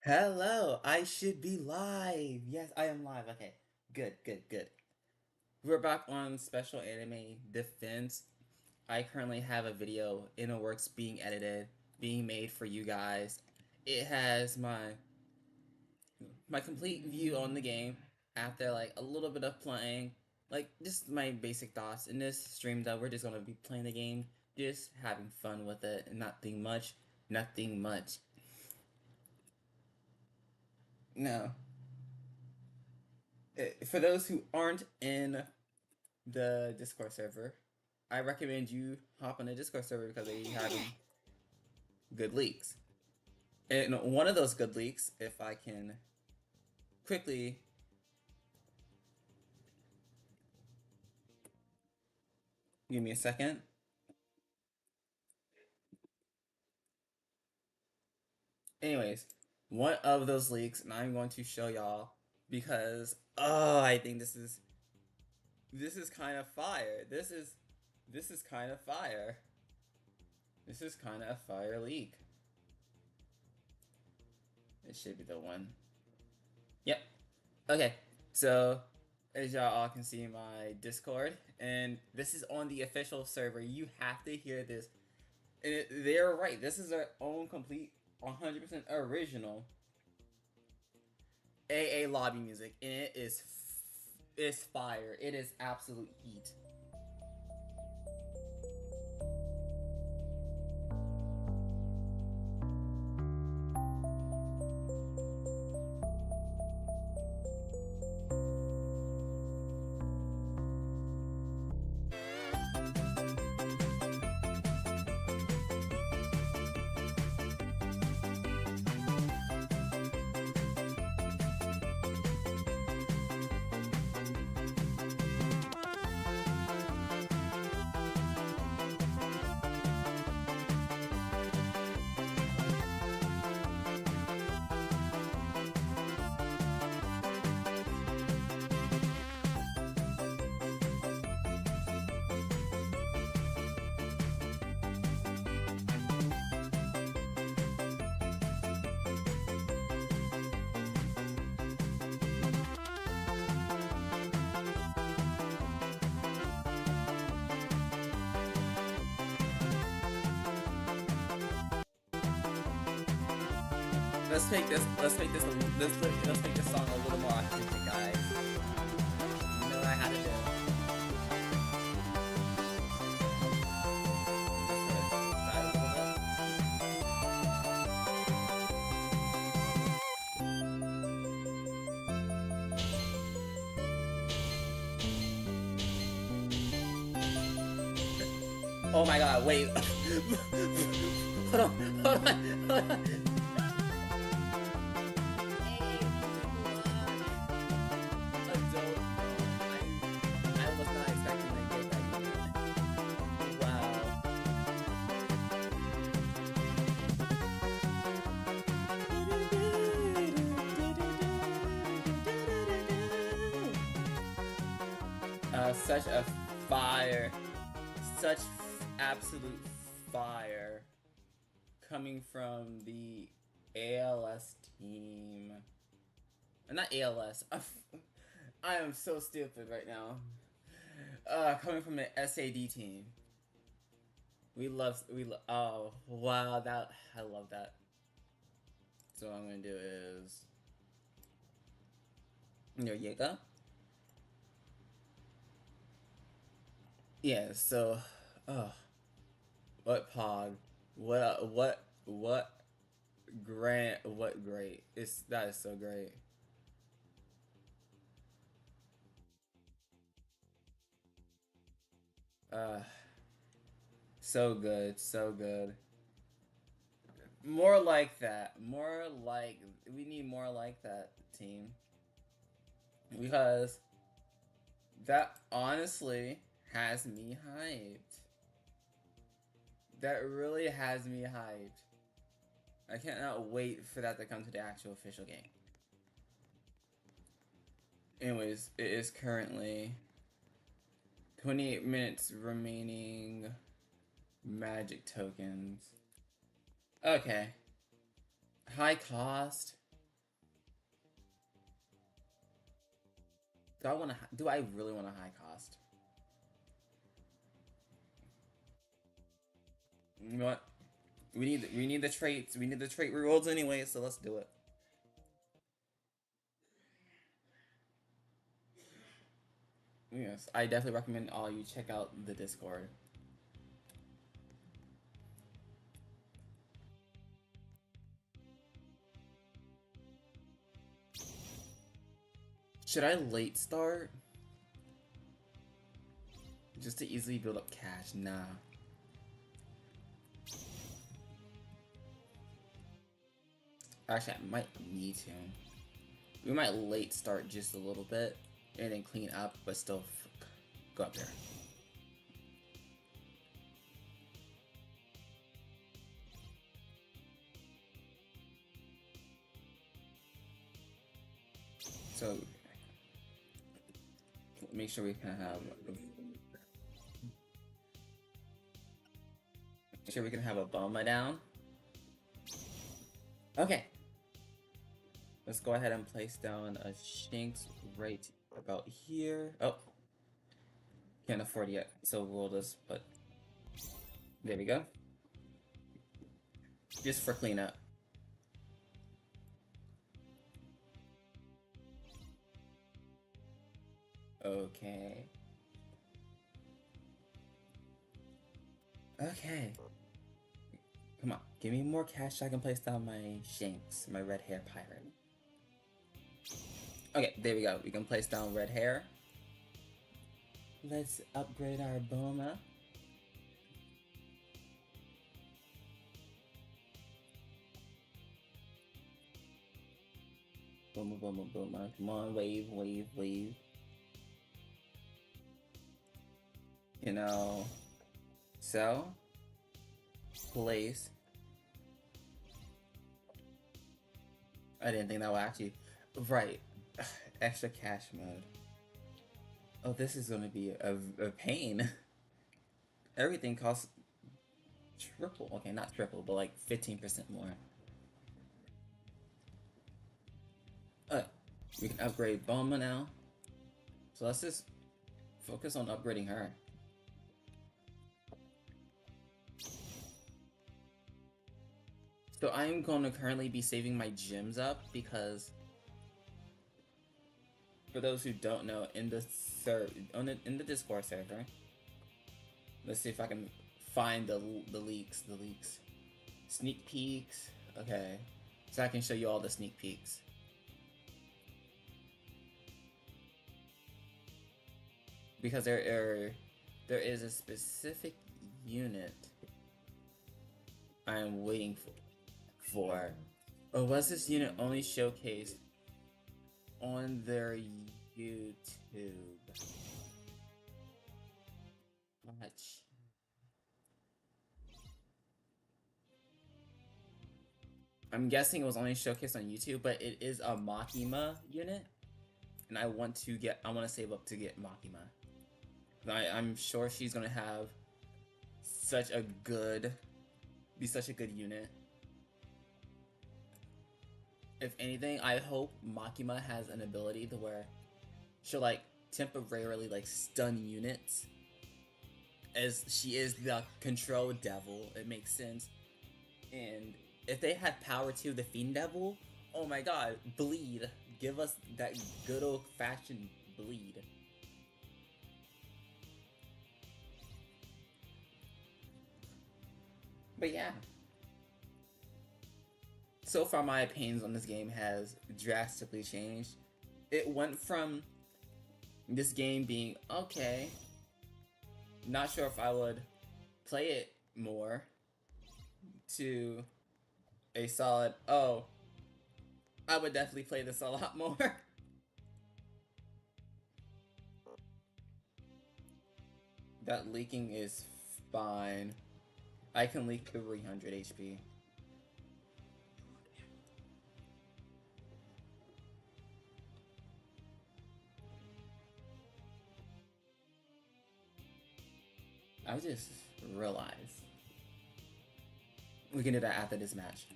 Hello, I should be live. Yes, I am live. Okay, good, good, good. We're back on Special Anime Defense. I currently have a video in the works being edited, being made for you guys. It has my complete view on the game after like a little bit of playing, like just my basic thoughts. In this stream though, we're just gonna be playing the game, just having fun with it, and nothing much, nothing much. No. For those who aren't in the Discord server, I recommend you hop on the Discord server because they having good leaks. And one of those good leaks, if I can quickly give me a second. Anyways, one of those leaks, and I'm going to show y'all because I think this is kind of fire. This is kind of fire. This is kind of a fire leak. It should be the one. Yep. Okay. So as y'all all can see my Discord, and this is on the official server. You have to hear this. And they're right. This is their own complete 100% original AA lobby music, and it's fire. It is absolute heat. Let's make this song a little more authentic, guys. You know what I had to do. Oh my god, wait. Hold on, hold on, hold on. Adult. I was not expecting to get that. Wow. Such a fire. Such absolute fire coming from the ALS team. Not ALS. I am so stupid right now. Coming from the SAD team. Oh, wow, I love that. So what I'm gonna do is, there you go. Yeah, so, oh, what pog, what what great. That is so great. Uh, so good, so good. More like that. We need more like that, team. Because that honestly has me hyped. That really has me hyped. I cannot wait for that to come to the actual official game. Anyways, it is currently 28 minutes remaining magic tokens. Okay. High cost. Do I want to? Do I really want a high cost? You know what? We need the traits. We need the trait rewards anyway. So let's do it. Yes, I definitely recommend all you check out the Discord. Should I late start? Just to easily build up cash? Nah. Actually, I might need to. We might late start just a little bit and then clean up, but still go up there. So make sure we can have. Make sure we can have a Boma down. Okay. Let's go ahead and place down a Shinx right about here. Oh, can't afford yet, so we'll just put. There we go. Just for cleanup. Okay. Okay. Come on, give me more cash so I can place down my Shinx, my red hair pirate. Okay, there we go. We can place down red hair. Let's upgrade our Boma. Boma, Boma, Boma. Come on, wave, wave, wave. You know, so place. I didn't think that would actually. Right. Extra cash mode. Oh, this is gonna be a pain. Everything costs triple. Okay, not triple, but like 15% more. We can upgrade Boma now. So let's just focus on upgrading her. So I'm going to currently be saving my gems up because, for those who don't know, in the in the Discord server, let's see if I can find the leaks, sneak peeks. Okay, so I can show you all the sneak peeks. Because there is a specific unit I am waiting for. Oh, was this unit only showcased on their YouTube? Watch. I'm guessing it was only showcased on YouTube, but it is a Makima unit, and I want to save up to get Makima. I'm sure she's gonna have be such a good unit. If anything, I hope Makima has an ability to where she'll like temporarily like stun units, as she is the control devil. It makes sense. And if they had power to the Fiend Devil, oh my god, bleed. Give us that good old fashioned bleed. But yeah. So far my opinions on this game has drastically changed. It went from this game being okay, not sure if I would play it more, to a solid, oh, I would definitely play this a lot more. That leaking is fine. I can leak 300 HP. I just realized we can do that after this match.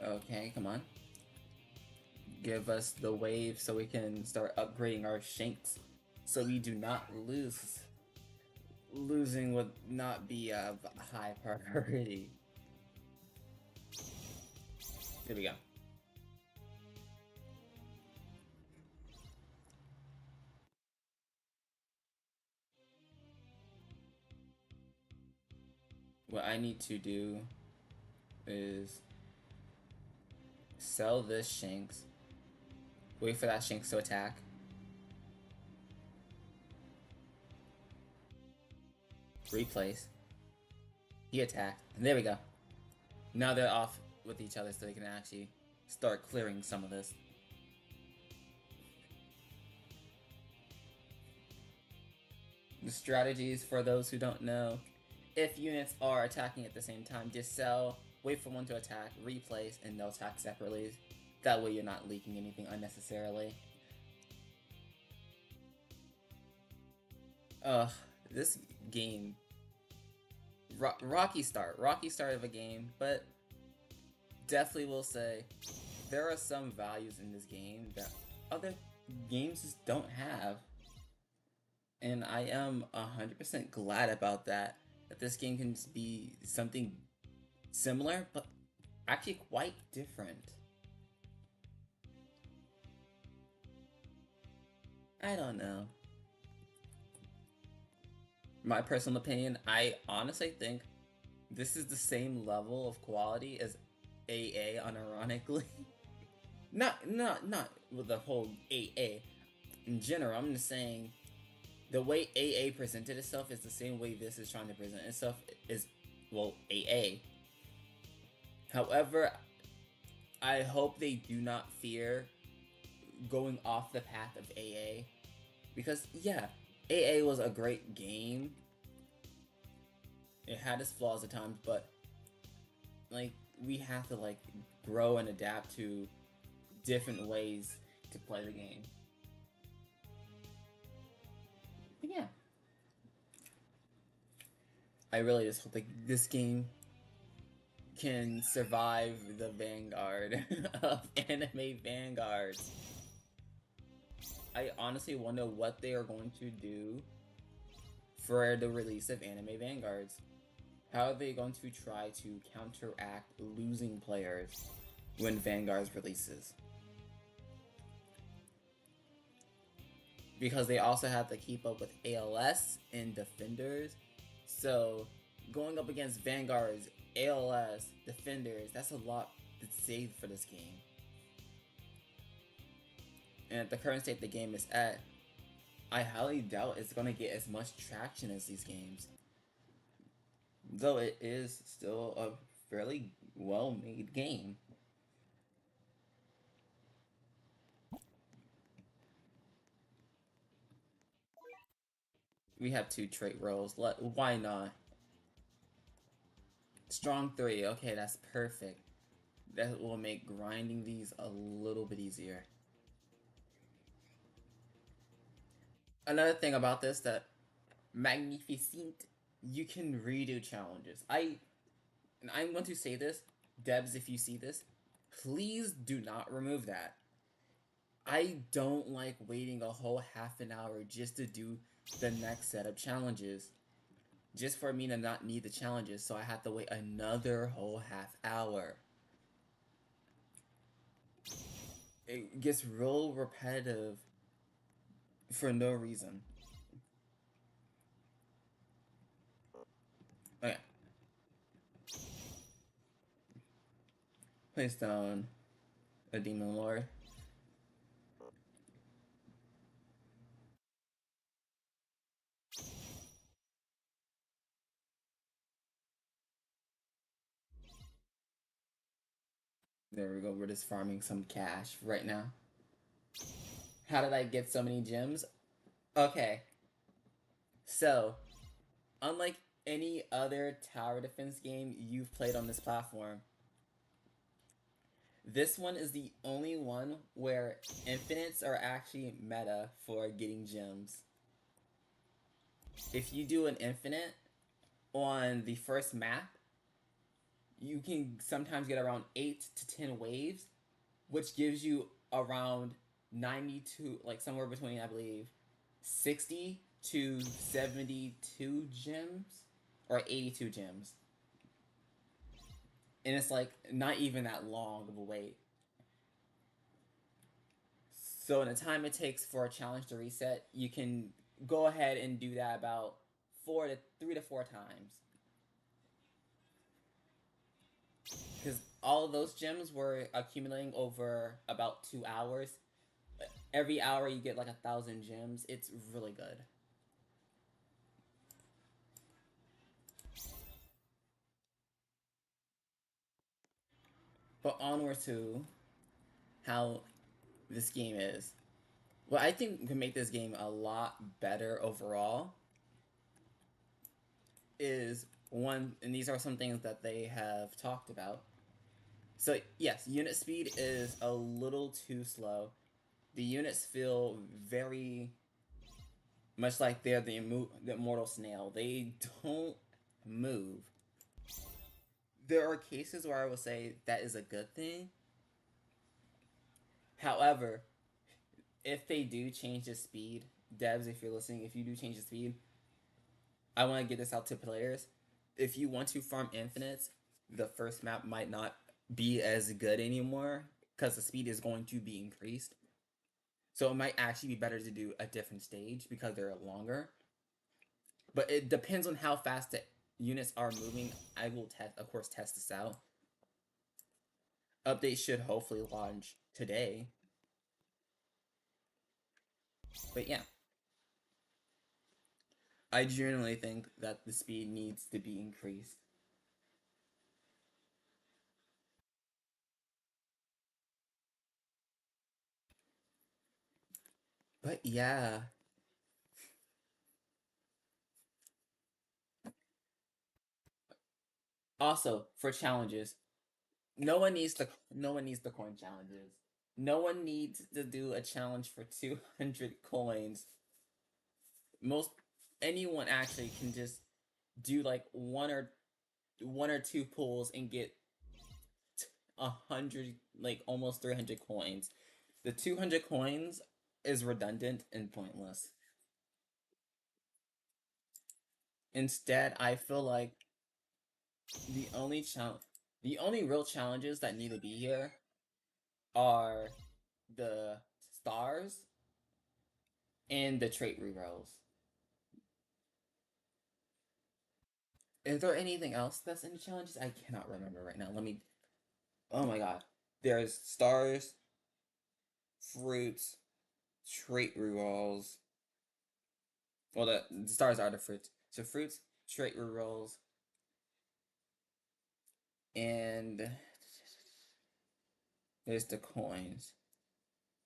Okay, come on. Give us the wave so we can start upgrading our shanks so we do not lose. Losing would not be of high priority. There we go. What I need to do is sell this shanks, wait for that shanks to attack, replace, he attacked, and there we go. Now they're off with each other so they can actually start clearing some of this. The strategies for those who don't know: if units are attacking at the same time, just sell, wait for one to attack, replace, and they'll attack separately. That way you're not leaking anything unnecessarily. This game, rocky start of a game, but definitely will say there are some values in this game that other games just don't have. And I am 100% glad about that. That this game can be something similar, but actually quite different. I don't know. My personal opinion, I honestly think this is the same level of quality as AA, unironically. not with the whole AA. In general, I'm just saying the way AA presented itself is the same way this is trying to present itself is, well, AA. However, I hope they do not fear going off the path of AA. Because, yeah, AA was a great game. It had its flaws at times, but, like, we have to, like, grow and adapt to different ways to play the game. But yeah. I really just hope, like, this game can survive the vanguard of anime vanguards. I honestly wonder what they are going to do for the release of anime vanguards. How are they going to try to counteract losing players when Vanguards releases? Because they also have to keep up with ALS and Defenders. So going up against Vanguards, ALS, Defenders, that's a lot to save for this game. And at the current state the game is at, I highly doubt it's going to get as much traction as these games. Though it is still a fairly well-made game. We have 2 trait rolls. Why not? Strong 3. Okay, that's perfect. That will make grinding these a little bit easier. Another thing about this that magnificent, you can redo challenges. I'm going to say this, Debs, if you see this, please do not remove that. I don't like waiting a whole half an hour just to do the next set of challenges. Just for me to not need the challenges, so I have to wait another whole half hour. It gets real repetitive for no reason. Okay. Place down a demon lord. There we go, we're just farming some cash right now. How did I get so many gems? Okay. So, unlike any other tower defense game you've played on this platform, this one is the only one where infinites are actually meta for getting gems. If you do an infinite on the first map, you can sometimes get around 8 to 10 waves, which gives you around 92, like somewhere between, I believe, 60 to 72 gems or 82 gems. And it's like not even that long of a wait. So in the time it takes for a challenge to reset, you can go ahead and do that about 3 to 4 times. Because all of those gems were accumulating over about 2 hours. Every hour you get like 1,000 gems. It's really good. But onward to how this game is. What I think can make this game a lot better overall is one, and these are some things that they have talked about. So yes, unit speed is a little too slow. The units feel very much like they're the immortal snail. They don't move. There are cases where I will say that is a good thing. However, if they do change the speed, devs, if you're listening, if you do change the speed, I want to get this out to players. If you want to farm infinites, the first map might not be as good anymore because the speed is going to be increased. So it might actually be better to do a different stage because they're longer. But it depends on how fast the units are moving. I will of course, test this out. Update should hopefully launch today. But yeah, I generally think that the speed needs to be increased. But yeah, also for challenges, no one needs the coin challenges. No one needs to do a challenge for 200 coins. Most anyone actually can just do like one or two pulls and get 100, like almost 300 coins. The 200 coins is redundant and pointless. Instead, I feel like the only challenge, the only real challenges that need to be here are the stars and the trait rerolls. Is there anything else that's in the challenges? I cannot remember right now. Let me. Oh my god. There's stars, fruits, trait rerolls. Well, the stars are the fruits. So fruits, trait rerolls, and there's the coins.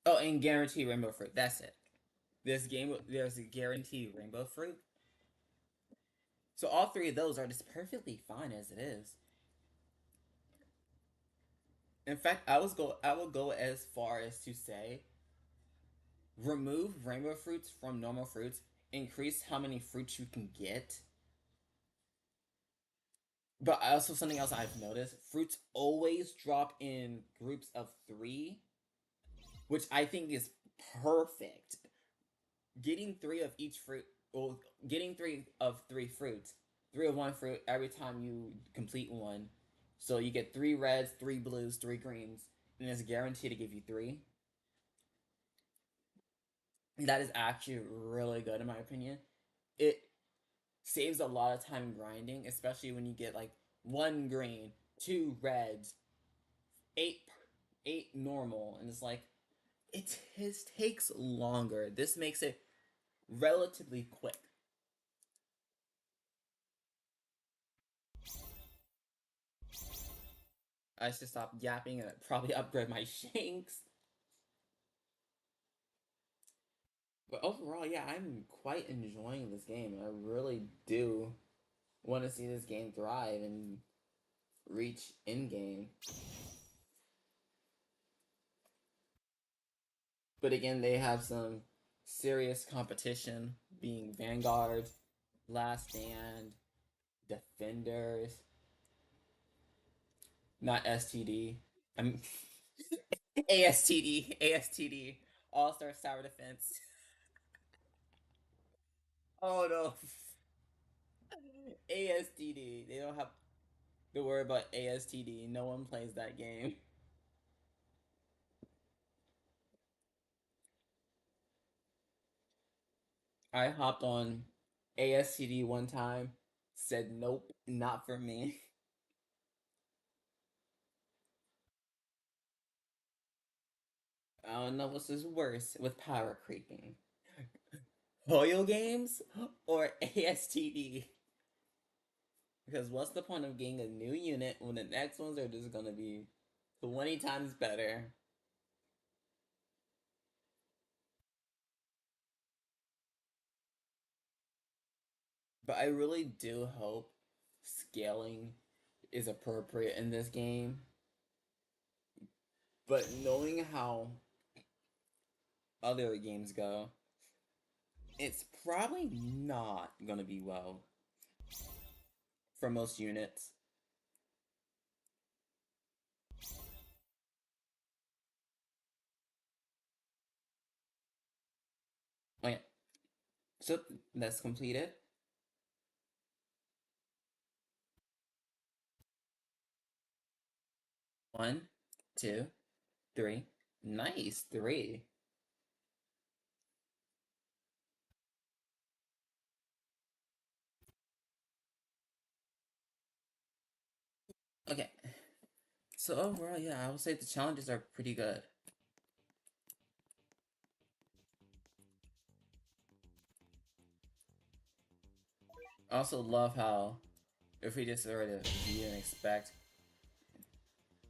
Oh, and guaranteed rainbow fruit. That's it. There's a guaranteed rainbow fruit. So all three of those are just perfectly fine as it is. In fact, I will go as far as to say remove rainbow fruits from normal fruits, increase how many fruits you can get. But also something else I've noticed, fruits always drop in groups of 3, which I think is perfect. Getting 3 of each fruit, well, getting 3 of 3 fruits, 3 of one fruit every time you complete one. So you get 3 reds, 3 blues, 3 greens, and it's guaranteed to give you 3. That is actually really good in my opinion. It saves a lot of time grinding, especially when you get like 1 green, 2 reds, 8 8 normal, and it's like it takes longer. This makes it relatively quick. I should stop yapping and probably upgrade my shanks. But overall, yeah, I'm quite enjoying this game. I really do want to see this game thrive and reach end game. But again, they have some serious competition, being Vanguard, Last Stand, Defenders. Not STD. I'm ASTD. ASTD. All Star Tower Defense. Oh no. ASTD. They don't have to worry about ASTD. No one plays that game. I hopped on ASTD one time, said nope, not for me. I don't know what's worse with power creeping. Hoyo games or ASTD? Because what's the point of getting a new unit when the next ones are just gonna be 20 times better? But I really do hope scaling is appropriate in this game. But knowing how other games go, it's probably not gonna be well for most units. Okay, so that's completed. 1, 2, 3. Nice, 3. Okay, so overall, yeah, I would say the challenges are pretty good. I also love how, if we just sort of view and expect,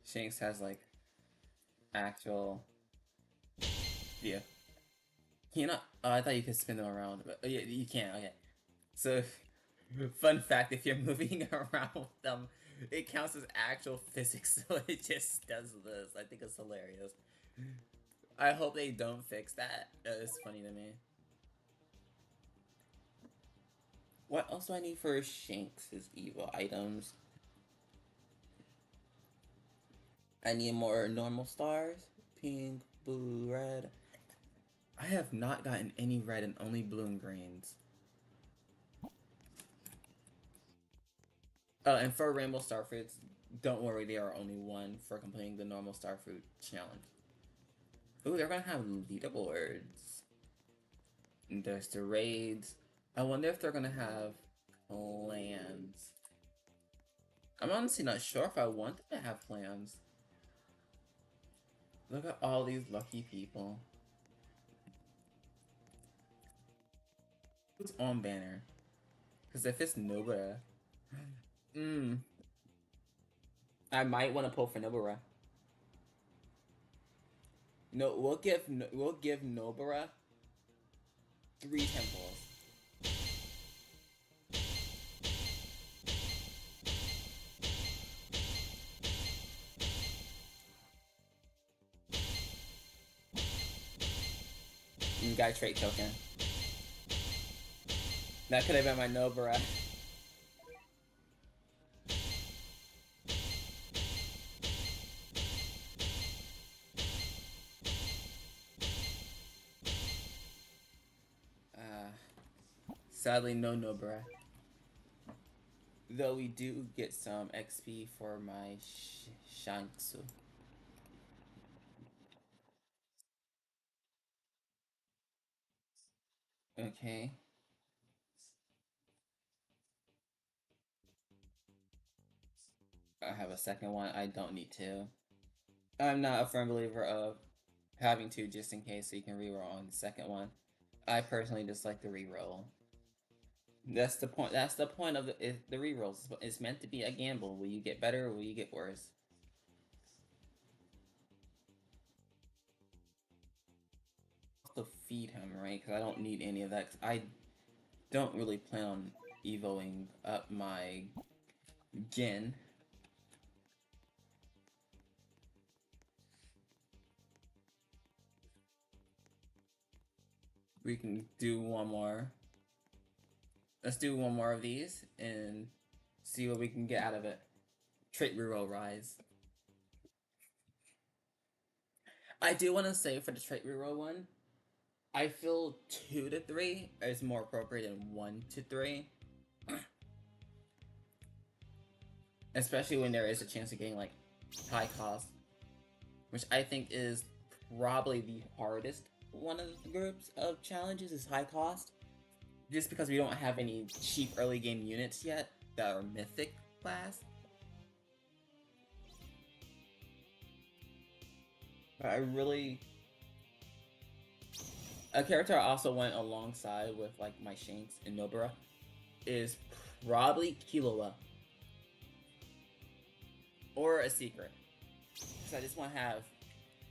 Shanks has like actual. Yeah. Can you not? Oh, I thought you could spin them around, but yeah, you can't. Okay. So, fun fact: if you're moving around with them, it counts as actual physics. So it just does this. I think it's hilarious. I hope they don't fix that. It's funny to me. What else do I need for Shanks' evil items? I need more normal stars. Pink, blue, red. I have not gotten any red and only blue and greens. And for Rainbow Starfruits, don't worry, they are only one for completing the normal Starfruit challenge. Ooh, they're gonna have leaderboards. And there's the raids. I wonder if they're gonna have plans. I'm honestly not sure if I want them to have plans. Look at all these lucky people. Who's on banner? Because if it's Nobara, I might want to pull for Nobara. No, we'll give Nobara 3 temples. You got a trait token. That could have been my Nobara. Sadly, no Nobara. Though we do get some XP for my Shanksu. Okay. I have a second one. I don't need to. I'm not a firm believer of having to just in case so you can reroll on the second one. I personally just like the reroll. That's the point. That's the point of the rerolls. It's meant to be a gamble. Will you get better or will you get worse? To feed him, right? Because I don't need any of that. 'Cause I don't really plan on evoing up my Jin. We can do one more. Let's do one more of these and see what we can get out of it. Trait reroll rise. I do want to say for the trait reroll one, I feel 2 to 3 is more appropriate than 1 to 3. Especially when there is a chance of getting like high cost, which I think is probably the hardest one of the groups of challenges is high cost. Just because we don't have any cheap early game units yet that are mythic class. But I really... A character I also went alongside with like my Shanks and Nobara is probably Killua. Or a secret. So I just want to have...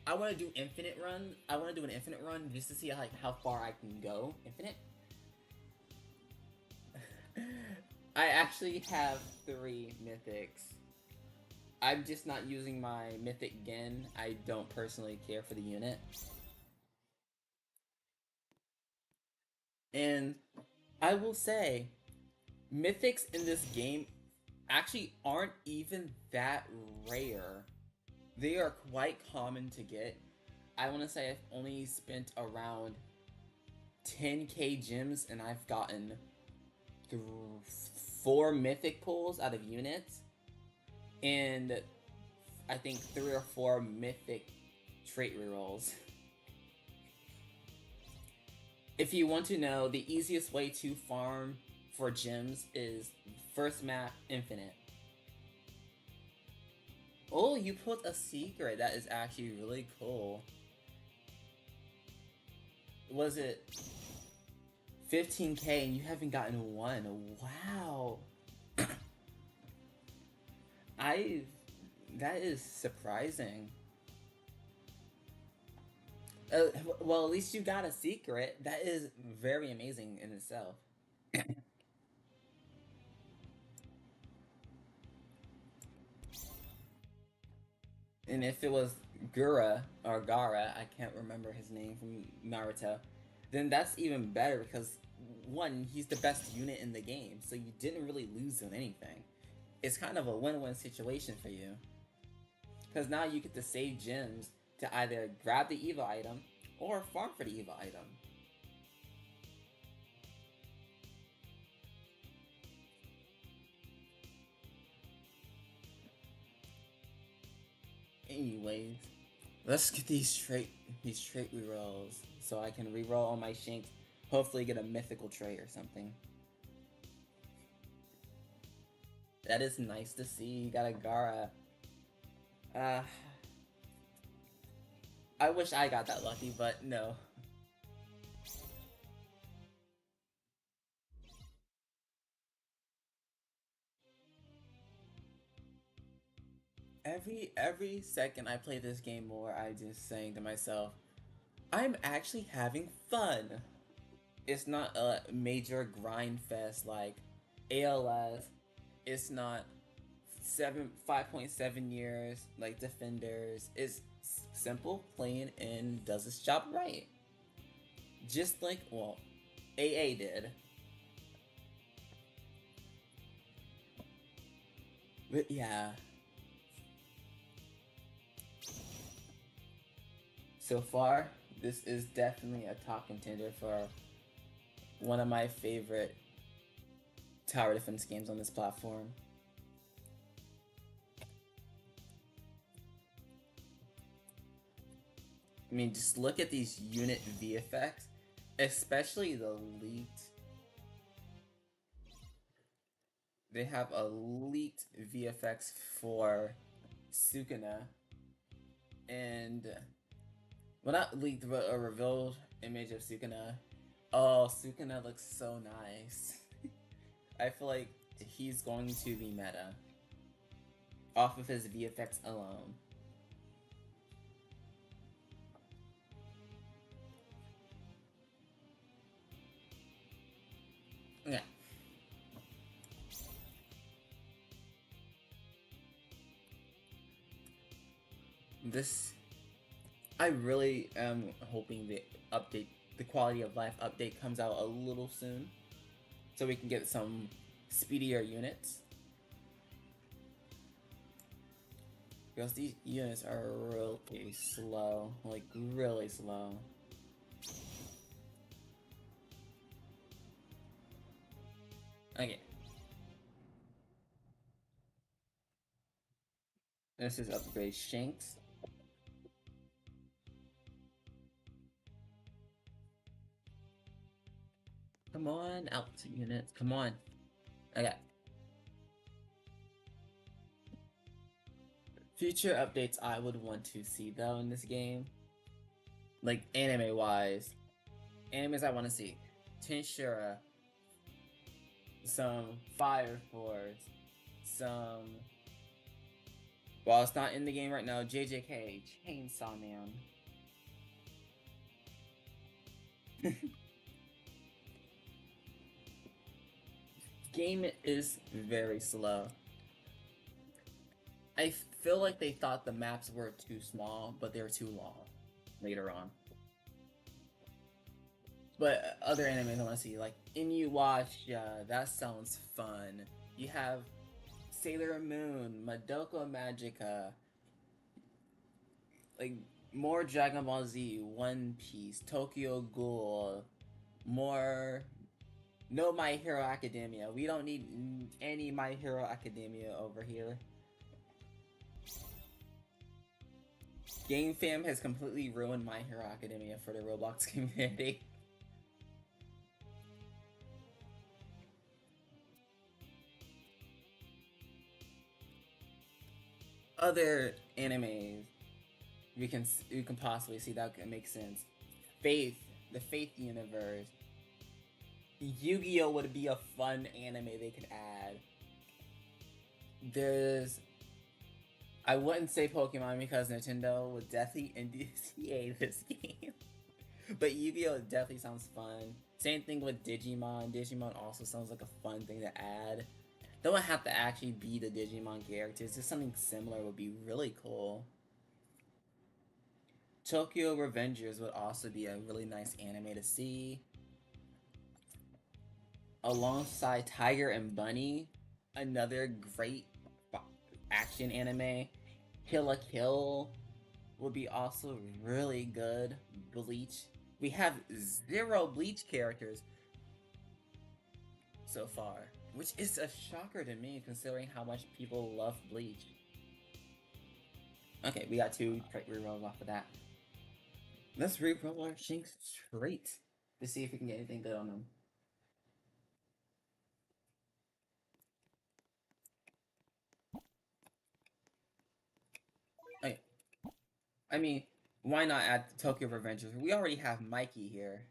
I want to do infinite run. I want to do an infinite run just to see like how far I can go. Infinite? I actually have 3 mythics. I'm just not using my mythic Gen. I don't personally care for the unit. And I will say, mythics in this game actually aren't even that rare. They are quite common to get. I want to say I've only spent around 10k gems and I've gotten 4 mythic pulls out of units. And I think 3 or 4 mythic trait rerolls. If you want to know, the easiest way to farm for gems is first map infinite. Oh, you put a secret. That is actually really cool. Was it 15k and you haven't gotten one? Wow. That is surprising. Well, at least you got a secret. That is very amazing in itself. And if it was Gura or Gara, I can't remember his name from Naruto, then that's even better because 1, he's the best unit in the game, so you didn't really lose on anything. It's kind of a win-win situation for you. Because now you get to save gems to either grab the Eva item or farm for the Eva item. Anyways, let's get these trait rerolls so I can reroll on my Shanks. Hopefully get a mythical trait or something. That is nice to see. You got a Gara. I wish I got that lucky, but no. Every second I play this game more, I'm just saying to myself, I'm actually having fun. It's not a major grind fest like ALS. It's not 5.7 years like Defenders. It's simple, plain, and does its job right. Just like, well, AA did. But yeah. So far, this is definitely a top contender for one of my favorite tower defense games on this platform. I mean, just look at these unit VFX, especially the leaked. They have a leaked VFX for Sukuna, and well, not leaked, but a revealed image of Sukuna. Oh, Sukuna looks so nice. I feel like he's going to be meta off of his VFX alone. Yeah. This, I really am hoping the quality of life update comes out a little soon, so we can get some speedier units. Because these units are really slow. Like, really slow. Okay. This is upgrade Shanks. Come on, out units. Come on. Okay. Future updates I would want to see though in this game. Like anime wise. Animes I want to see. Tenshura. Some Fire Force. Some. Well, it's not in the game right now. JJK. Chainsaw Man. Game is very slow. I feel like they thought the maps were too small, but they were too long later on. But other animes I want to see, like Inuyasha, that sounds fun. You have Sailor Moon, Madoka Magica, like more Dragon Ball Z, One Piece, Tokyo Ghoul, more. No My Hero Academia. We don't need any My Hero Academia over here. Game Fam has completely ruined My Hero Academia for the Roblox community. Other animes we can possibly see that can make sense. Faith, the Faith universe. Yu-Gi-Oh would be a fun anime they could add. There's I wouldn't say Pokemon because Nintendo would definitely NDCA this game. But Yu-Gi-Oh definitely sounds fun. Same thing with Digimon. Digimon also sounds like a fun thing to add. Don't have to actually be the Digimon characters. Just something similar would be really cool. Tokyo Revengers would also be a really nice anime to see. Alongside Tiger and Bunny, another great action anime. Kill la Kill would be also really good. Bleach. We have 0 Bleach characters so far, which is a shocker to me considering how much people love Bleach. Okay, we got 2 rerolls off of that. Let's reroll our Shinx straight to see if we can get anything good on them. Okay. I mean, why not add Tokyo Revengers? We already have Mikey here.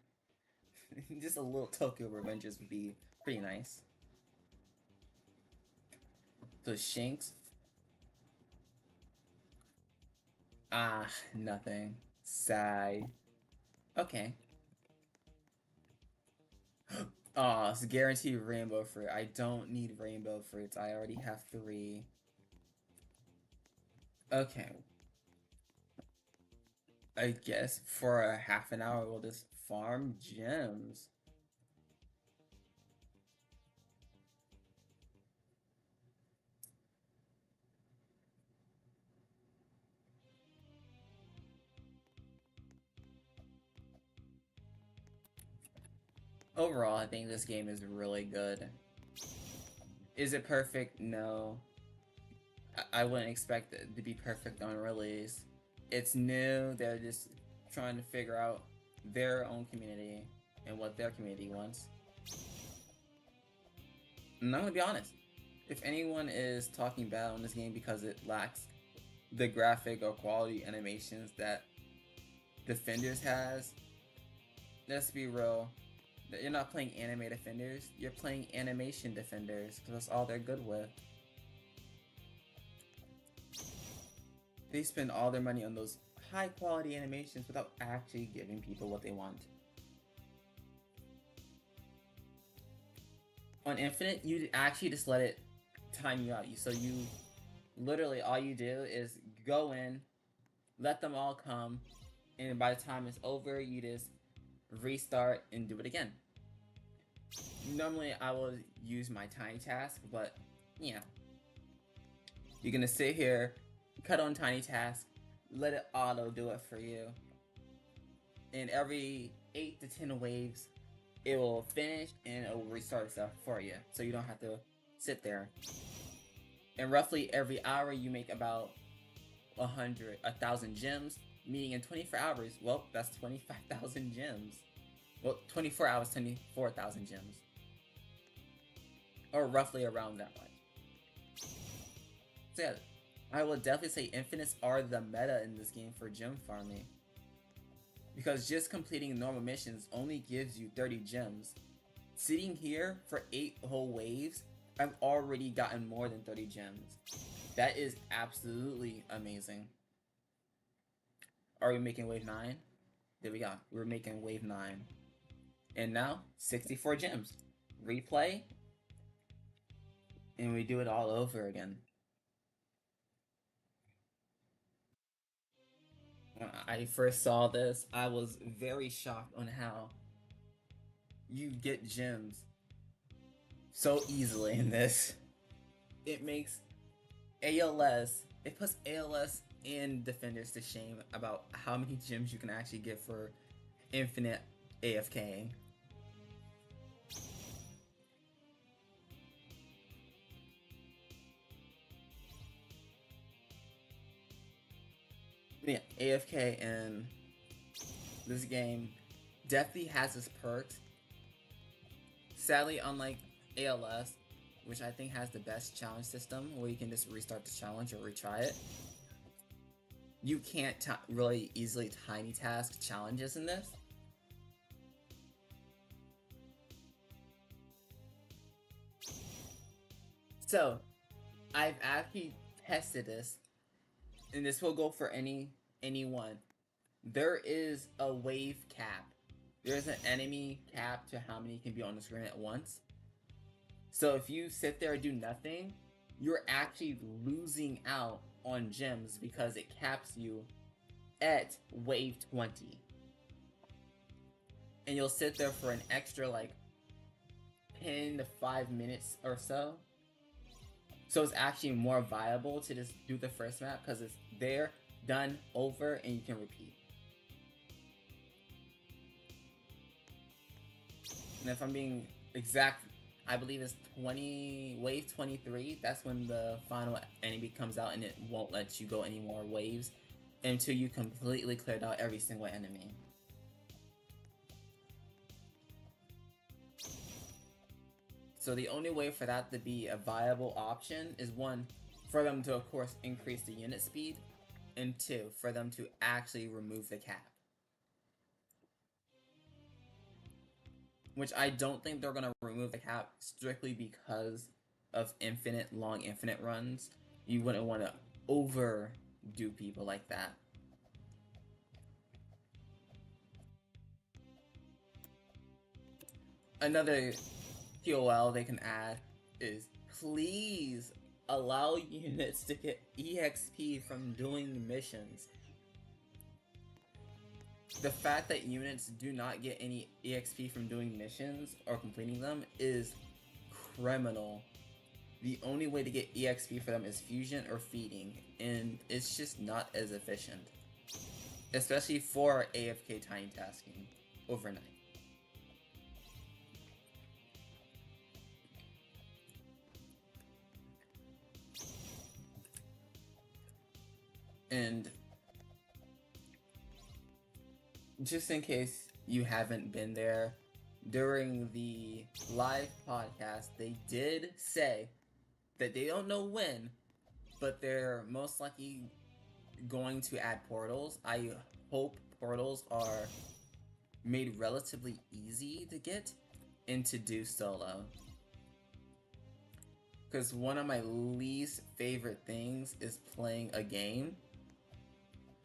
Just a little Tokyo Revengers would be pretty nice. So Shinx. Ah, nothing. Sigh. Okay. Aw, it's guaranteed rainbow fruit. I don't need rainbow fruits. I already have 3. Okay. I guess for a half an hour we'll just farm gems. Overall, I think this game is really good. Is it perfect? No. I wouldn't expect it to be perfect on release. It's new, they're just trying to figure out their own community and what their community wants. And I'm gonna be honest, if anyone is talking bad on this game because it lacks the graphic or quality animations that Defenders has, let's be real, you're not playing anime Defenders, you're playing animation Defenders, because that's all they're good with. They spend all their money on those high quality animations without actually giving people what they want. On Infinite, you actually just let it time you out. So you literally all you do is go in, let them all come, and by the time it's over, you just restart and do it again. Normally, I will use my tiny task, but yeah. You're gonna sit here, cut on tiny tasks, let it auto do it for you. And every 8 to 10 waves, it will finish and it will restart stuff for you, so you don't have to sit there. And roughly every hour, you make about 1,000 gems, meaning in 24 hours, well, that's 25,000 gems. Well, 24 hours, 24,000 gems. Or roughly around that much. So yeah, I will definitely say infinites are the meta in this game for gem farming. Because just completing normal missions only gives you 30 gems. Sitting here for 8 whole waves, I've already gotten more than 30 gems. That is absolutely amazing. Are we making wave 9? There we go. We're making wave 9. And now, 64 gems. Replay. And we do it all over again. When I first saw this, I was very shocked on how you get gems so easily in this. It makes ALS, it puts ALS and defenders to shame about how many gems you can actually get for infinite AFKing. Yeah, AFK in this game definitely has its perks. Sadly, unlike ALS, which I think has the best challenge system, where you can just restart the challenge or retry it, you can't really easily tiny task challenges in this. So, I've actually tested this, and this will go for anyone. There is a wave cap. There's an enemy cap to how many can be on the screen at once. So if you sit there and do nothing, you're actually losing out on gems because it caps you at wave 20. And you'll sit there for an extra like 10 to 5 minutes or so. So it's actually more viable to just do the first map because it's there, done, over, and you can repeat. And if I'm being exact, I believe it's wave 23. That's when the final enemy comes out, and it won't let you go any more waves until you completely cleared out every single enemy. So the only way for that to be a viable option is, one, for them to of course increase the unit speed, and two, for them to actually remove the cap. Which I don't think they're gonna remove the cap strictly because of long infinite runs. You wouldn't want to overdo people like that. Another POL they can add is, please allow units to get EXP from doing missions. The fact that units do not get any EXP from doing missions or completing them is criminal. The only way to get EXP for them is fusion or feeding, and it's just not as efficient. Especially for AFK tiny tasking overnight. And just in case you haven't been there, during the live podcast, they did say that they don't know when, but they're most likely going to add portals. I hope portals are made relatively easy to get and to do solo. Because one of my least favorite things is playing a game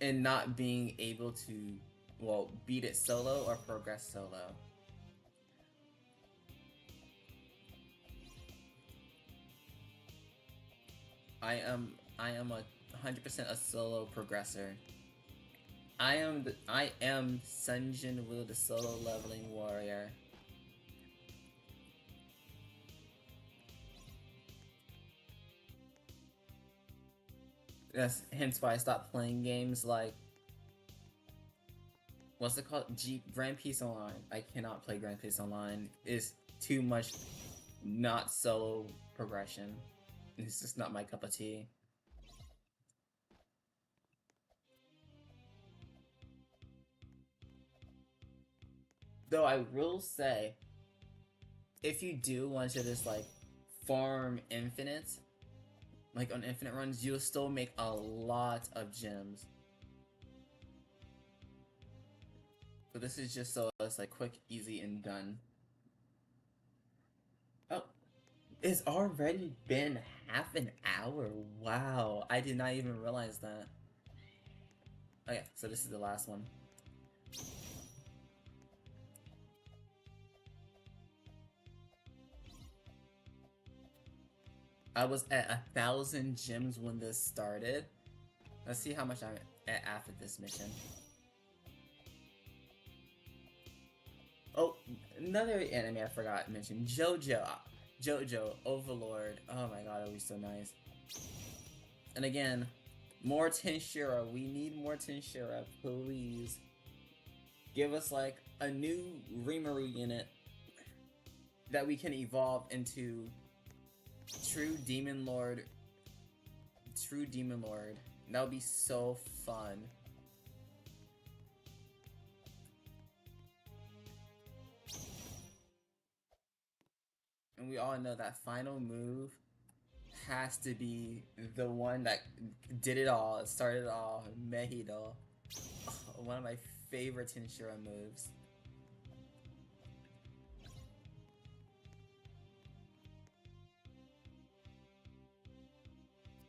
and not being able to, well, beat it solo or progress solo. I am a 100% a solo progressor. I am Sunjin Wu, the solo leveling warrior. That's hence why I stopped playing games like what's it called? Grand Peace Online. I cannot play Grand Peace Online. It's too much not solo progression. It's just not my cup of tea. Though I will say, if you do want to just like farm infinite, like on infinite runs, you'll still make a lot of gems. So this is just so it's like quick, easy, and done. Oh, it's already been half an hour. Wow, I did not even realize that. Okay, so this is the last one. I was at 1,000 gems when this started. Let's see how much I'm at after this mission. Oh, another anime I forgot to mention. JoJo Overlord. Oh my god, that was so nice. And again, more Tenshira. We need more Tenshira, please. Give us like a new Rimuru unit that we can evolve into True Demon Lord. True Demon Lord. That would be so fun. And we all know that final move has to be the one that did it all, started it all, Mehido. Oh, one of my favorite Tenshira moves.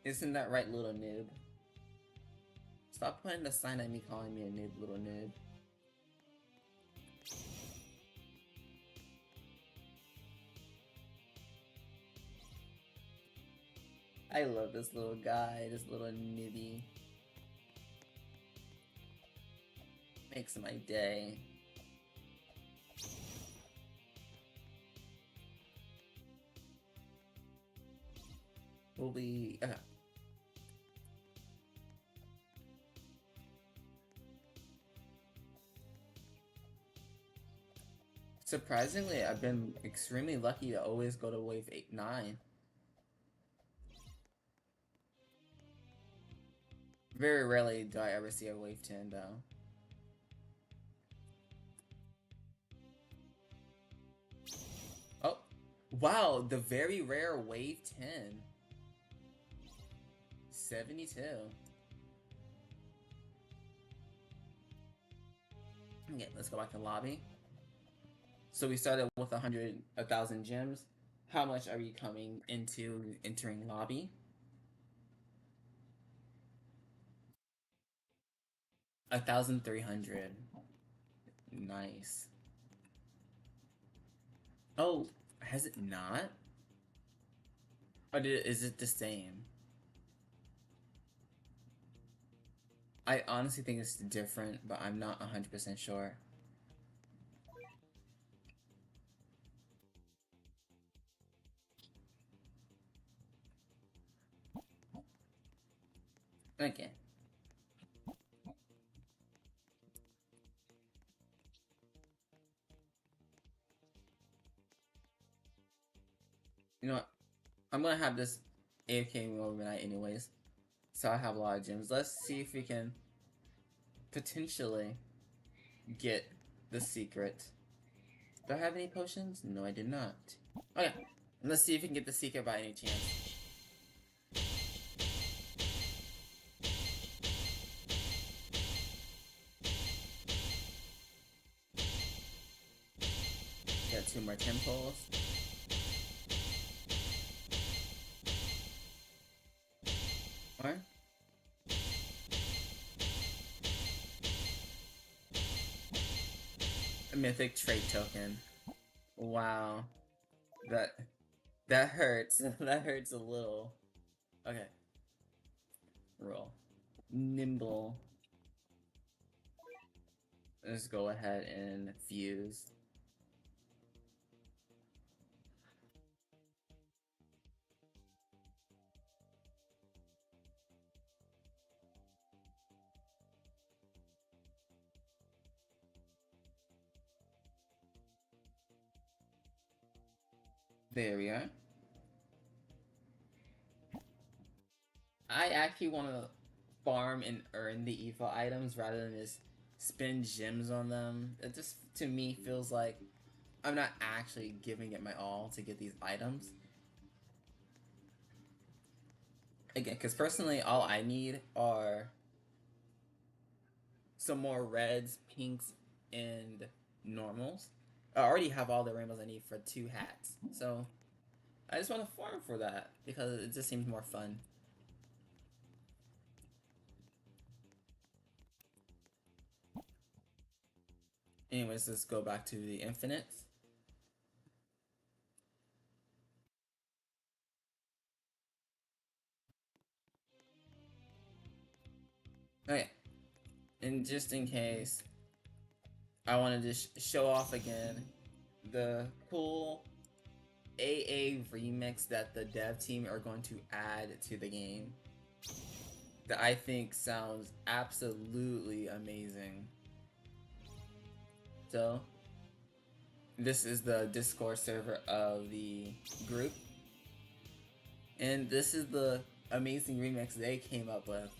Isn't that right, little noob? Stop putting the sign at me calling me a noob, little noob. I love this little guy, this little newbie. Makes my day. Will we... Surprisingly, I've been extremely lucky to always go to wave 8, 9. Very rarely do I ever see a wave 10 though. Oh, wow, the very rare wave 10. 72. Okay, let's go back to lobby. So we started with 1,000 gems. How much are we coming into entering lobby? 1,300. Nice. Oh, has it not? Or is it the same? I honestly think it's different, but I'm not 100% sure. Okay. You know what? I'm gonna have this AFK overnight anyways. So I have a lot of gems. Let's see if we can potentially get the secret. Do I have any potions? No, I did not. Okay. Let's see if we can get the secret by any chance. Got 2 more temples. Or a mythic trait token. Wow. That hurts. That hurts a little. Okay. Roll. Nimble. Let's go ahead and fuse. There we are. I actually want to farm and earn the evil items rather than just spend gems on them. It just, to me, feels like I'm not actually giving it my all to get these items. Again, because personally, all I need are some more reds, pinks, and normals. I already have all the rainbows I need for 2 hats. So I just want to farm for that because it just seems more fun. Anyways, let's go back to the infinites. Okay, and just in case, I want to just show off again the cool AA remix that the dev team are going to add to the game that I think sounds absolutely amazing. So, this is the Discord server of the group, and this is the amazing remix they came up with.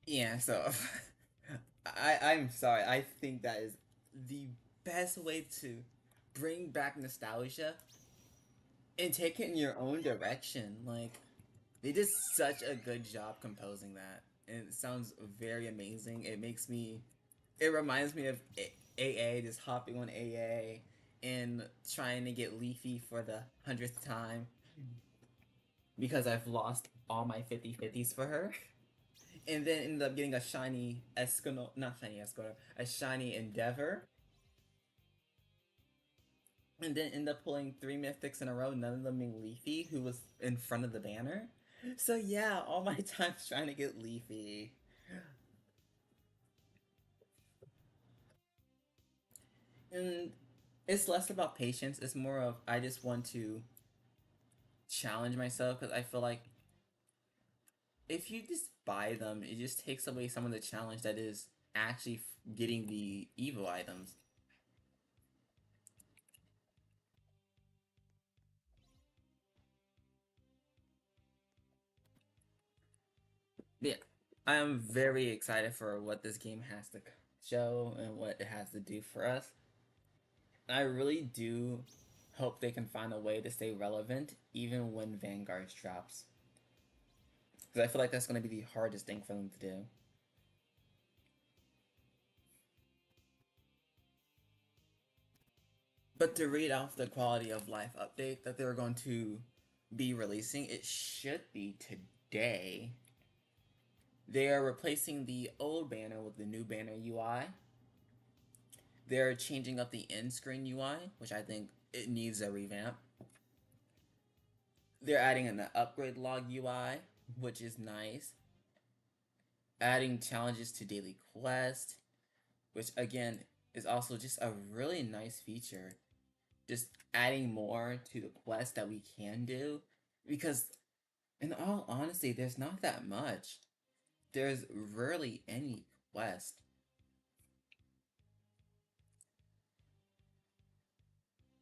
Yeah, so I'm sorry. I think that is the best way to bring back nostalgia and take it in your own direction. Like they did such a good job composing that, and it sounds very amazing. It reminds me of AA, just hopping on AA and trying to get Leafy for the 100th time because I've lost all my 50/50s for her. And then ended up getting a shiny Escanor, not shiny Escanor, a shiny Endeavor. And then end up pulling 3 mythics in a row, none of them being Leafy, who was in front of the banner. So yeah, all my times trying to get Leafy. And it's less about patience, it's more of I just want to challenge myself because I feel like if you just buy them, it just takes away some of the challenge that is actually getting the evil items. Yeah, I am very excited for what this game has to show and what it has to do for us. I really do hope they can find a way to stay relevant even when Vanguard drops. Because I feel like that's going to be the hardest thing for them to do. But to read off the quality of life update that they're going to be releasing, it should be today. They are replacing the old banner with the new banner UI. They're changing up the end screen UI, which I think it needs a revamp. They're adding an upgrade log UI, which is nice. Adding challenges to daily quest, which again is also just a really nice feature. Just adding more to the quest that we can do, because in all honesty, there's not that much. There's rarely any quest.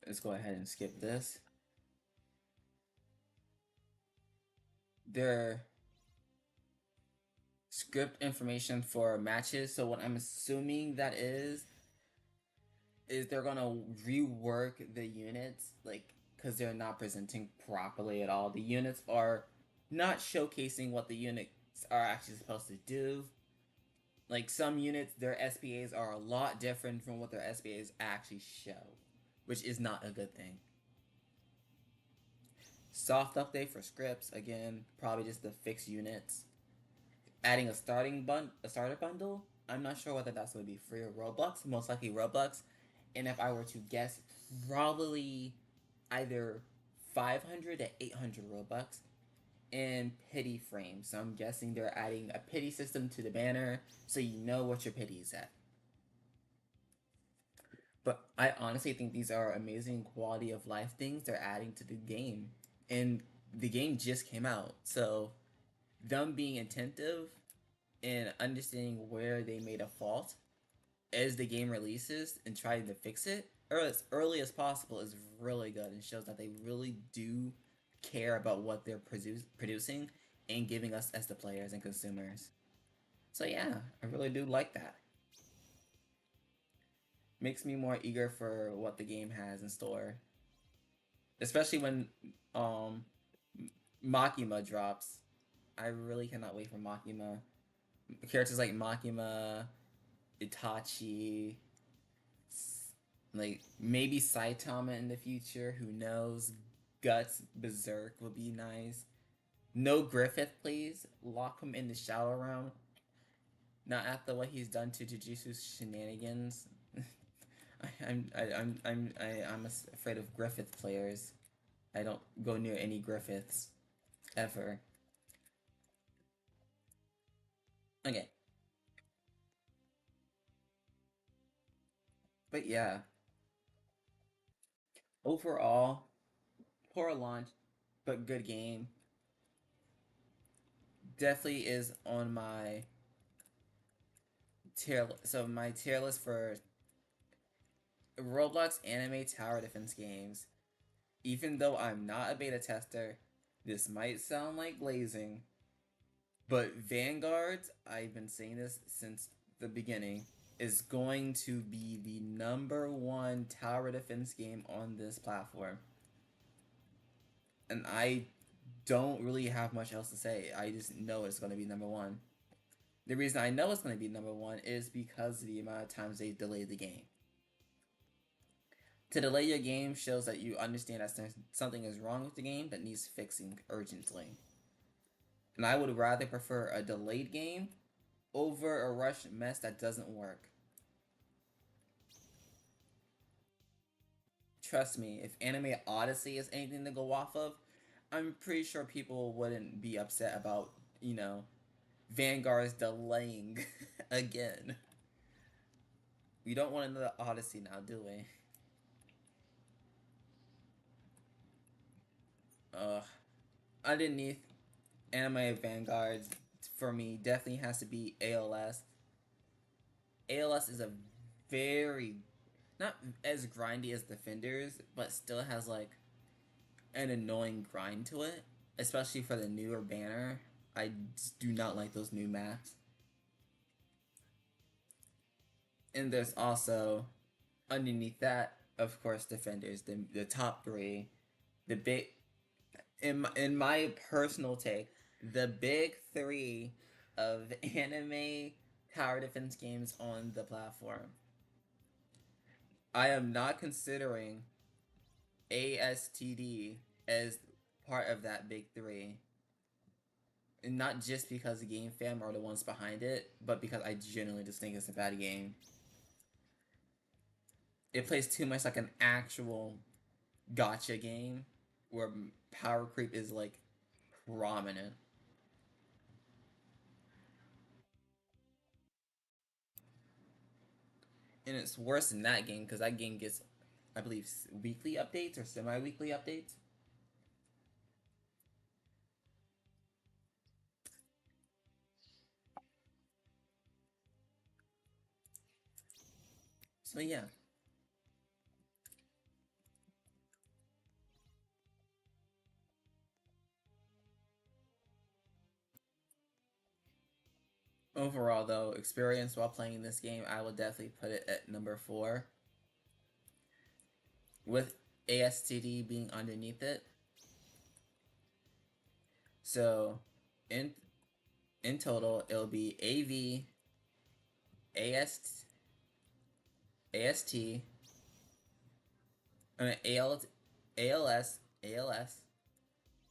Let's go ahead and skip this. There script information for matches. So what I'm assuming that is they're gonna rework the units, like, because they're not presenting properly at all. The units are not showcasing what the units are actually supposed to do. Like, some units, their SPAs are a lot different from what their SPAs actually show, which is not a good thing. Soft update for scripts, again, probably just the fixed units. Adding a starter bundle. I'm not sure whether that's going to be free or Roblox. Most likely Roblox. And if I were to guess, probably either 500 to 800 Robux and pity frames. So I'm guessing they're adding a pity system to the banner so you know what your pity is at. But I honestly think these are amazing quality of life things they're adding to the game. And the game just came out. So them being attentive and understanding where they made a fault as the game releases and trying to fix it or as early as possible is really good and shows that they really do care about what they're producing and giving us as the players and consumers. So yeah, I really do like that. Makes me more eager for what the game has in store, especially when um Makima drops. I really cannot wait for Makima. Characters like Makima, Itachi, like maybe Saitama in the future. Who knows? Guts Berserk would be nice. No Griffith, please. Lock him in the Shadow Realm. Not after what he's done to Jujutsu's shenanigans. I'm afraid of Griffith players. I don't go near any Griffiths ever. Okay, but yeah, overall, poor launch, but good game. Definitely is on my tier. So my tier list for Roblox anime tower defense games. Even though I'm not a beta tester, this might sound like glazing, but Vanguard, I've been saying this since the beginning, is going to be the number one tower defense game on this platform. And I don't really have much else to say. I just know it's going to be number one. The reason I know it's going to be number one is because of the amount of times they delayed the game. To delay your game shows that you understand that something is wrong with the game that needs fixing urgently. And I would rather prefer a delayed game over a rushed mess that doesn't work. Trust me, if Anime Odyssey is anything to go off of, I'm pretty sure people wouldn't be upset about, Vanguard's delaying again. We don't want another Odyssey now, do we? Ugh. Underneath Anime Vanguard, for me, definitely has to be ALS. ALS is a very, not as grindy as Defenders, but still has like an annoying grind to it, especially for the newer banner. I do not like those new maps. And there's also underneath that, of course, Defenders, the top three, the big, in my personal take, the big three of anime tower defense games on the platform. I am not considering ASTD as part of that big three. And not just because the Game Fam are the ones behind it, but because I genuinely just think it's a bad game. It plays too much like an actual gotcha game where power creep is like prominent. And it's worse than that game because that game gets, I believe, weekly updates or semi-weekly updates. So yeah, overall though, experience while playing this game, I would definitely put it at number 4, with ASTD being underneath it. So in in total, it'll be AV, AST, AST, I mean ALS,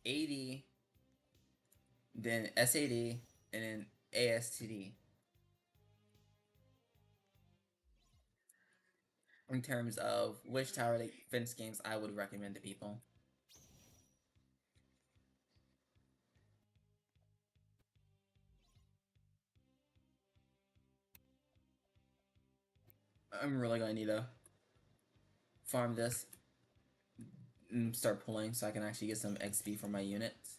AD, then SAD, and then ASTD in terms of which tower defense games I would recommend to people. I'm really gonna need to farm this and start pulling so I can actually get some XP for my units.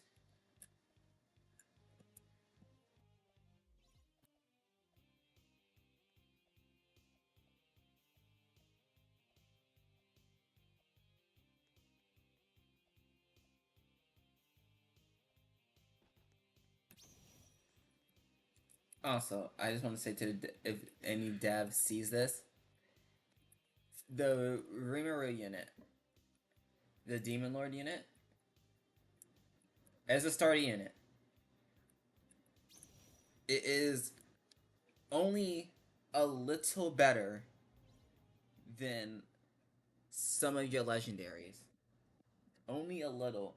Also, I just want to say to if any dev sees this, the Rimuru unit, the Demon Lord unit, as a starter unit, it is only a little better than some of your legendaries. Only a little.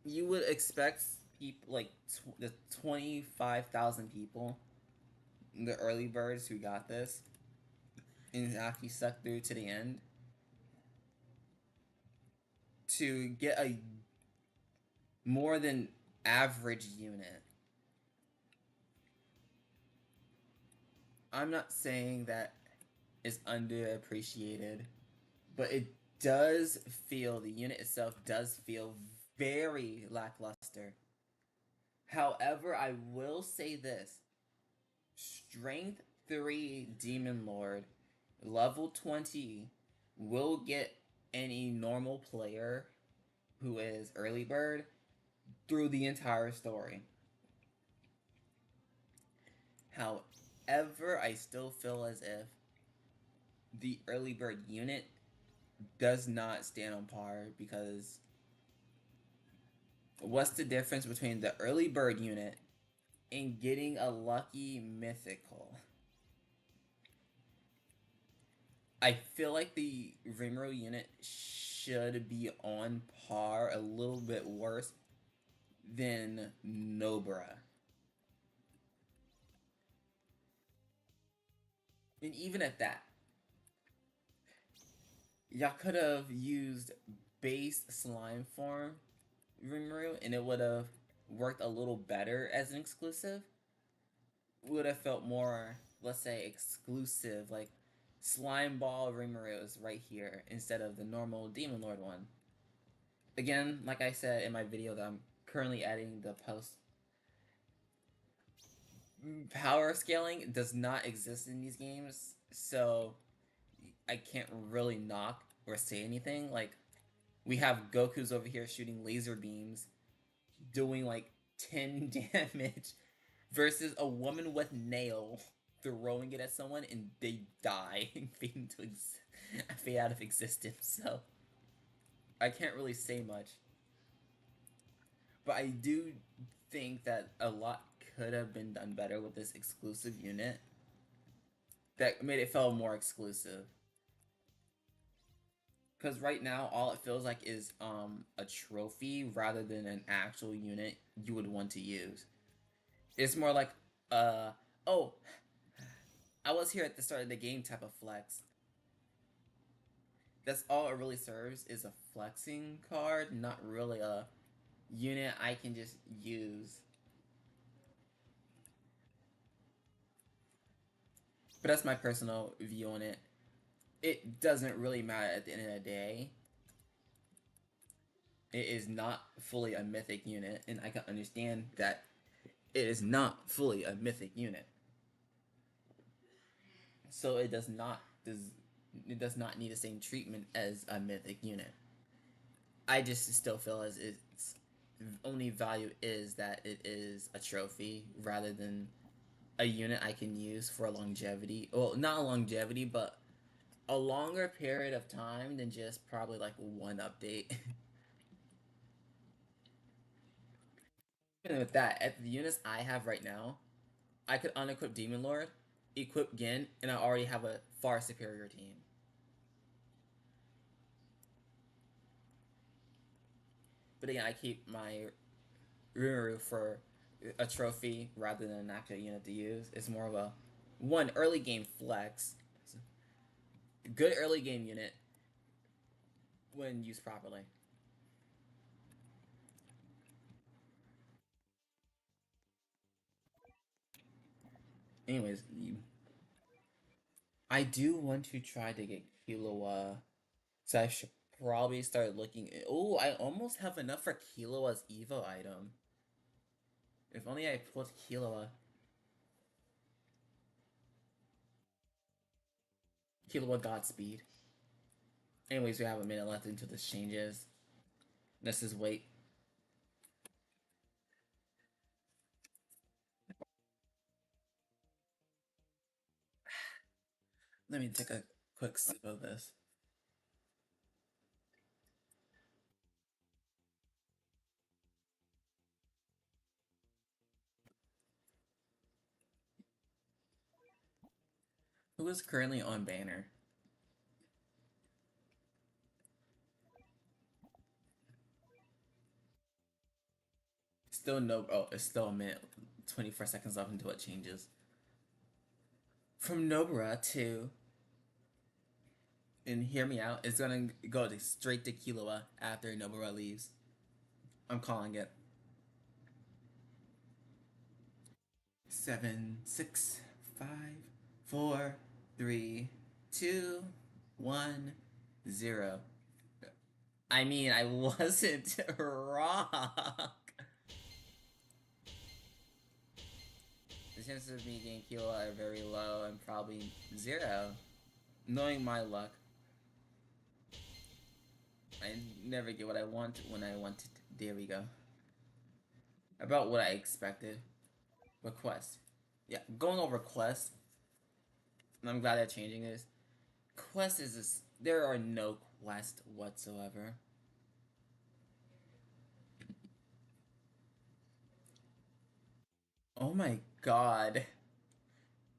You would expect people like the 25,000 people, the early birds who got this and actually stuck through to the end, to get a more than average unit. I'm not saying that it's underappreciated, but it does feel, the unit itself does feel very lackluster. However, I will say this: Strength 3 Demon Lord, level 20, will get any normal player who is early bird through the entire story. However, I still feel as if the early bird unit does not stand on par, because what's the difference between the early bird unit and getting a lucky mythical? I feel like the Rimuru unit should be on par, a little bit worse than Nobara. And even at that, y'all could have used base slime form Rimuru and it would have worked a little better as an exclusive. Would have felt more, let's say, exclusive, like Slime Ball Rimuru is right here instead of the normal Demon Lord one. Again, like I said in my video that I'm currently adding the post, power scaling does not exist in these games, so I can't really knock or say anything. Like, we have Goku's over here shooting laser beams, doing like 10 damage, versus a woman with nail throwing it at someone and they die and fade out of existence. So I can't really say much, but I do think that a lot could have been done better with this exclusive unit. that made it feel more exclusive. Because right now, all it feels like is a trophy rather than an actual unit you would want to use. It's more like uh oh, I was here at the start of the game type of flex. That's all it really serves is a flexing card, not really a unit I can just use. But that's my personal view on it. It doesn't really matter at the end of the day. It is not fully a mythic unit, and I can understand that it is not fully a mythic unit. So it does not need the same treatment as a mythic unit. I just still feel as its only value is that it is a trophy rather than a unit I can use for longevity. Well, not a longevity, but a longer period of time than just probably like one update. Even with that, at the units I have right now, I could unequip Demon Lord, equip Gin, and I already have a far superior team. But again, I keep my Rimuru for a trophy rather than an actual unit to use. It's more of a one early game flex, good early game unit when used properly. Anyways, I do want to try to get Killua, so I should probably start looking. Oh, I almost have enough for Killua's Evo item. If only I pulled Killua. Killua Godspeed. Anyways, we have a minute left until this changes. Let's just wait. Let me take a quick sip of this. Who is currently on banner? Still no. Oh, it's still a minute, 24 seconds left until it changes. From Nobara to, and hear me out, it's gonna go straight to Killua after Nobara leaves. I'm calling it. 7, 6, 5, 4, 3, 2, 1, 0. I mean, I wasn't wrong. The chances of me getting Killua are very low and probably 0. Knowing my luck, I never get what I want when I want it. There we go. About what I expected. Request. Yeah, going over quest. And I'm glad they're changing this. Quest is this. There are no quests whatsoever. Oh my god.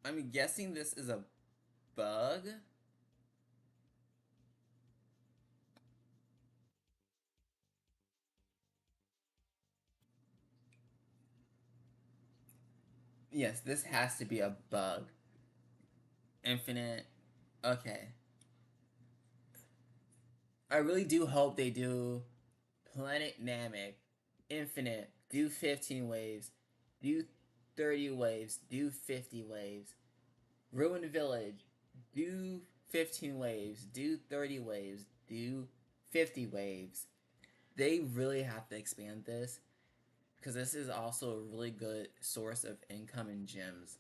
I'm guessing this is a bug. Yes, this has to be a bug. Infinite. Okay. I really do hope they do Planet Namek, Infinite, do 15 waves, do 30 waves, do 50 waves. Ruined Village, do 15 waves, do 30 waves, do 50 waves. They really have to expand this because this is also a really good source of income and gems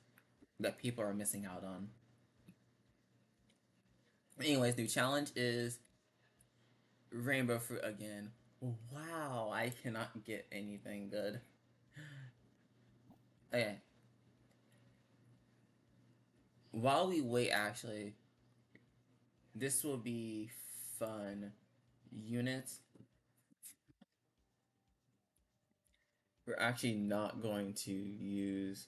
that people are missing out on. Anyways, new challenge is Rainbow Fruit again. Wow, I cannot get anything good. Okay, while we wait, actually, this will be fun. Units. We're actually not going to use,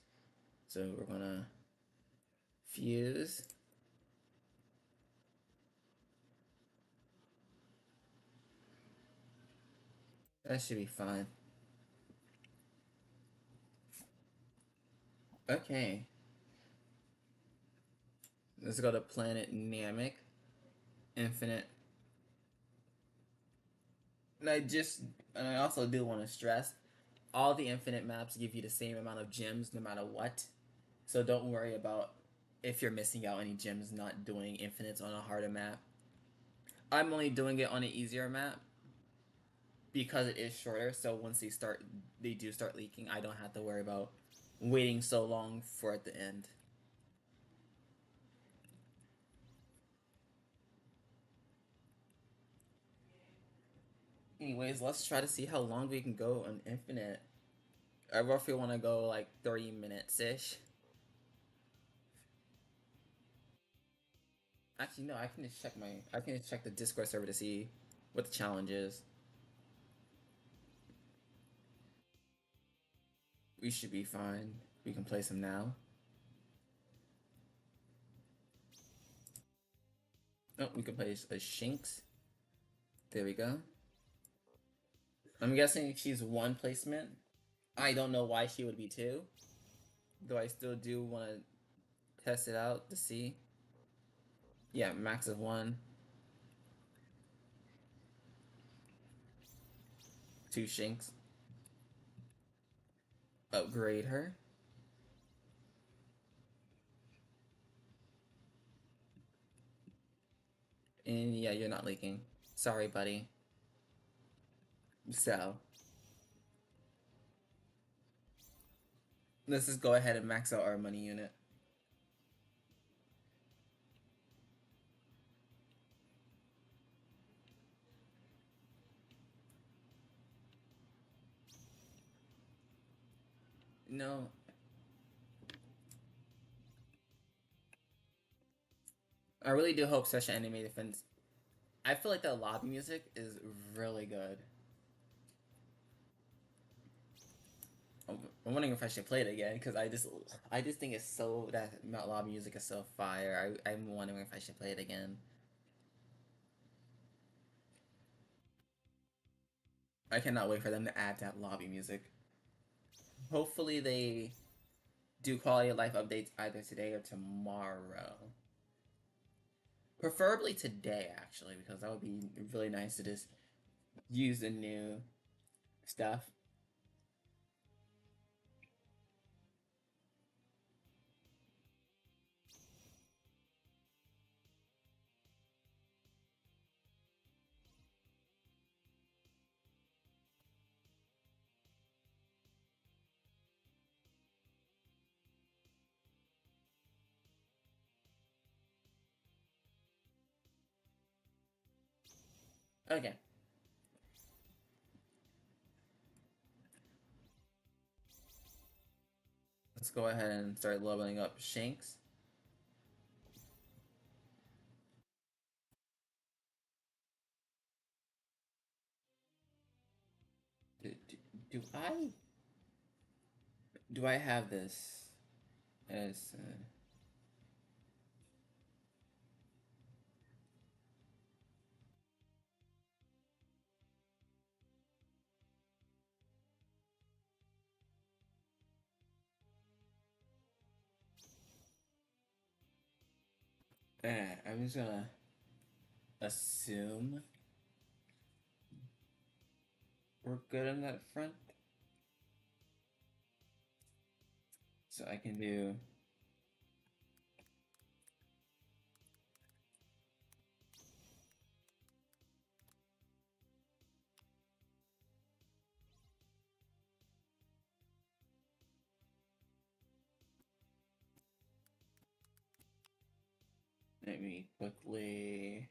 so we're gonna fuse. That should be fine. Okay. Let's go to Planet Namek. Infinite. And I also do want to stress, all the infinite maps give you the same amount of gems no matter what. So don't worry about if you're missing out any gems not doing infinites on a harder map. I'm only doing it on an easier map because it is shorter, so once they do start leaking, I don't have to worry about waiting so long for it to end. Anyways, let's try to see how long we can go on infinite. I roughly want to go like 30 minutes ish. Actually, no, I can just check the Discord server to see what the challenge is. We should be fine. We can play some now. Oh, we can play a Shinx. There we go. I'm guessing she's one placement. I don't know why she would be two, though I still do want to test it out to see. Yeah, max of one. Two Shinx. Upgrade her. And yeah, you're not leaking. Sorry, buddy. So, let's just go ahead and max out our money unit. No. I really do hope such anime defense. I feel like the lobby music is really good. I'm wondering if I should play it again because I just think it's so that lobby music is so fire. I'm wondering if I should play it again. I cannot wait for them to add that lobby music. Hopefully they do quality of life updates either today or tomorrow. Preferably today, actually, because that would be really nice to just use the new stuff. Okay. Let's go ahead and start leveling up Shanks. Do, do, do I have this as I'm just gonna assume we're good on that front. So I can do let me quickly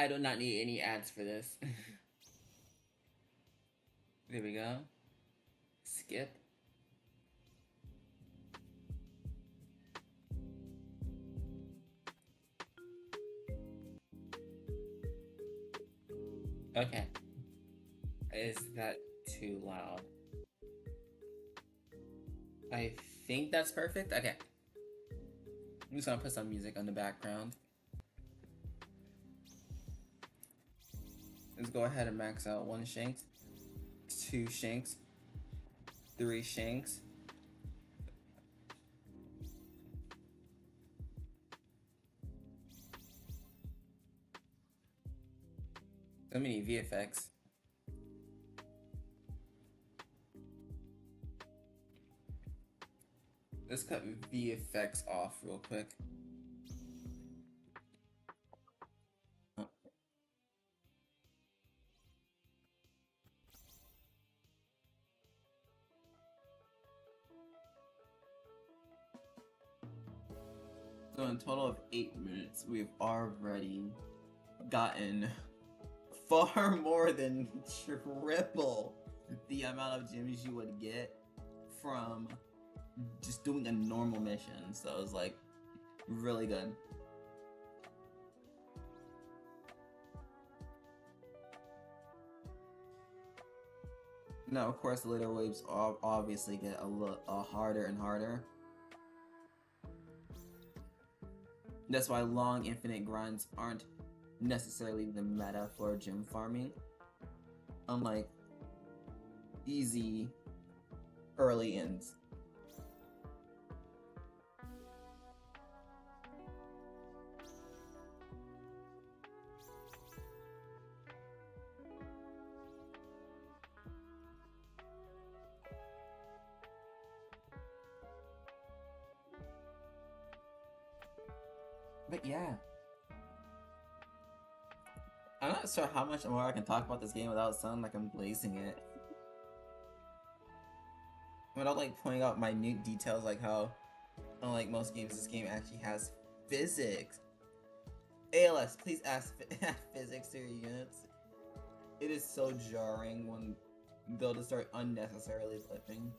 I do not need any ads for this. There we go. skip. Okay. Is that too loud? I think that's perfect. Okay. I'm just gonna put some music on the background. Let's go ahead and max out 1 shanks, 2 shanks, 3 shanks. So many VFX. Let's cut VFX off real quick. So in a total of 8 minutes, we've already gotten far more than triple the amount of gems you would get from just doing a normal mission. So it was like really good. Now, of course, the later waves obviously get a harder and harder. That's why long infinite grinds aren't necessarily the meta for gem farming, unlike easy early ends. But yeah, I'm not sure how much more I can talk about this game without sounding like I'm blazing it. Without like pointing out minute details like how, unlike most games, this game actually has physics. ALS, please add physics to your units. It is so jarring when they'll just start unnecessarily flipping.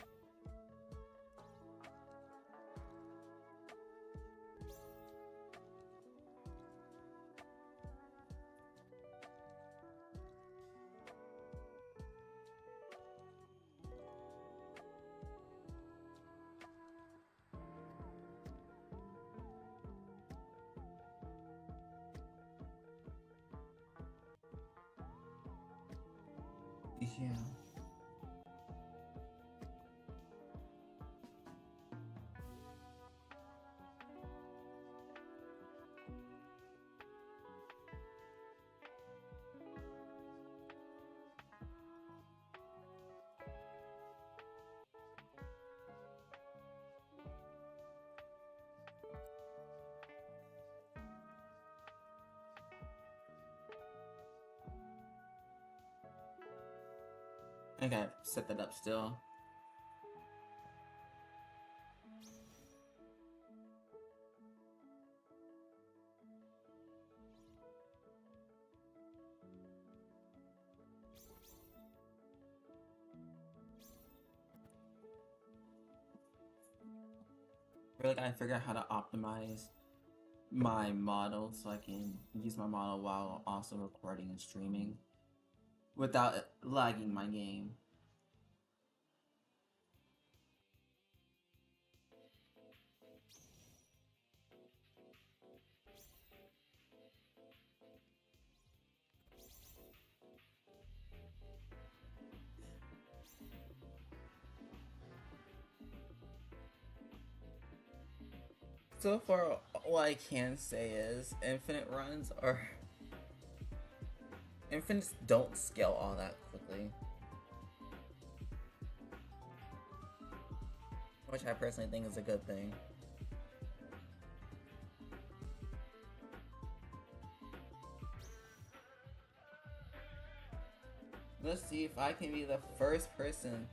Yeah. I gotta set that up still. Really gotta figure out how to optimize my model so I can use my model while also recording and streaming without lagging my game. So far, what I can say is infinite runs are... Infinites don't scale all that quickly. Which I personally think is a good thing. Let's see if I can be the first person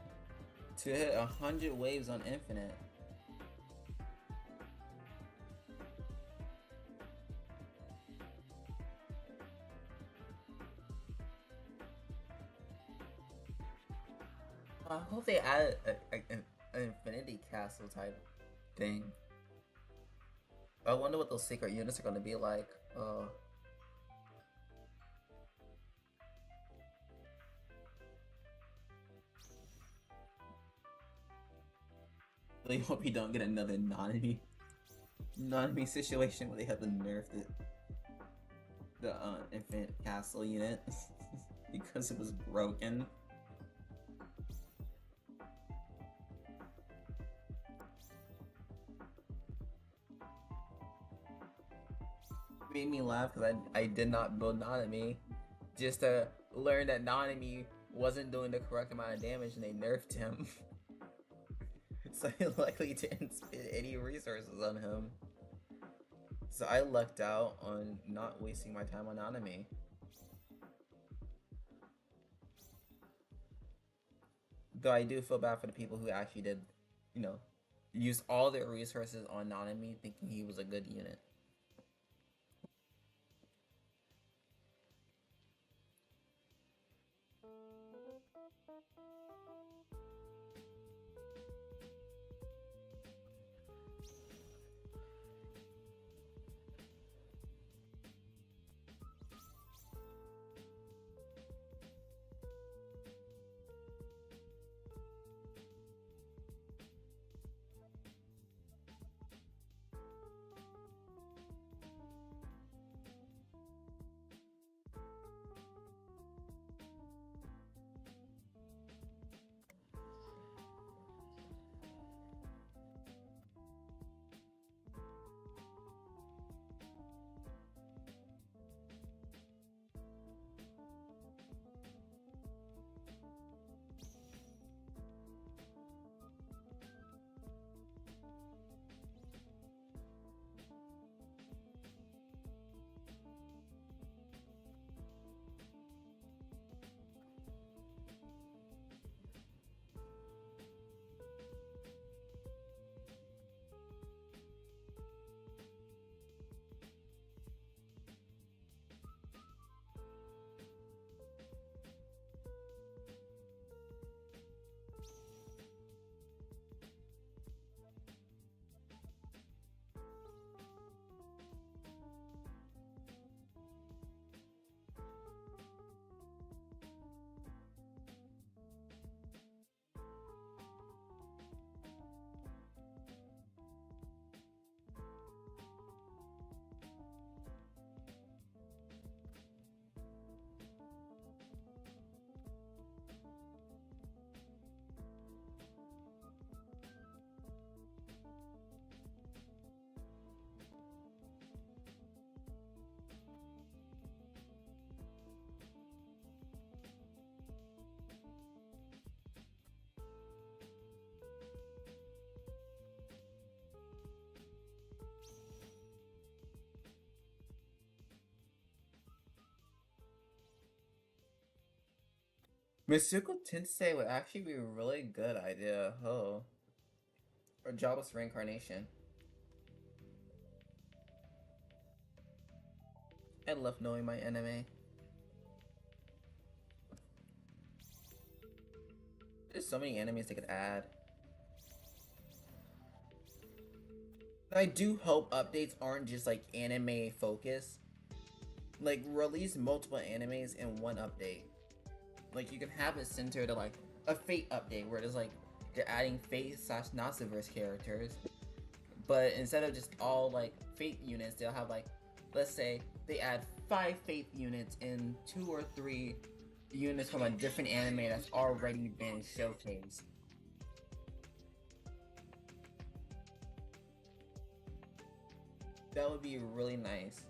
to hit 100 waves on Infinite. I hope they add an Infinity Castle type thing. I wonder what those secret units are going to be like. Really hope you don't get another non-enemy situation where they have to nerf the Infinite Castle unit because it was broken. Made me laugh because I did not build Nanami just to learn that Nanami wasn't doing the correct amount of damage and they nerfed him. So I likely didn't spend any resources on him. So I lucked out on not wasting my time on Nanami. Though I do feel bad for the people who actually did, you know, use all their resources on Nanami thinking he was a good unit. Mitsuko Tensei would actually be a really good idea. Oh. Or Jobless Reincarnation. I love knowing my anime. There's so many animes they could add. I do hope updates aren't just like anime focused. Like release multiple animes in one update. Like you can have it centered to like a Fate update where it's like they're adding Fate / Natsuverse characters. But instead of just all like Fate units, they'll have like, let's say they add 5 Fate units and 2 or 3 units from a different anime that's already been showcased. That would be really nice.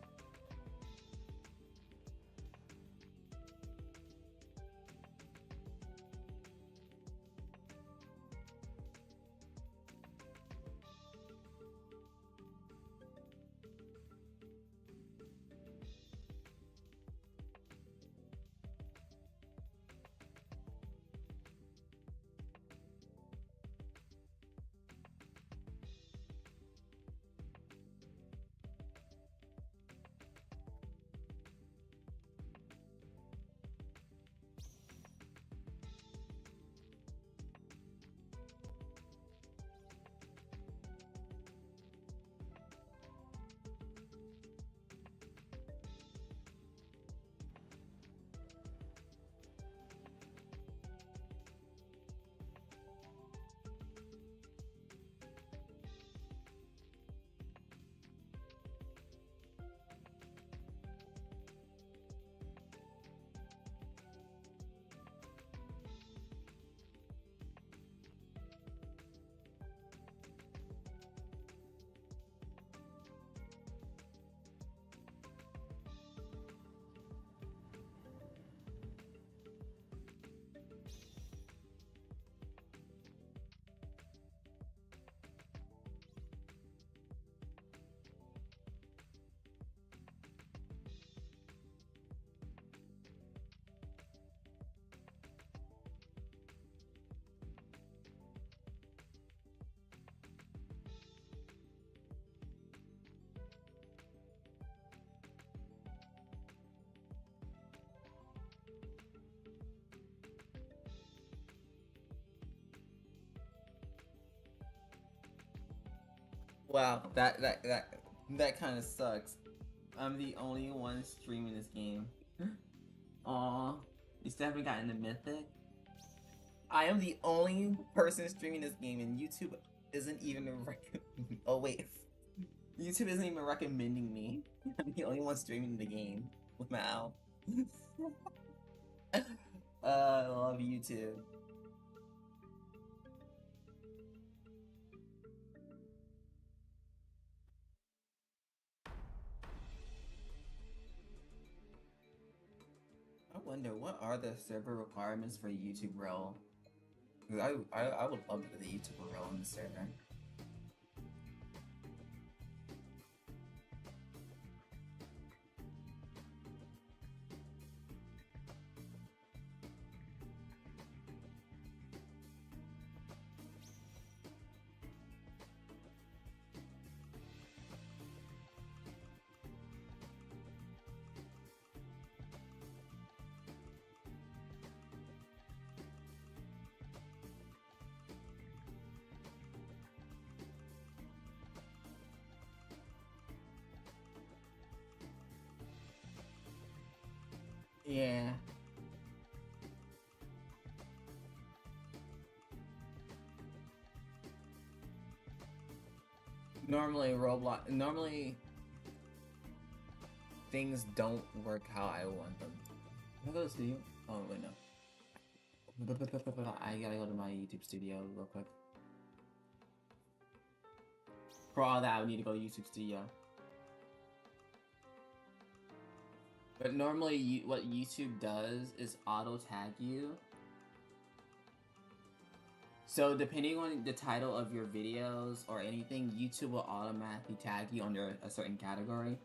Wow, that kind of sucks. I'm the only one streaming this game. Aw, you still haven't gotten the mythic? I am the only person streaming this game, and YouTube isn't even oh wait, YouTube isn't even recommending me. I'm the only one streaming the game. Wow. I love YouTube. I wonder what are the server requirements for YouTube role? 'Cause I would love to get the YouTuber role on the server. Yeah. Normally things don't work how I want them. Can I go to the studio? Oh wait, no. I gotta go to my YouTube studio real quick. For all that, I would need to go to YouTube studio. But normally, what YouTube does is auto tag you. So depending on the title of your videos or anything, YouTube will automatically tag you under a certain category.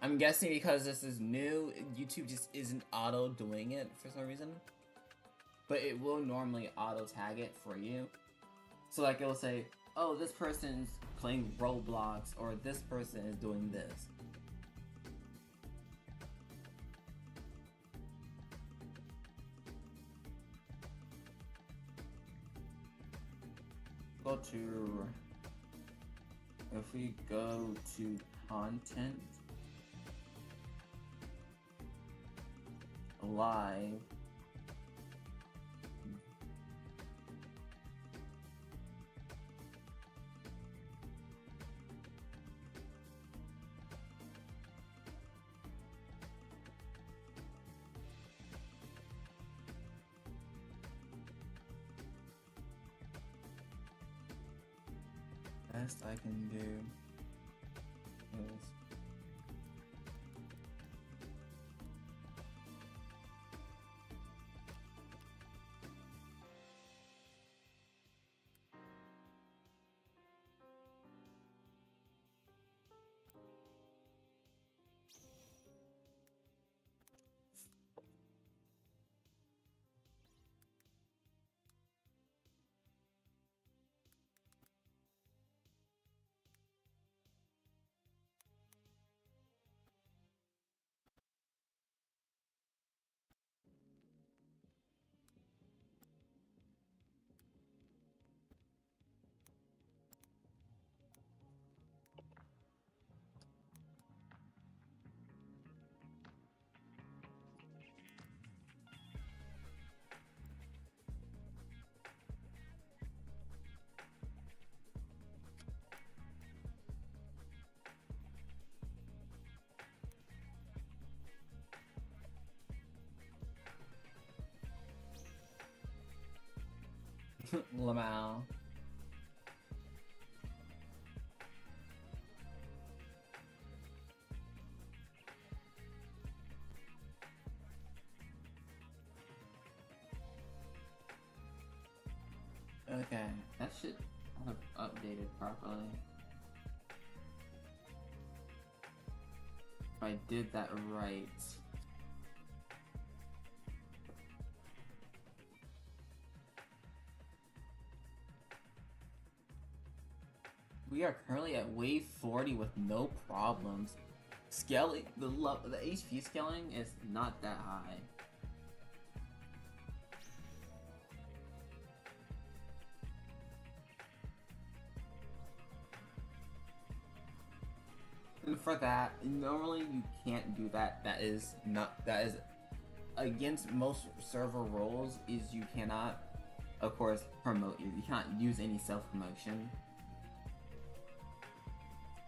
I'm guessing because this is new, YouTube just isn't auto doing it for some reason. But it will normally auto tag it for you. So like it will say, oh, this person's playing Roblox, or this person is doing this. Go to, if we go to content, live, best I can do is Lamau. Okay, that should have updated properly. If I did that right. We are currently at wave 40 with no problems. Scaling, the HP scaling is not that high. for that, normally you can't do that. That is against most server rules. Is you cannot, of course, promote you. You can't use any self-promotion.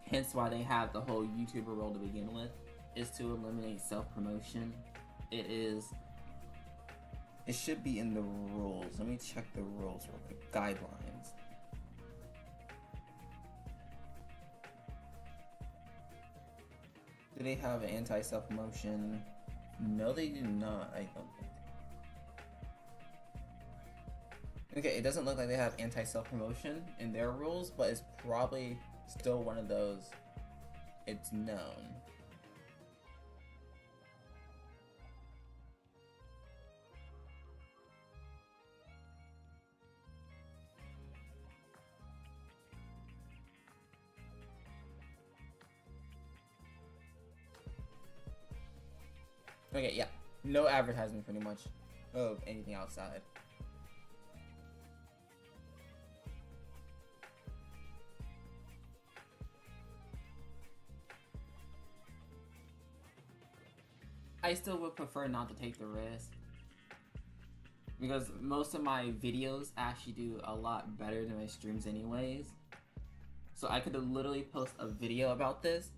Hence why they have the whole YouTuber role to begin with, is to eliminate self-promotion. It should be in the rules. Let me check the rules real quick. Guidelines. Do they have an anti-self-promotion? No, they do not, I don't think. Okay, it doesn't look like they have anti-self-promotion in their rules, but it's probably still one of those. It's known. Okay, yeah. No advertisement pretty much of anything outside. I still would prefer not to take the risk, because most of my videos actually do a lot better than my streams anyways. So I could literally post a video about this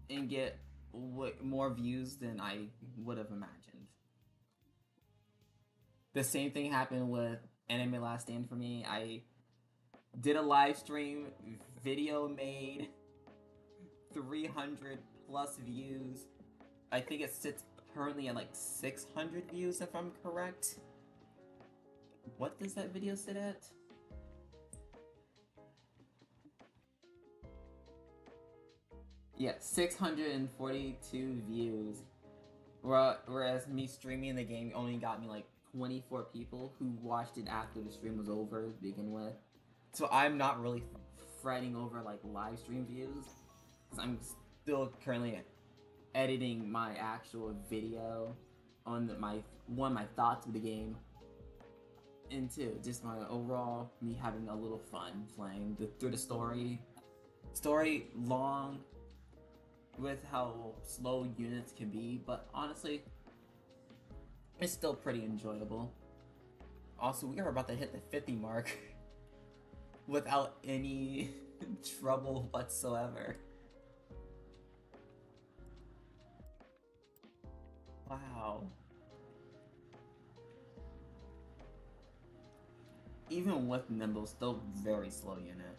and get more views than I would have imagined. The same thing happened with Anime Last Stand for me. I did a live stream, video made 300 plus views. I think it sits currently at like 600 views if I'm correct. What does that video sit at? Yeah, 642 views. Whereas me streaming the game only got me like 24 people who watched it after the stream was over to begin with. So I'm not really fretting over like live stream views, because I'm still currently editing my actual video on my thoughts of the game, into just my overall me having a little fun playing through the story long with how slow units can be, but honestly it's still pretty enjoyable. Also, we are about to hit the 50 mark without any trouble whatsoever. Wow. Even with Nimble, still very slow unit.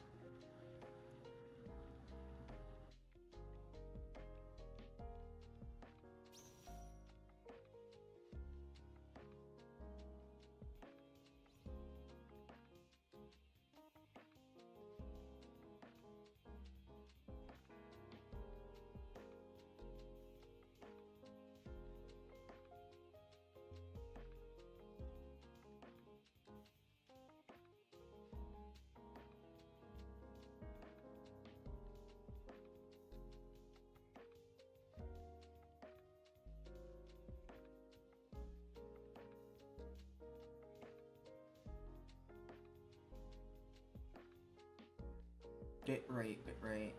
Bitrate.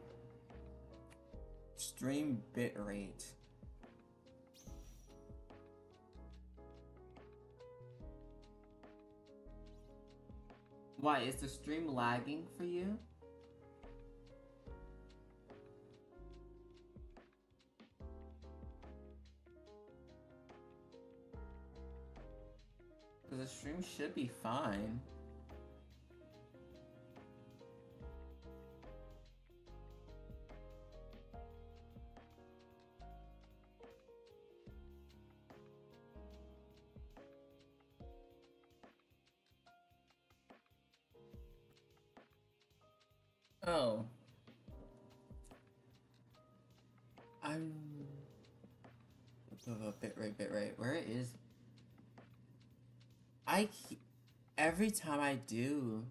Stream bitrate. Why, is the stream lagging for you? Because the stream should be fine. Oh. I'm... bitrate. Where is... Every time I do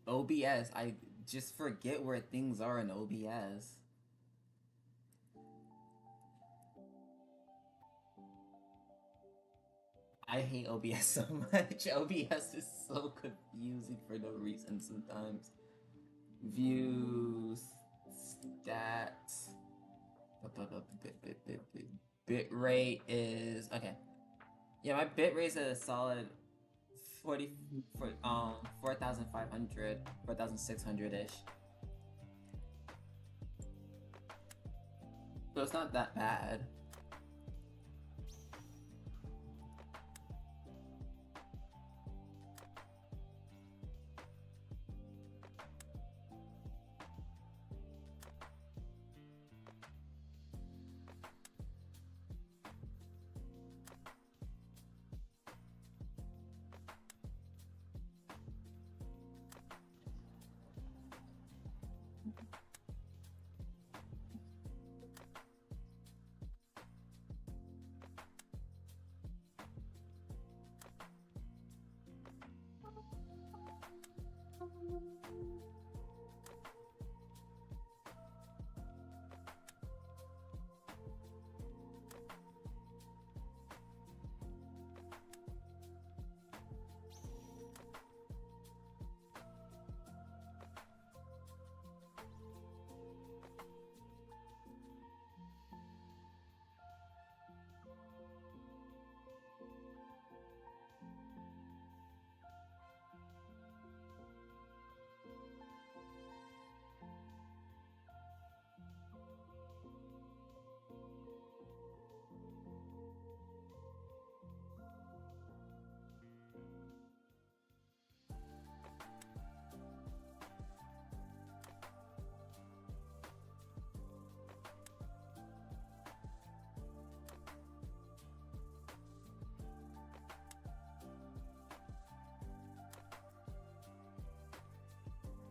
OBS, I just forget where things are in OBS. I hate OBS so much. OBS is so confusing for no reason sometimes. Views, stats, the Bit rate is okay. Yeah, my bit rate is a solid 40 for 4,500, 4,600 ish. So it's not that bad.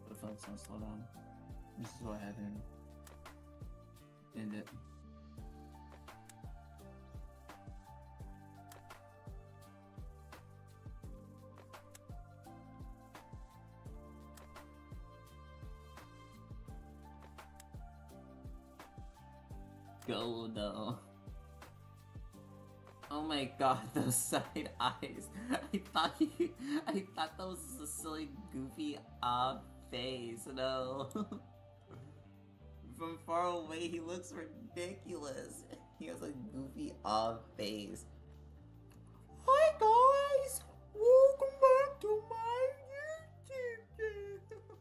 The phone's gonna slow down. Let's just go ahead and end it. Go though. Oh my god, those side eyes. I thought that was a silly, goofy, face. No. From far away, he looks ridiculous. He has a goofy, face. Hi guys! Welcome back to my YouTube channel.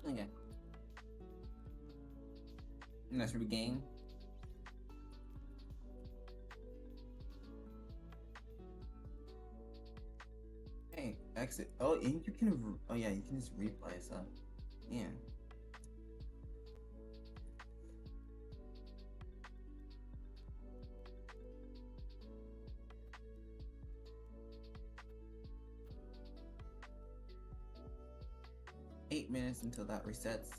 Okay. Nice regain. Hey, exit. Oh, and you can. Oh yeah, you can just replay stuff. Yeah. Minutes until that resets.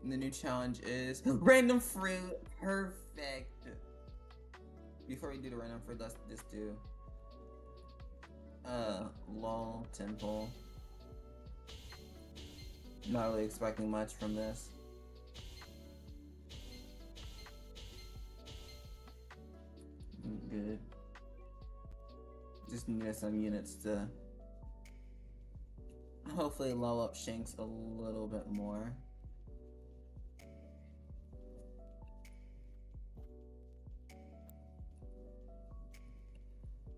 And the new challenge is random fruit. Perfect. Before we do the random fruit, let's just do lol temple. Not really expecting much from this. Good. Just needed some units to hopefully level up Shanks a little bit more.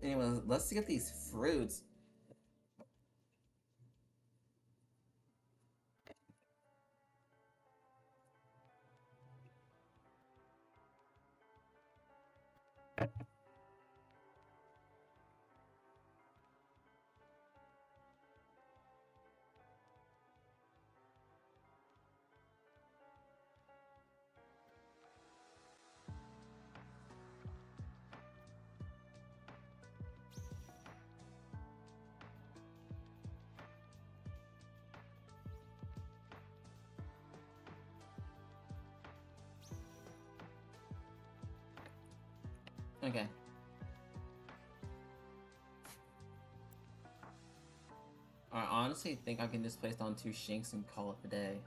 Anyway, let's get these fruits. Okay. I honestly think I can just place down two Shinks and call it a day.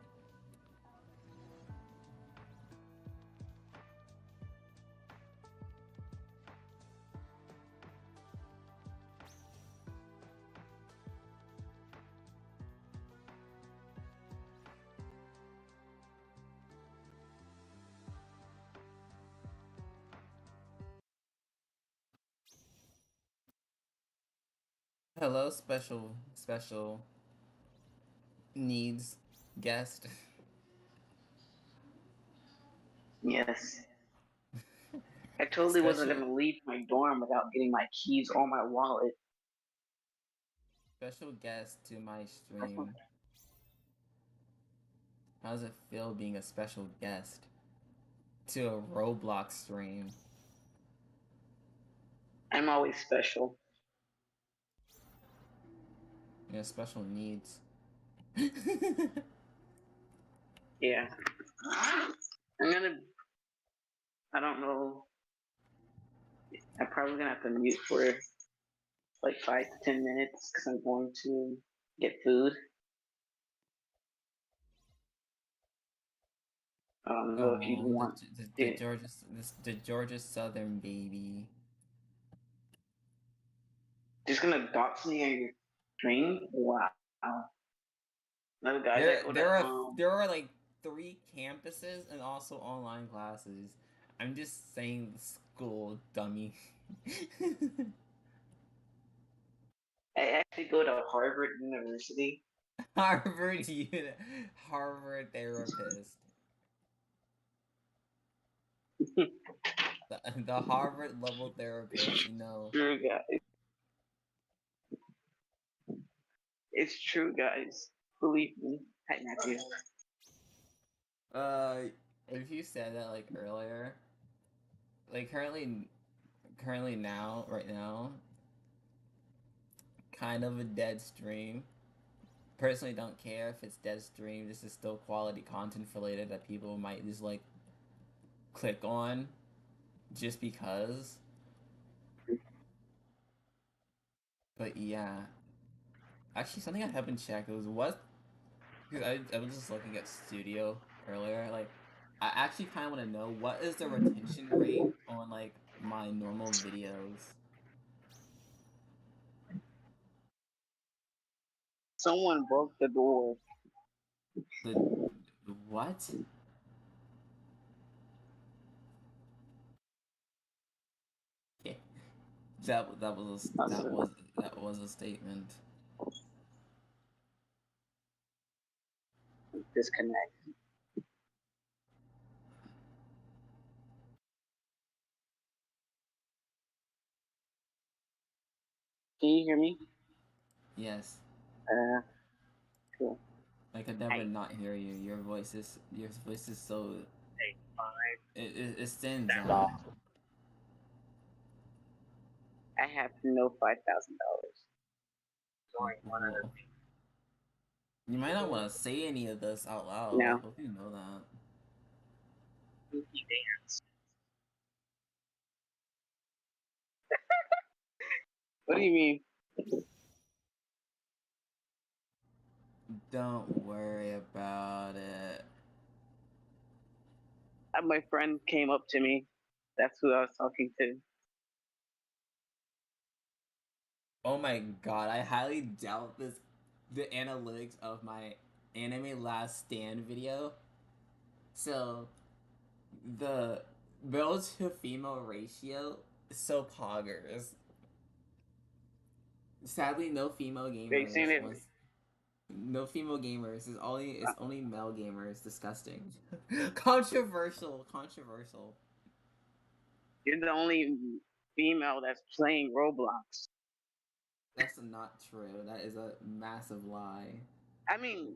Hello, special needs guest. Yes. I totally wasn't special gonna leave my dorm without getting my keys or my wallet. special guest to my stream. How does it feel being a special guest to a Roblox stream? I'm always special. You know, special needs. Yeah. I'm gonna. I don't know. I'm probably gonna have to mute for like 5 to 10 minutes because I'm going to get food. I don't know if you'd Oh, want it. the Georgia Southern baby. Just gonna dox me on your stream? Wow. No, guys, I There go there to are there are like three campuses and also online classes. I'm just saying the school, dummy. I actually go to Harvard University. Harvard Harvard therapist. The Harvard level therapist, you know. True, guys. It's true, guys. Believe me. Hi, Matthew. Uh, if you said that like earlier, like currently now, right now, kind of a dead stream. Personally, don't care if it's dead stream. This is still quality content related that people might just like click on just because. But yeah, actually, something I haven't checked was what because I was just looking at Studio earlier. Like, I actually kind of want to know what is the retention rate on like my normal videos. Someone broke the door. The what? Yeah, Awesome. that was a statement. Disconnect. Can you hear me? Yes, Uh, cool. I could never Hi. not hear you. Your voice is so Hey, fine. it stands That out. lost. I have no $5,000. Sorry, one other Whoa. You might not want to say any of this out thing. loud. I Now, hope you know that. Goofy dance. What do you mean? Don't worry about it. My friend came up to me. That's who I was talking to. Oh my god, I highly doubt the analytics of my anime last stand video. So the male to female ratio is so poggers. Sadly, no female They saying gamers. it. Once no female gamers. It's only male gamers. Disgusting. Controversial. Controversial. You're the only female that's playing Roblox. That's not true. That is a massive lie. I mean,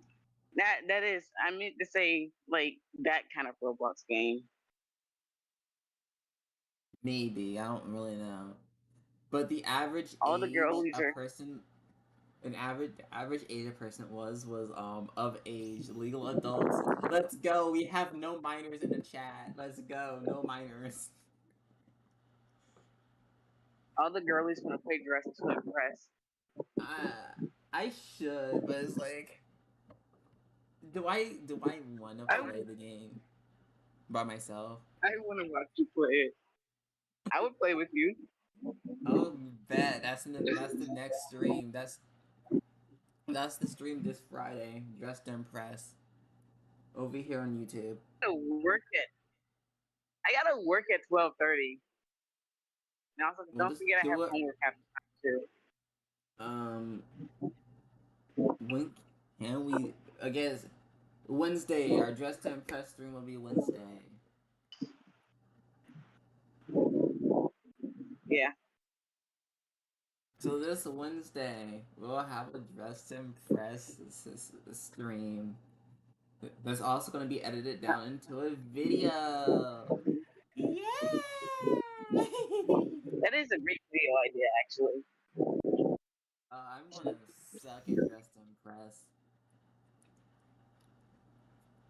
that is. I meant to say like that kind of Roblox game. Maybe I don't really know. But the average All the age girlies a are. person average age a person was of age legal adults. Let's go. We have no minors in the chat. Let's go. No minors. All the girlies gonna play Dress to Impress. I I should, but it's like, do I want to I play the game by myself? I want to watch you play it. I would play with you. Oh, bet that's the next stream. That's the stream this Friday. Dress to Impress over here on YouTube. Work at I gotta work at 12:30. And also, We'll don't just forget I have do it. homework after too. Um, when can we? I guess Wednesday. Our Dress to Impress stream will be Wednesday. Yeah. So this Wednesday, we'll have a Dress to Impress stream. That's also going to be edited down into a video. Yeah! That is a great video idea, actually. I'm going to suck at Dress to Impress.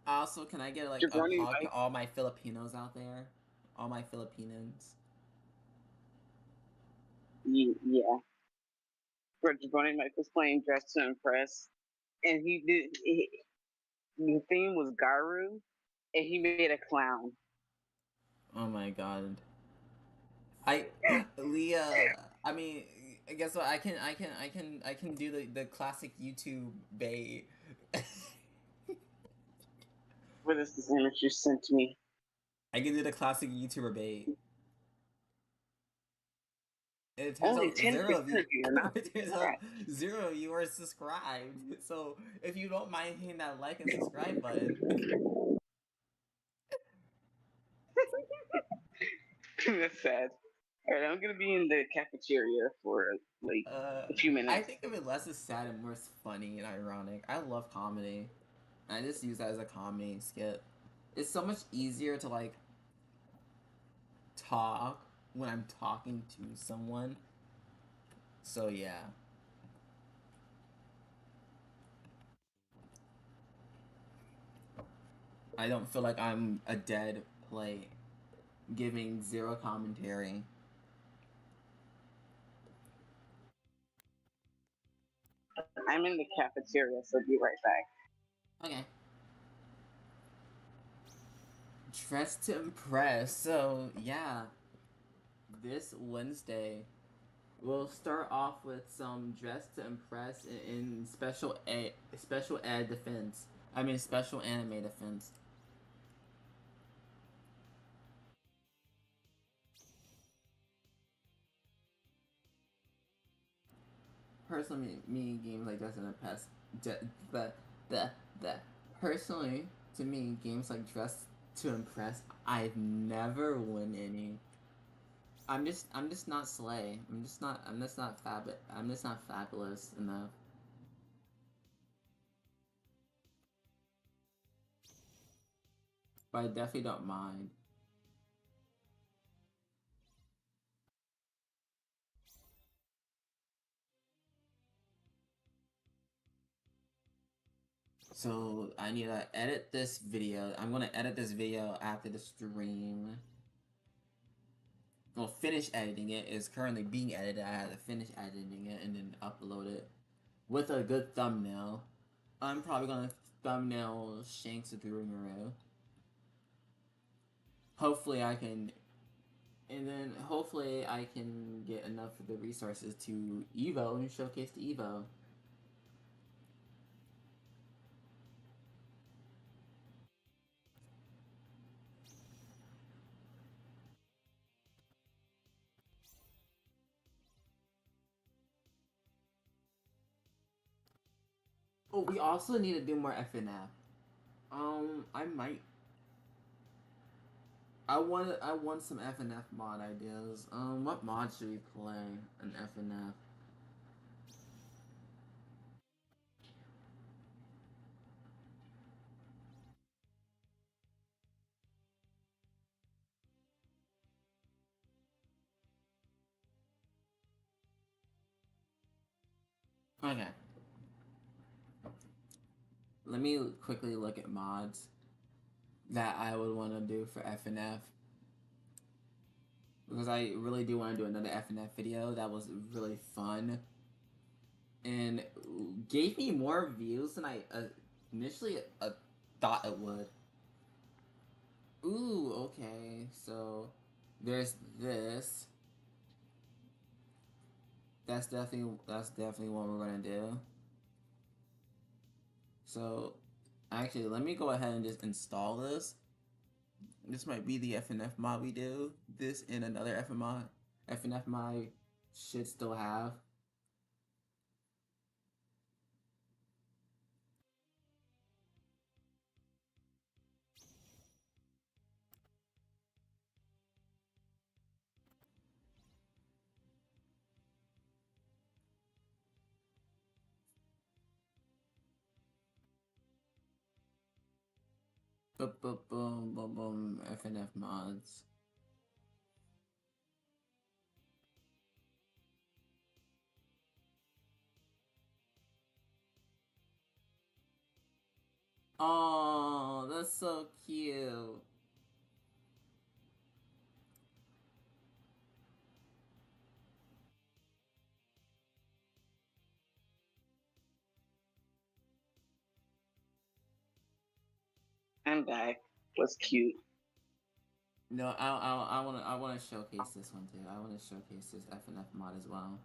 Also, can I get like a Jabroni hug to Mike, all my Filipinos out there? All my Filipinos. yeah. Where Jabroni Mike was playing Dress to Impress, and the theme was Garu, and he made a clown. Oh my god. I Leah, I mean, guess what? I can do the classic YouTube bait. What is this image you sent to me? I can do the classic YouTuber bait. It turns Only out 10% of you are not it turns out subscribed. 0 of you are subscribed. So if you don't mind hitting that like and subscribe button, That's sad. All right, I'm gonna be in the cafeteria for like a few I minutes. think of it less as sad and more as funny and ironic. I love comedy. I just use that as a comedy skit. It's so much easier to like talk when I'm talking to someone. So yeah. I don't feel like I'm a dead plate giving zero commentary. I'm in the cafeteria, so be right back. Okay. Dress to impress. So yeah. This Wednesday we'll start off with some Dress to Impress in special ed defense. I mean special anime defense. Personally, me games like Dress in the past, the the the personally to me games like Dress to Impress, I've never won any. I'm just not slay. I'm just not fabulous enough. But I definitely don't mind. So I need to edit this video. I'm gonna edit this video after the stream. Well, finish editing it. It's currently being edited. I had to finish editing it and then upload it with a good thumbnail. I'm probably gonna thumbnail Shanks through Muro. Hopefully I can, and then hopefully I can get enough of the resources to Evo and showcase the Evo. Oh, we also need to do more FNF. I might. I want some FNF mod ideas. What mod should we play in FNF? Okay. Let me quickly look at mods that I would want to do for FNF. because I really do want to do another FNF video that was really fun and gave me more views than I initially thought it would. Ooh, okay, so there's this. That's definitely what we're gonna do. So, actually, let me go ahead and just install this. This might be the FNF mod we do. This and another FNF mod should still have. Boom, boom, boom, boom, boom. FNF mods. Oh, that's so cute. I'm back. Was cute. No, I wanna showcase this one too. I wanna showcase this FNF mod as well.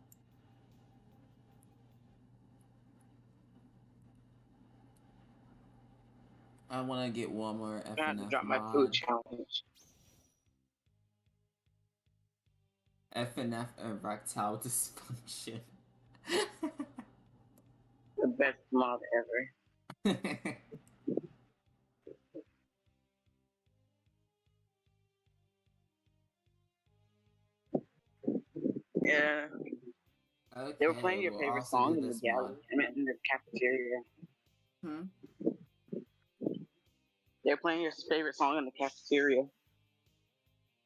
I wanna get one more I had to FNF drop my food mod. challenge. FNF erectile dysfunction. The best mod ever. Yeah. They were playing Okay, your we'll favorite also do song in the this mod. gallery. I mean, in the cafeteria. Hmm? They were playing your favorite song in the cafeteria.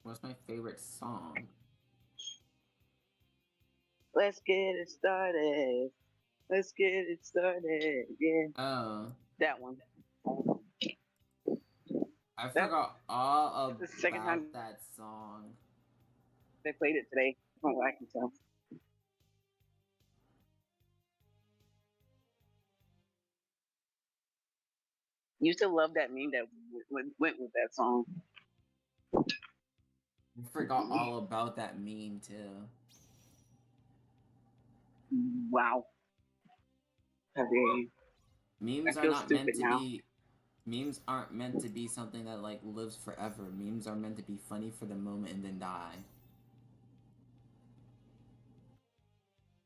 What's my favorite song? Let's get it started. Let's get it started. Yeah. Oh, That one. I That forgot all the second time about that song. they played it today, from what I can tell. You used to love that meme that went with that song. I forgot all about that meme too. Wow. How dare you? I Memes are feel not meant stupid to now. be Memes aren't meant to be something that like lives forever. Memes are meant to be funny for the moment and then die.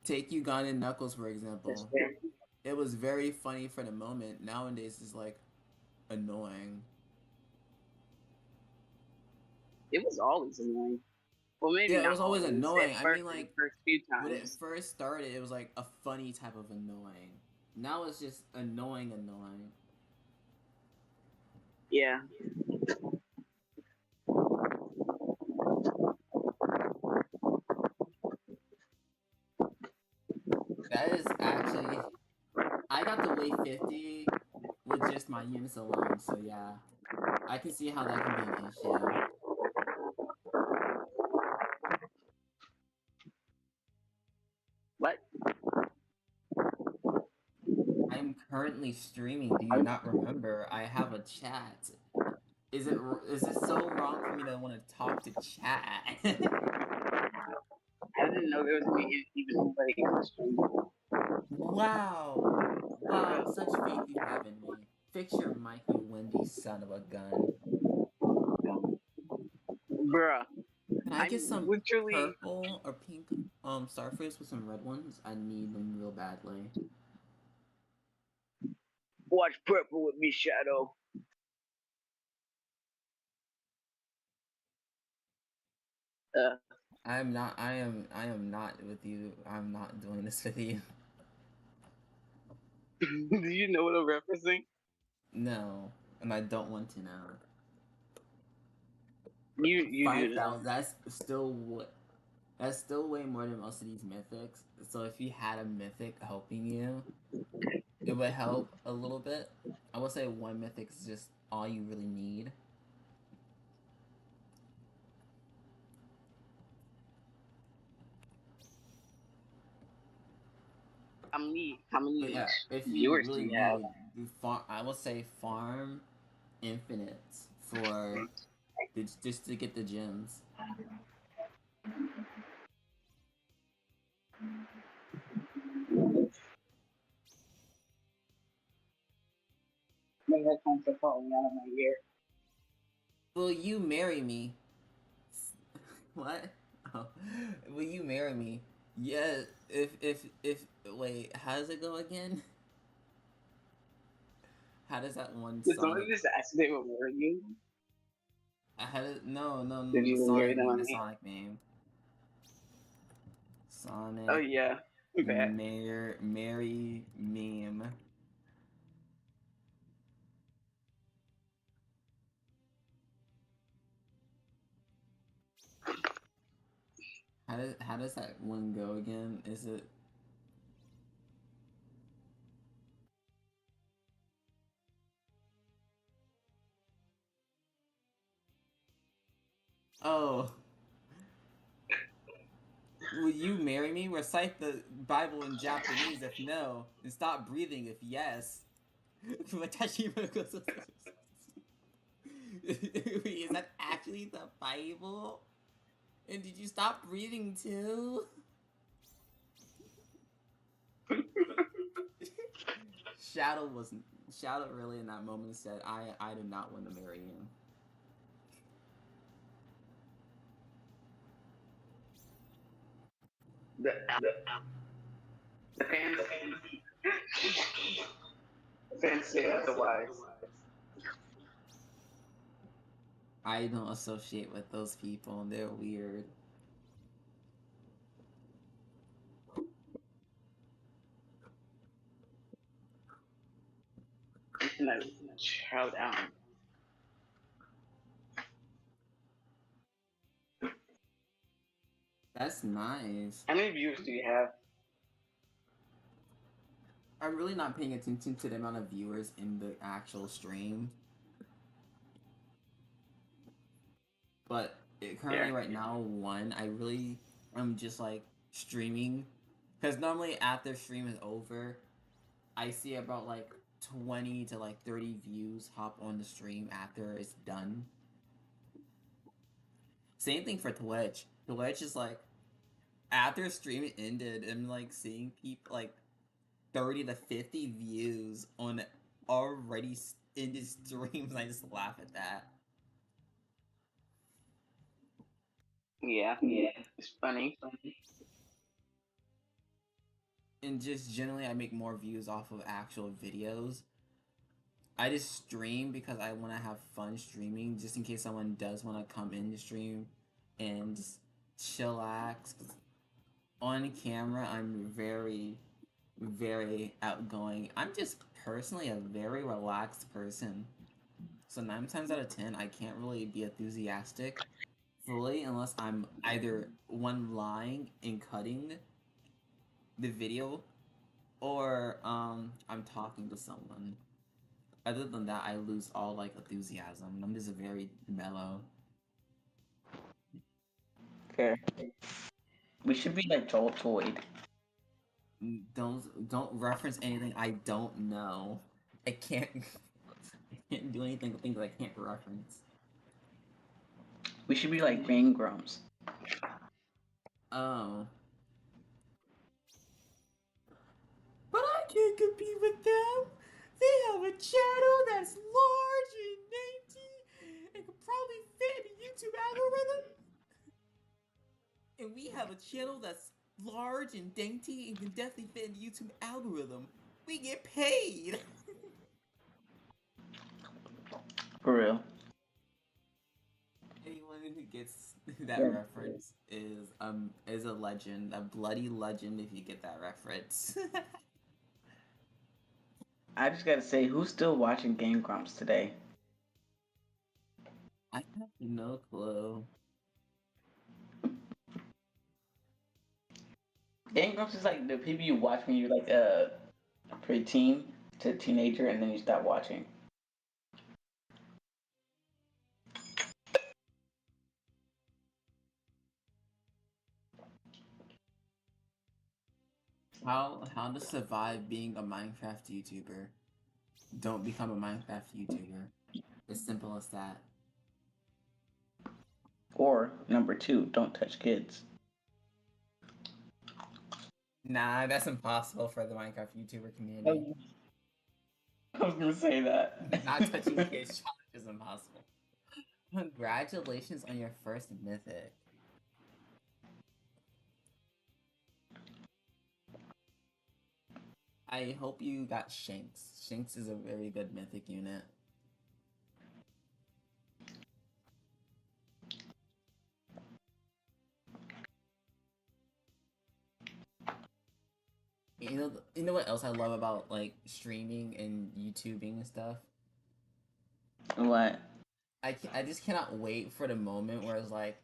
Take Ugandan and Knuckles for That's example. fair. It was very funny for the moment. Nowadays it's like annoying. It was always annoying. Well, maybe Yeah, it not was always always. At annoying. I first, mean for the like first few when it times. first started it was like a funny type of annoying. Now it's just annoying. Yeah. That is actually I got the way 50 with just my units alone, so yeah. I can see how that can be an issue. What? I'm currently streaming. Do you not remember? I have a chat. Is it so wrong for me to want to talk to chat? I didn't know there was even anybody in the stream. Wow. Wow, such faith you have in me. Fix your mic, you windy son of a gun. Bruh. Can I get I'm some literally purple or pink starfruits with some red ones? I need them real badly. watch purple with me, Shadow. Uh, I am not with you. I'm not doing this with you. do you know what I'm referencing? No. And I don't want to know. You do know. 5,000, that's still way more than most of these mythics. So if you had a mythic helping you, it would help a little bit. I would say one mythic is just all you really need. how But many yeah, if you viewers do really you have? need, I will say farm infinite for just to get the gems. My headphones are falling out of my ear. Will you marry me? What? Oh. Will you marry me? Yeah. If wait, how does it go again? How does that one Did someone Sonic? just ask if they were working? How does Did the you marry Sonic them name, on the me? Sonic name. Oh Sonic yeah, bet. Mary meme. How does that one go again? Is it oh, will you marry me? Recite the Bible in Japanese if no, and stop breathing if yes. Watashi mo- Is that actually the Bible? And did you stop breathing too? Shadow was Shadow really in that moment said, I do not want to marry you. The the fans the fans say otherwise. I don't associate with those people. They're weird. And I chow down. That's nice. How many viewers do you have? I'm really not paying attention to the amount of viewers in the actual stream, but Yeah. currently right now one. I really am just like streaming, because normally after stream is over, I see about like 20 to like 30 views hop on the stream after it's done. Same thing for Twitch. Twitch is like after stream ended, I'm like seeing people like 30 to 50 views on already ended streams. I just laugh at that. Yeah. It's funny. And just generally, I make more views off of actual videos. I just stream because I want to have fun streaming, just in case someone does want to come in the stream and just chillax. 'Cause on camera, I'm very, very outgoing. I'm just personally a very relaxed person. So 9 times out of 10, I can't really be enthusiastic fully unless I'm either one lying and cutting the video or I'm talking to someone. Other than that, I lose all like enthusiasm. I'm just very mellow. Fair. We should be like Joel Toyd. Don't reference anything I don't know. I can't I can't do anything with things I can't reference. We should be like Bang Grumps. Oh. But I can't compete with them. They have a channel that's large and dainty and could probably fit the YouTube algorithm. And we have a channel that's large and dainty and can definitely fit in the YouTube algorithm. We get paid. For real. Anyone who gets that Yeah. reference is a legend, a bloody legend if you get that reference. I just gotta say, who's still watching Game Grumps today? I have no clue. Game Grumps is like the people you watch when you're like a preteen to teenager, and then you stop watching. How to survive being a Minecraft YouTuber? Don't become a Minecraft YouTuber. As simple as that. Or number two, don't touch kids. Nah, that's impossible for the Minecraft YouTuber community. I was gonna say that. Not touching kids challenge is impossible. Congratulations on your first mythic. I hope you got Shanks. Shanks is a very good mythic unit. You know what else I love about like streaming and YouTubing and stuff? What? I just cannot wait for the moment where it's like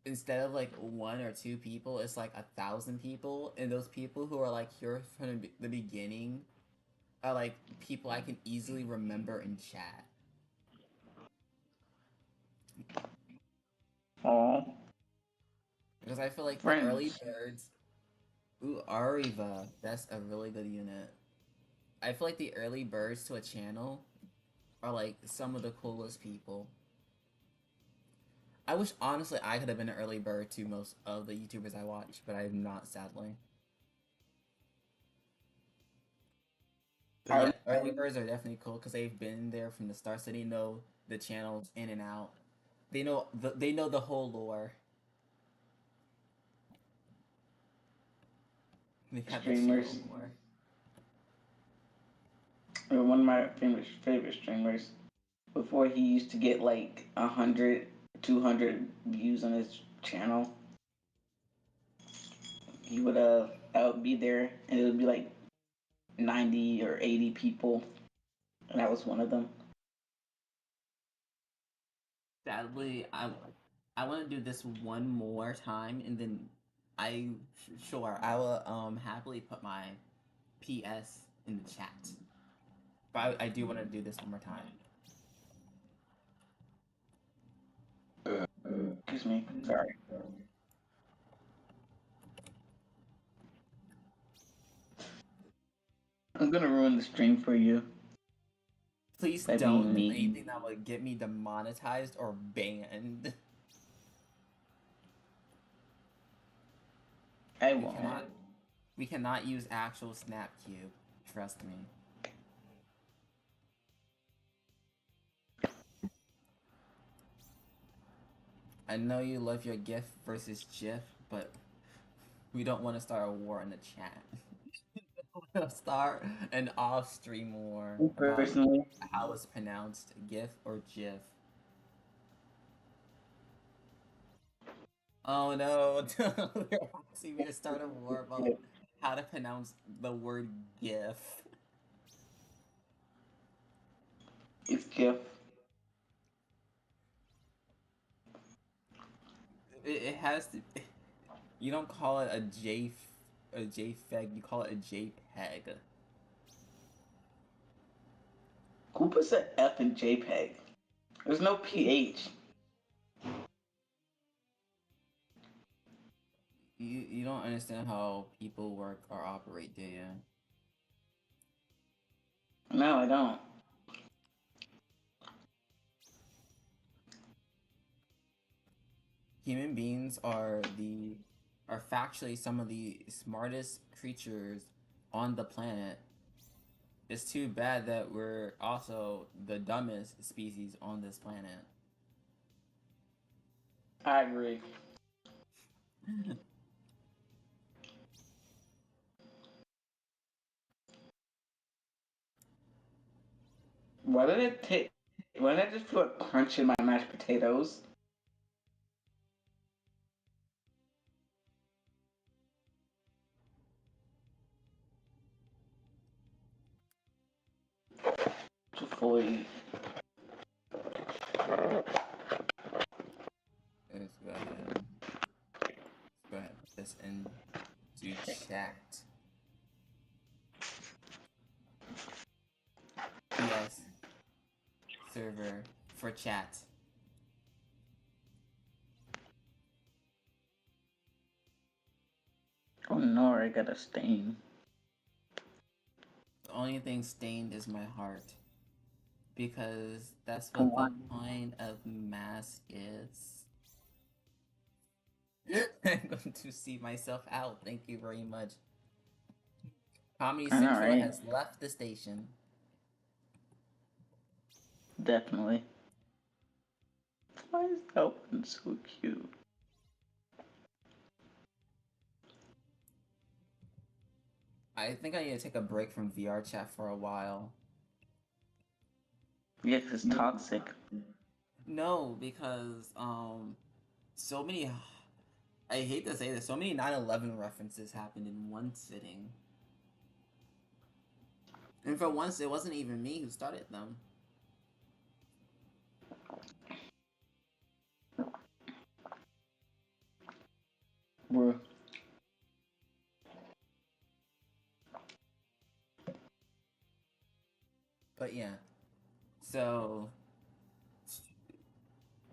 instead of like one or two people, it's like 1,000 people, and those people who are like here from the beginning are like people I can easily remember in chat. Oh, Because I feel like the early friends. birds. Ooh, Ariva, that's a really good unit. I feel like the early birds to a channel are like some of the coolest people. I wish honestly I could have been an early bird to most of the YouTubers I watch, but I'm not, sadly. But I yeah, early birds are definitely cool because they've been there from the start, so they know the channels in and out. They know the whole lore. They have the channel streamers. lore. One of my favorite streamers. Before he used to get like 100, 200 views on his channel. He would I would be there and it would be like 90 or 80 people, and that was one of them. Sadly, I want to do this one more time, and then sure I will happily put my PS in the chat. But I do want to do this one more time. Excuse me. Sorry. I'm gonna ruin the stream for you Please by don't being do me. anything that would get me demonetized or banned. I We won't. cannot we cannot use actual Snapcube. Trust me. I know you love your GIF versus GIF, but we don't want to start a war in the chat. We'll start an off-stream war about Personally, how it's pronounced, GIF or GIF. Oh no! We're actually going to start a war about how to pronounce the word GIF. it's GIF. It has to. You don't call it a JFEG. You call it a JPEG. Who puts an F in JPEG? There's no PH. You don't understand how people work or operate, do you? No, I don't. Human beings are factually some of the smartest creatures on the planet. It's too bad that we're also the dumbest species on this planet. I agree. Why did it take? Why did I just feel a crunch in my mashed potatoes? To fully. Let's go ahead. Let's go ahead and put this into chat. PS server for chat. From Nora, I got a stain. The only thing stained is my heart. Because that's what Why? the point of mask is. I'm going to see myself out. Thank you very much. Comedy I know, Central right? has left the station. Definitely. Why is that one so cute? I think I need to take a break from VR chat for a while. Yeah, 'cause it's toxic. No, because so many I hate to say this, so many 9/11 references happened in one sitting. And for once it wasn't even me who started them. Bruh. But yeah. So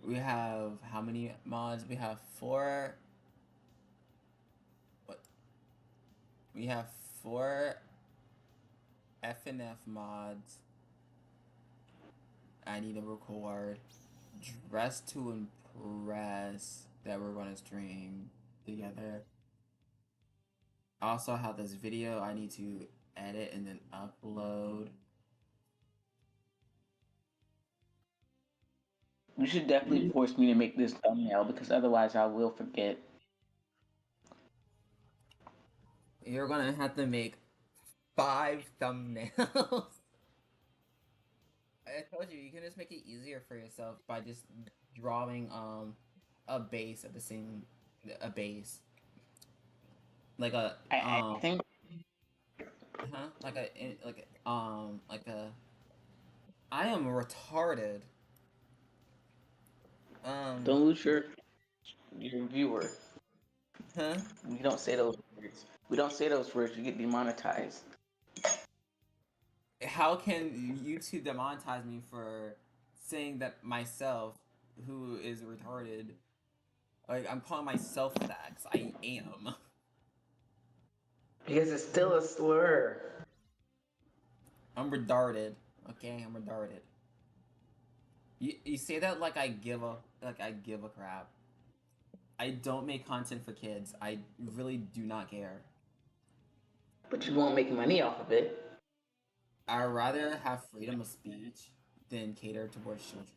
we have how many mods? We have 4. What? We have 4 FNF mods. I need to record. Dress to Impress that we're gonna stream together. I also have this video I need to edit and then upload. You should definitely force me to make this thumbnail because otherwise I will forget. You're gonna have to make 5 thumbnails. I told you can just make it easier for yourself by just drawing a base of the same base like a I think like a I am retarded. don't lose your viewer. Huh? We don't say those words. We don't say those words. You get demonetized. How can YouTube demonetize me for saying that myself, who is retarded? Like I'm calling myself that 'cause I am. Because it's still a slur. I'm retarded. Okay, I'm retarded. You say that like I give a crap. I don't make content for kids. I really do not care. But you won't make money off of it. I'd rather have freedom of speech than cater towards children.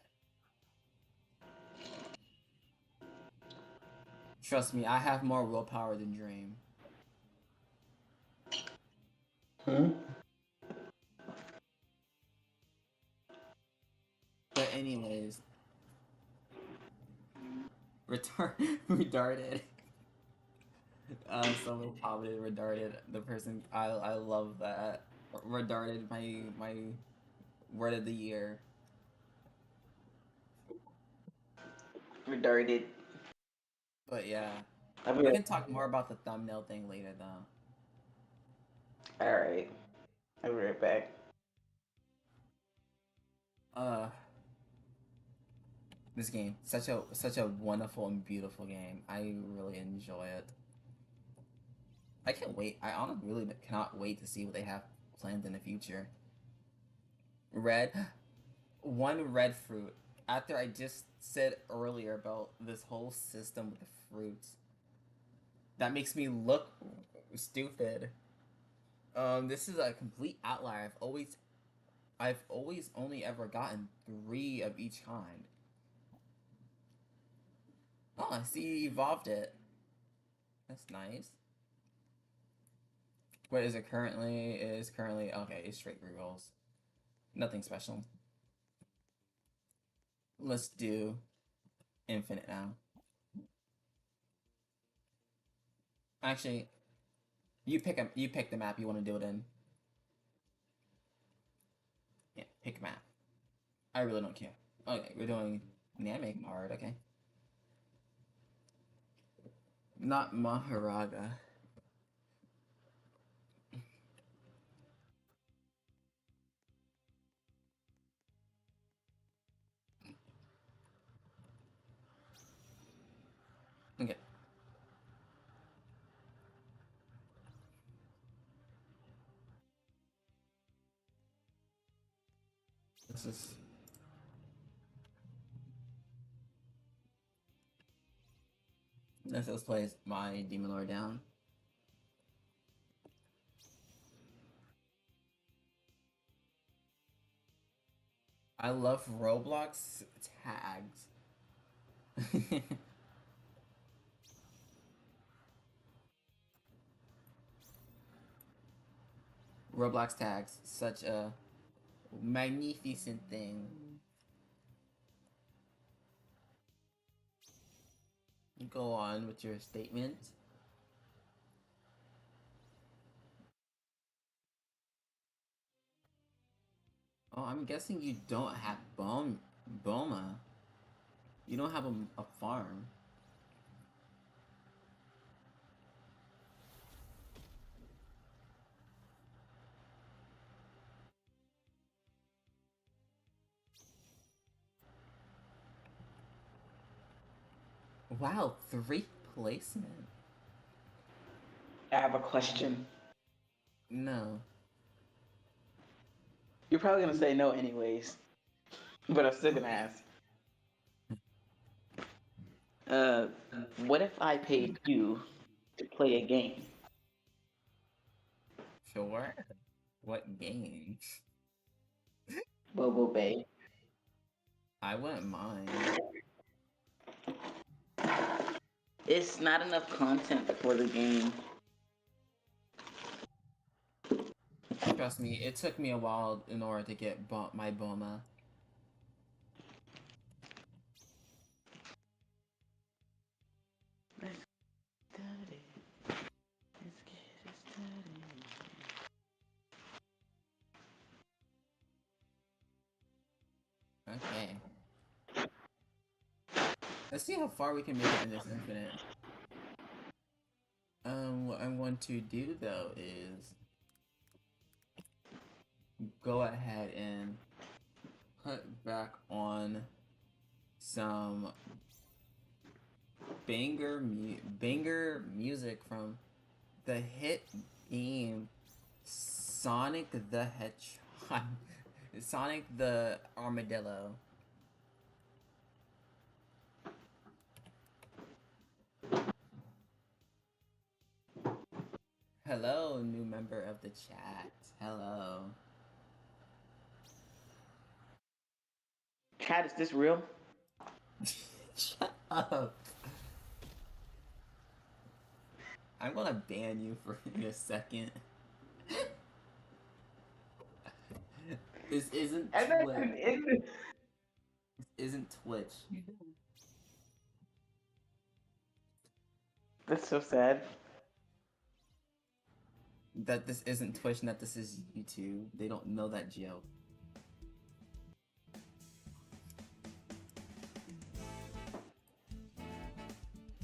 Trust me, I have more willpower than Dream. Hmm? But anyways, retarded. Someone commented retarded. The person I love that. Retarded my word of the year. Retarded. But yeah. I'll be We right. can talk more about the thumbnail thing later though. Alright. I'll be right back. Uh this game. Such a wonderful and beautiful game. I really enjoy it. I can't wait. I honestly really cannot wait to see what they have planned in the future. Red, one red fruit. After I just said earlier about this whole system with the fruits, that makes me look stupid. This is a complete outlier. I've always only ever gotten 3 of each kind. Oh, I see you evolved it. That's nice. What is it currently? It is currently okay. It's straight rerolls. Nothing special. Let's do infinite now. Actually, you pick the map you want to do it in. Yeah, pick a map. I really don't care. Okay, we're doing Namek hard, okay. Not Maharaga. Okay. Let's place my Demon Lord down. I love Roblox tags. Roblox tags, such a magnificent thing. Go on with your statement. Oh, I'm guessing you don't have Boma. You don't have a farm. Wow, 3 placement. I have a question. No. You're probably gonna say no anyways, but I'm still gonna ask. Uh, what if I paid you to play a game? Sure. What game? Bobo Bay. I wouldn't mind. It's not enough content for the game. Trust me, it took me a while in order to get my Boma. Okay. Let's see how far we can make it in this infinite. What I want to do though is go ahead and put back on some banger music from the hit game Sonic the Hedgehog. Sonic the Armadillo. Hello, new member of the chat. Hello. Chat, is this real? Shut up. I'm gonna ban you for in a second. This isn't Twitch. This isn't Twitch. That's so sad. That this isn't Twitch and that this is YouTube. They don't know that joke.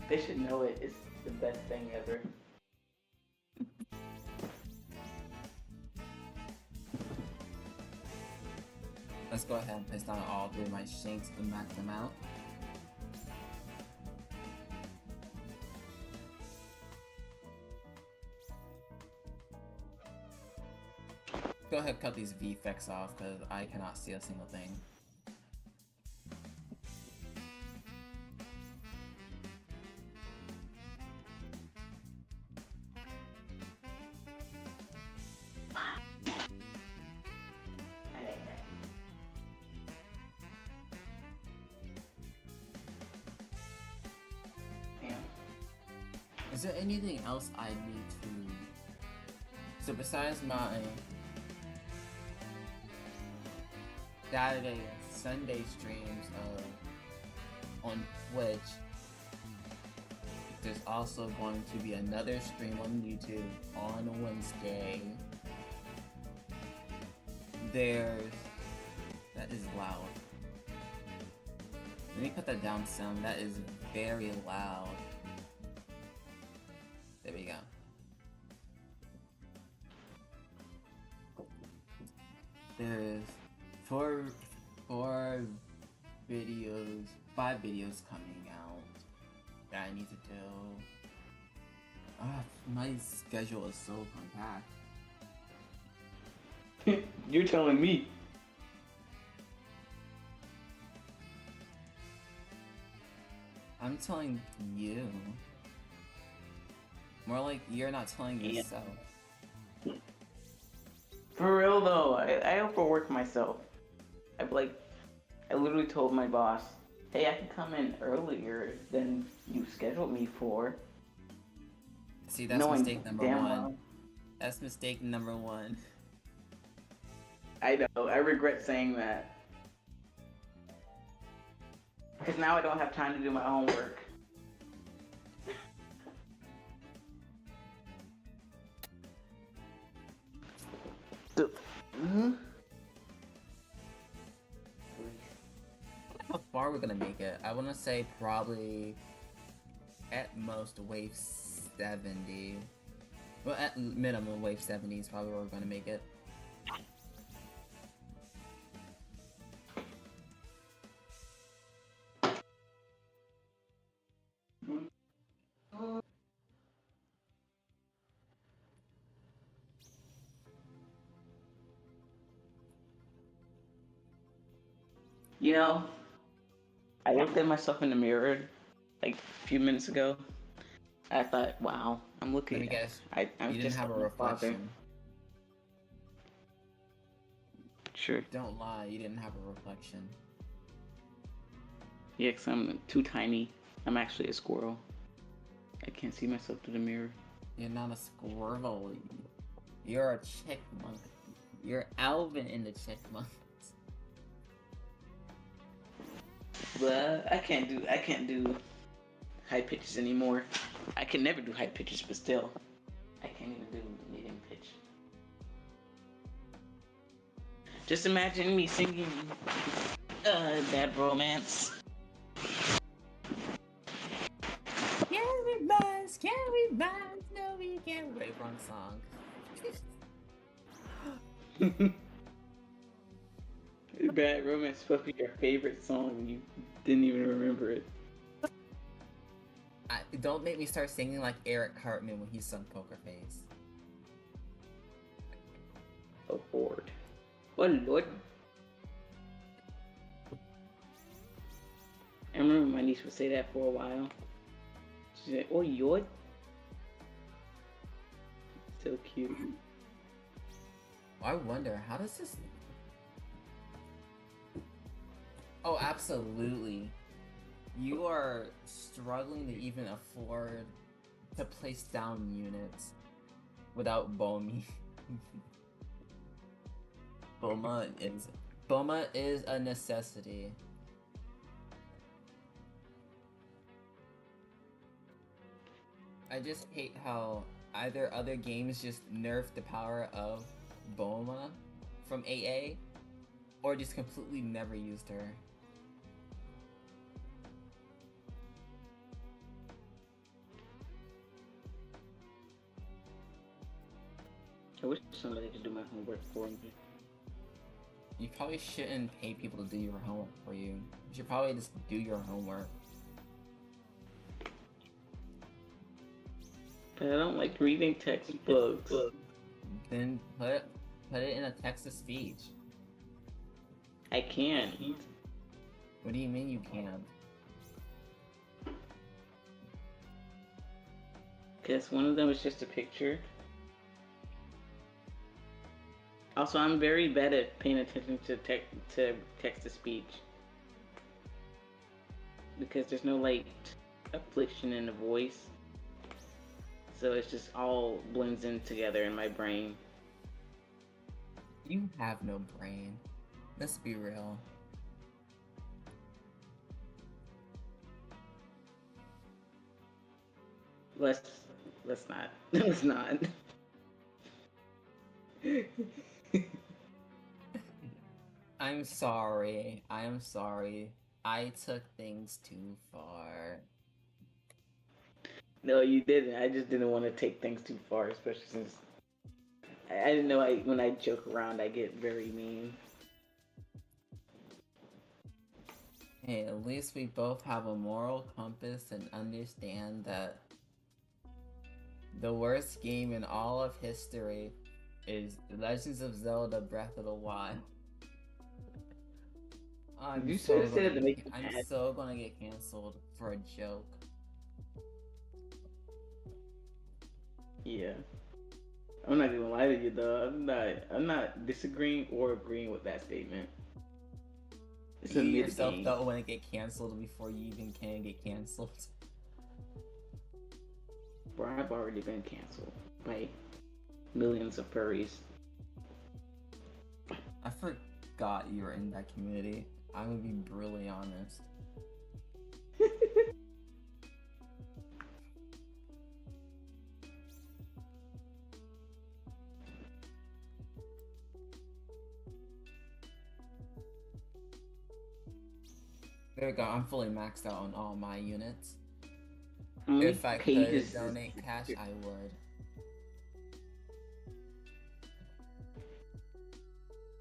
They should know it. It's the best thing ever. Let's go ahead and piss down all 3 of my shanks to max them out. Go ahead and cut these VFX off because I cannot see a single thing. Is there anything else I need to... So besides my Saturday and Sunday streams on Twitch, there's also going to be another stream on YouTube on Wednesday. That is loud. Let me put that down some. That is very loud. There we go. There's 5 videos coming out that I need to do. My schedule is so compact. You're telling me. I'm telling you. More like you're not telling Yeah. yourself. For real though, I overwork myself. I literally told my boss, hey, I can come in earlier than you scheduled me for. See, that's Knowing mistake number damn one. well. That's mistake number one. I know, I regret saying that. Because now I don't have time to do my homework. Mm-hmm. How far we're gonna make it? I wanna say probably at most wave 70. Well, at minimum wave 70 is probably where we're gonna make it. You know, I looked at myself in the mirror like a few minutes ago. I thought, wow, I'm Let me looking. guess. I'm You didn't just have a like my father. reflection. Sure. Don't lie, you didn't have a reflection. Yeah, because I'm too tiny. I'm actually a squirrel. I can't see myself through the mirror. You're not a squirrel. You're a chickmunk. You're Alvin in the Chickmunks. But I can't do high pitches anymore. I can never do high pitches, but still, I can't even do medium pitch. Just imagine me singing Bad Romance. Can we rise? No, we can't. Wait, wrong song. Bad Romance is supposed to be your favorite song, and you didn't even remember it. Don't make me start singing like Eric Cartman when he sung Poker Face. Oh Lord. Oh Lord. I remember my niece would say that for a while. She said, oh Lord. So cute. I wonder, how does this... Oh, absolutely. You are struggling to even afford to place down units without Bomi. Boma is a necessity. I just hate how either other games just nerf the power of Boma from AA, or just completely never used her. I wish somebody could do my homework for me. You probably shouldn't pay people to do your homework for you. You should probably just do your homework. But I don't like reading textbooks. Then put it in a text to speech. I can't. What do you mean you can't? Because one of them is just a picture. Also, I'm very bad at paying attention to text to speech. Because there's no like affliction in the voice. So it's just all blends in together in my brain. You have no brain. Let's be real. Let's not. Let's not. I'm sorry. I am sorry. I took things too far. No, you didn't. I just didn't want to take things too far, especially since I didn't know when I joke around, I get very mean. Hey, at least we both have a moral compass and understand that the worst game in all of history is Legends of Zelda Breath of the Wild. You should have said it to make me I'm mad. so gonna get canceled for a joke. Yeah. I'm not gonna lie to you though. I'm not disagreeing or agreeing with that statement. It's a You mid yourself game. don't want to get canceled before you even can get canceled. Bro, I've already been canceled by millions of furries. I forgot you were in that community. I'm gonna be brutally honest. There we go. I'm fully maxed out on all my units. How many If I pages could donate cash, I would.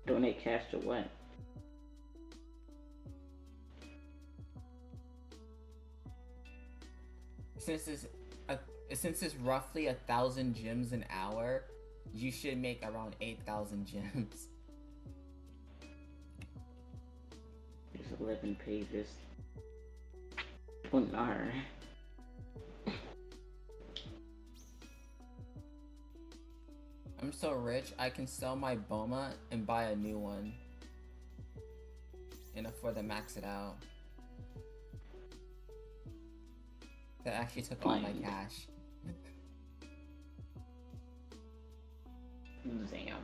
donate cash to what? Since it's since it's roughly 1,000 gems an hour, you should make around 8,000 gems. There's 11 pages. Oh no. I'm so rich, I can sell my Boma and buy a new one. And afford to max it out. That actually took all my cash. Damn.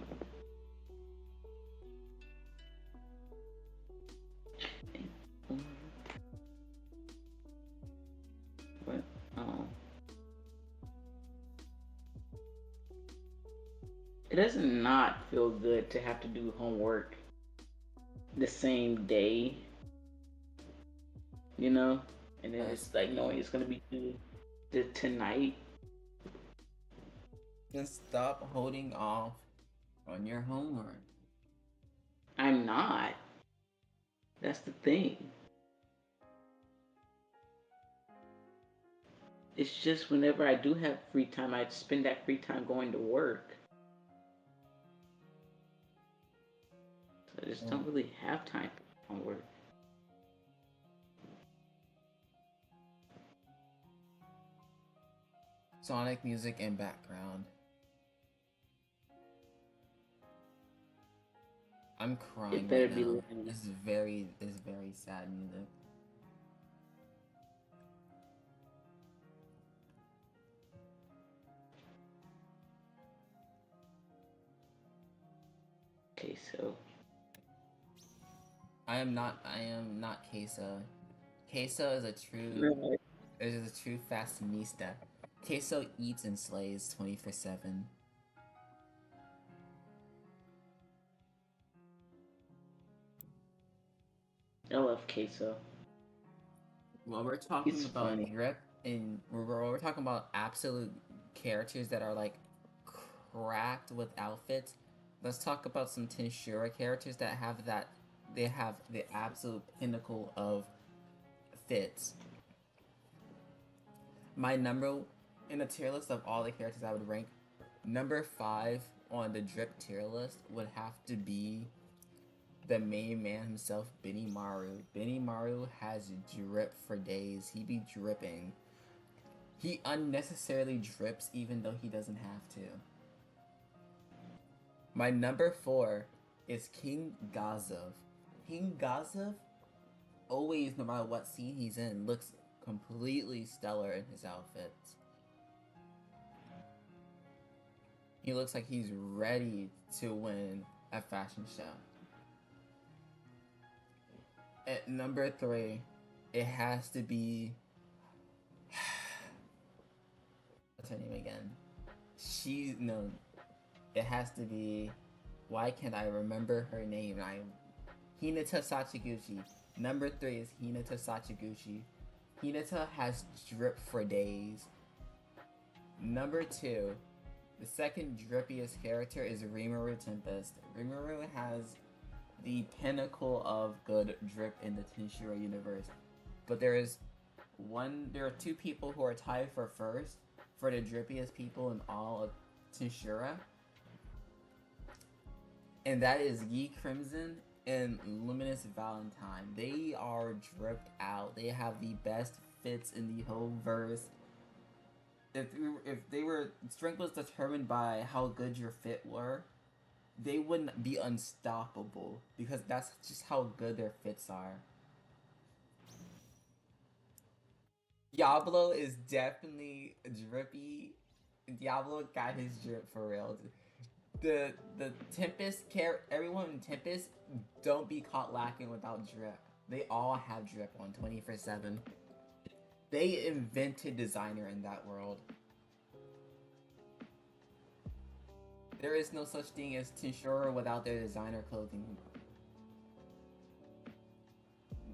What? Oh. It does not feel good to have to do homework the same day, you know? And then it's like knowing it's gonna be due tonight. Then stop holding off on your homework. I'm not. That's the thing. It's just whenever I do have free time, I spend that free time going to work. So I just don't really have time for homework. Sonic music in background. I'm crying It better right be now. living. This is very sad music. Okay, so I am not Queso. Queso is a true fashionista. Queso eats and slays 24/7. I love queso. Well, we're talking He's about funny. drip, and we're talking about absolute characters that are like cracked with outfits. Let's talk about some Tenshura characters that have they have the absolute pinnacle of fits. My number in a tier list of all the characters I would rank, number 5 on the drip tier list would have to be the main man himself, Benny Maru. Benny Maru has drip for days. He be dripping. He unnecessarily drips even though he doesn't have to. My number 4 is King Gazov. King Gazov always, no matter what scene he's in, looks completely stellar in his outfits. He looks like he's ready to win a fashion show. At number 3, it has to be... What's her name again? It has to be... Why can't I remember her name? Hinata Sachiguchi. Number 3 is Hinata Sachiguchi. Hinata has drip for days. Number 2, the second drippiest character is Rimuru Tempest. Rimuru has the pinnacle of good drip in the Tenshura universe. But there are 2 people who are tied for first for the drippiest people in all of Tenshura. And that is Yi Crimson and Luminous Valentine. They are dripped out. They have the best fits in the whole verse. If they were strength was determined by how good your fit were, they wouldn't be unstoppable because that's just how good their fits are. Diablo is definitely drippy. Diablo got his drip for real. The Tempest everyone in Tempest don't be caught lacking without drip. They all have drip on 24/7. They invented designer in that world. There is no such thing as Tinshura without their designer clothing.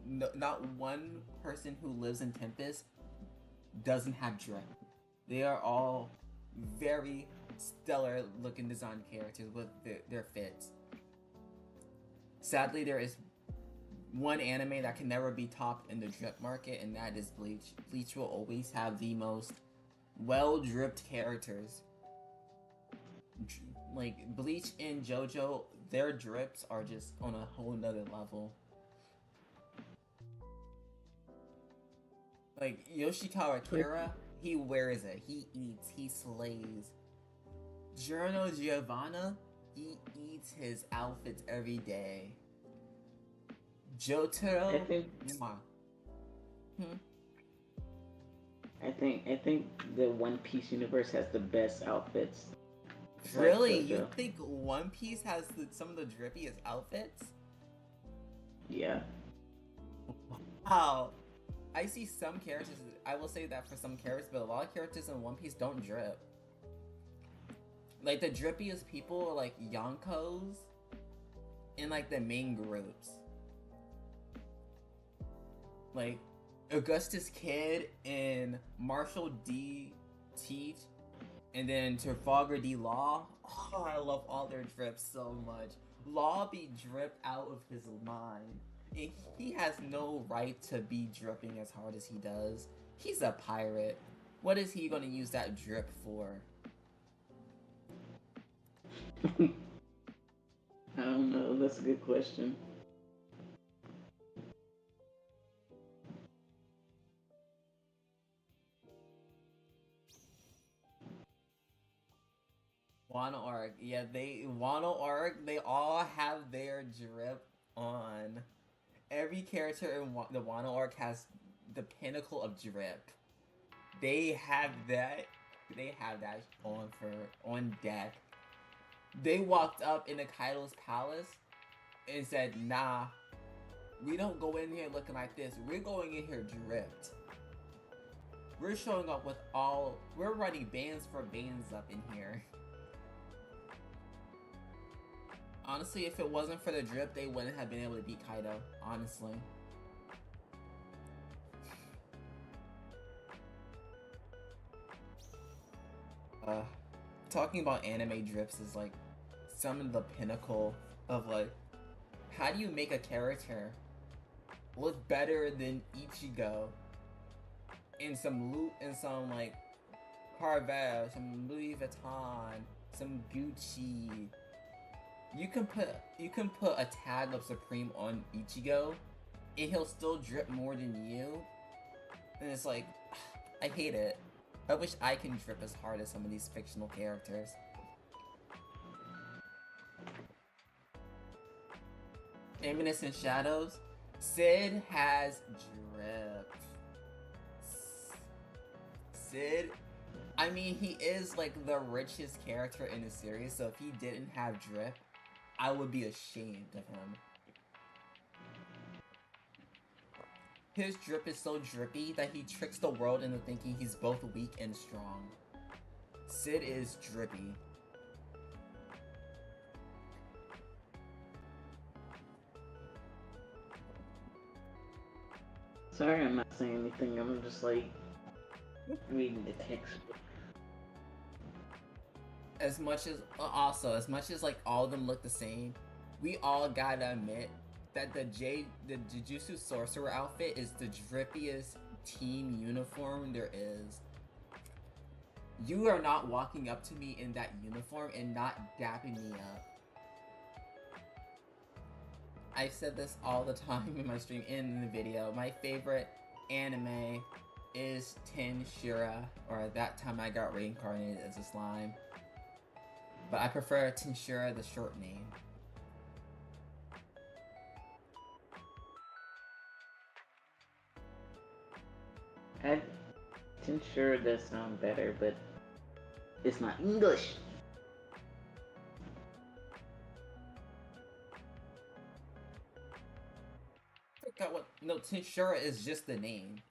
No, not one person who lives in Tempest doesn't have drip. They are all very stellar looking design characters with their fits. Sadly, there is one anime that can never be topped in the drip market, and that is Bleach. Bleach will always have the most well-dripped characters. Like, Bleach and JoJo, their drips are just on a whole nother level. Like, Yoshikawa Kira, he wears it. He eats. He slays. Giorno Giovanna, he eats his outfits every day. Jotaro, I think the One Piece universe has the best outfits. Really? You think One Piece has some of the drippiest outfits? Yeah. Wow. I see some characters, I will say that for some characters, but a lot of characters in One Piece don't drip. Like, the drippiest people are like Yonkos in like the main groups. Like, Augustus Kid and Marshall D. Teach, and then Trafalgar D. Law. Oh, I love all their drips so much. Law be dripped out of his mind. And he has no right to be dripping as hard as he does. He's a pirate. What is he gonna use that drip for? I don't know. That's a good question. Wano arc. Yeah, Wano arc, they all have their drip on. Every character in the Wano arc has the pinnacle of drip. They have that on deck. They walked up into Kaido's palace and said, "Nah, we don't go in here looking like this. We're going in here dripped. We're showing up with we're running bands for bands up in here." Honestly, if it wasn't for the drip, they wouldn't have been able to beat Kaido, honestly. Talking about anime drips is like some of the pinnacle of like, how do you make a character look better than Ichigo in some like Carvel, some Louis Vuitton, some Gucci. You can put a tag of Supreme on Ichigo, and he'll still drip more than you. And it's like, I hate it. I wish I can drip as hard as some of these fictional characters. Eminence Shadows. Sid has drip. Sid, I mean, he is like the richest character in the series, so if he didn't have drip, I would be ashamed of him. His drip is so drippy that he tricks the world into thinking he's both weak and strong. Sid is drippy. Sorry, I'm not saying anything. I'm just like reading the text. As much as like all of them look the same, we all gotta admit that the Jujutsu Sorcerer outfit is the drippiest team uniform there is. You are not walking up to me in that uniform and not dapping me up. I said this all the time in my stream and in the video. My favorite anime is Tenshura, or That Time I Got Reincarnated as a Slime. But I prefer Tenshura, the short name. I'm sure it does sound better, but it's not English. I forgot what. No, Tenshura is just the name.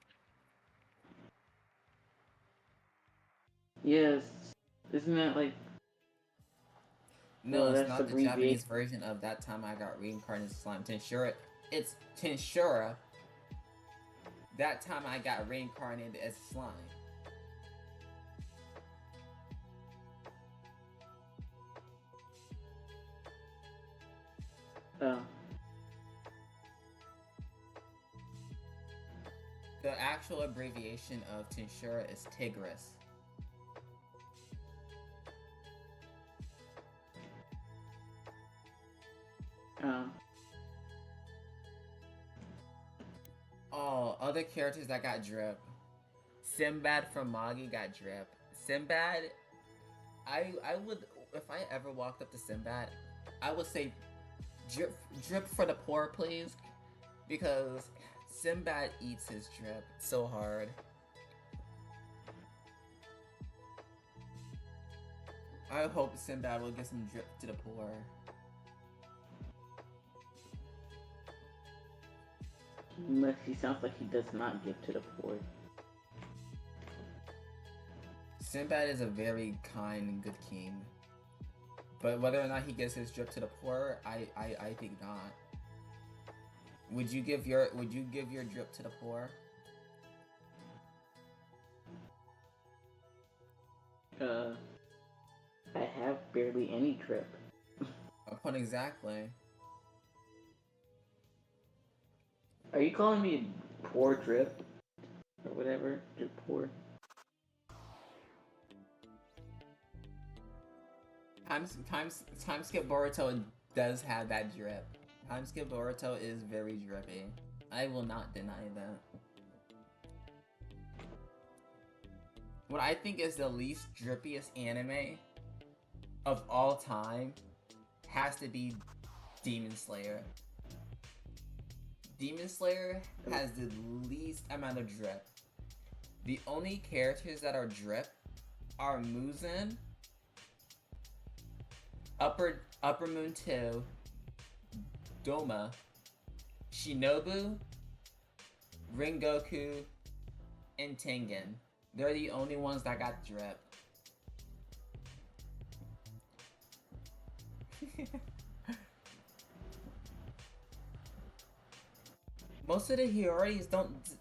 Yes, isn't that like? No, Well, it's that's not the abbreviation. Japanese version of That Time I Got Reincarnated as a Slime. Tenshura, it's Tenshura. That Time I Got Reincarnated as a Slime. Oh. The actual abbreviation of Tenshura is Tigris. Oh, other characters that got drip. Sinbad from Magi got drip. Sinbad, I would, if I ever walked up to Sinbad, I would say drip for the poor, please, because Sinbad eats his drip so hard. I hope Sinbad will get some drip to the poor. Unless he sounds like he does not give to the poor. Sinbad is a very kind and good king. But whether or not he gives his drip to the poor, I think not. Would you give your drip to the poor? I have barely any drip. Upon exactly. Are you calling me poor drip? Or whatever? Drip poor? Time skip Boruto does have that drip. Time skip Boruto is very drippy. I will not deny that. What I think is the least drippiest anime of all time has to be Demon Slayer. Demon Slayer has the least amount of drip. The only characters that are drip are Muzan, Upper Moon 2, Doma, Shinobu, Rengoku, and Tengen. They're the only ones that got drip. Most of the Hioris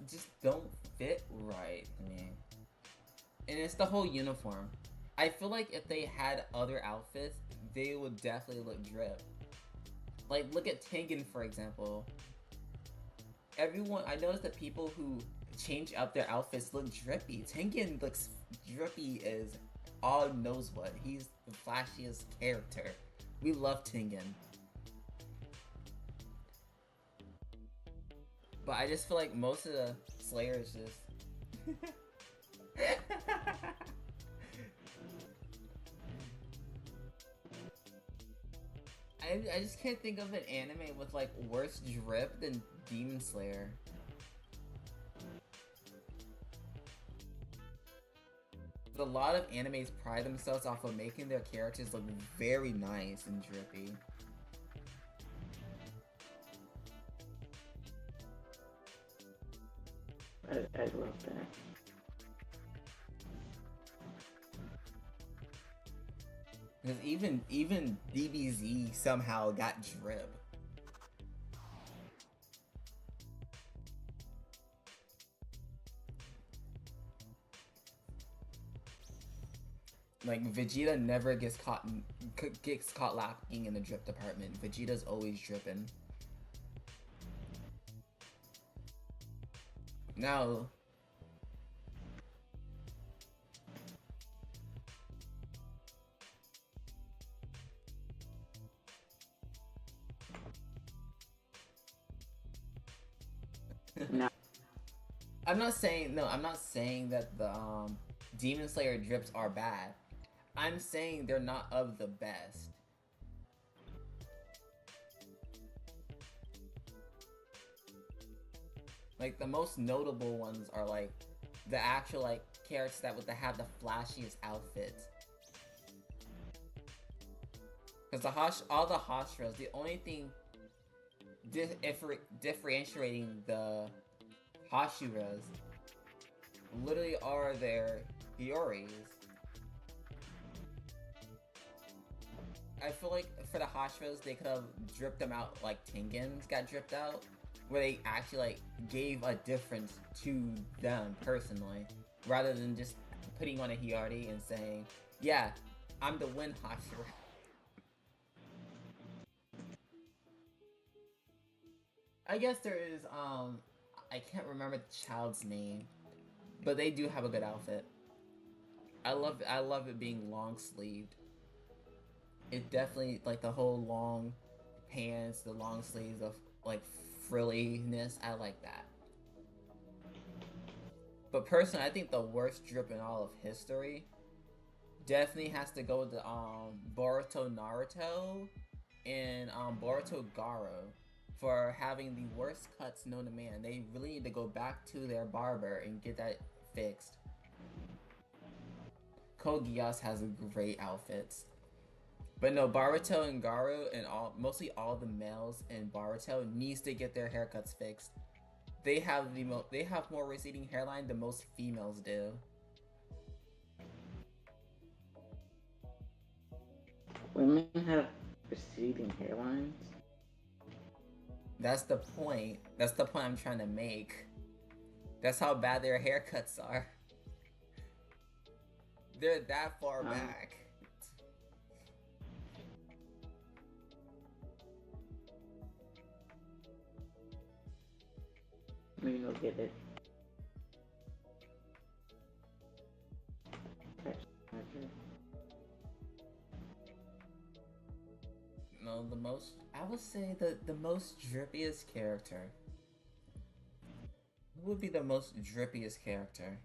just don't fit right. I mean, and it's the whole uniform. I feel like if they had other outfits, they would definitely look drip. Like, look at Tengen, for example. I noticed that people who change up their outfits look drippy. Tengen looks drippy as all knows what. He's the flashiest character. We love Tengen. But I just feel like most of the Slayers just... I just can't think of an anime with like worse drip than Demon Slayer. But a lot of animes pride themselves off of making their characters look very nice and drippy. I love that. Because even DBZ somehow got drip. Like Vegeta never gets caught lacking in the drip department. Vegeta's always dripping. Now, No. I'm not saying no. I'm not saying that the Demon Slayer drips are bad. I'm saying they're not of the best. Like the most notable ones are like the actual like characters that would have the flashiest outfits. Because all the Hashras, the only thing differentiating the Hashiras literally are their Hioris. I feel like for the Hashiras, they could have dripped them out like Tengens got dripped out, where they actually like gave a difference to them personally, rather than just putting on a Hiyori and saying, "Yeah, I'm the Wind Hashira." I guess there is I can't remember the child's name, but they do have a good outfit. I love it being long sleeved. It definitely like the whole long pants, the long sleeves of like frilliness. I like that. But personally, I think the worst drip in all of history definitely has to go with the Boruto Naruto and Boruto Garo for having the worst cuts known to man. They really need to go back to their barber and get that fixed. Code Geass has great outfits. But no, Boruto and Garo and mostly all the males in Boruto needs to get their haircuts fixed. They have more receding hairline than most females do. Women have receding hairlines. That's the point. That's the point I'm trying to make. That's how bad their haircuts are. They're that far back. Let me go get it. No, I would say the most drippiest character. Who would be the most drippiest character?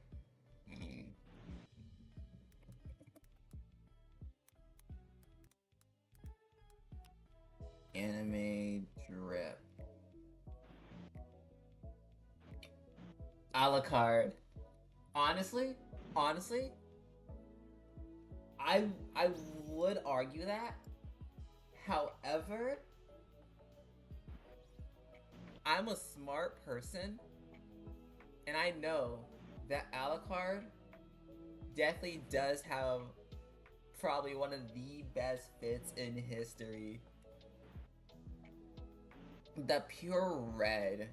Anime drip. Alucard. Honestly, I would argue that. However, I'm a smart person, and I know that Alucard definitely does have probably one of the best fits in history. The pure red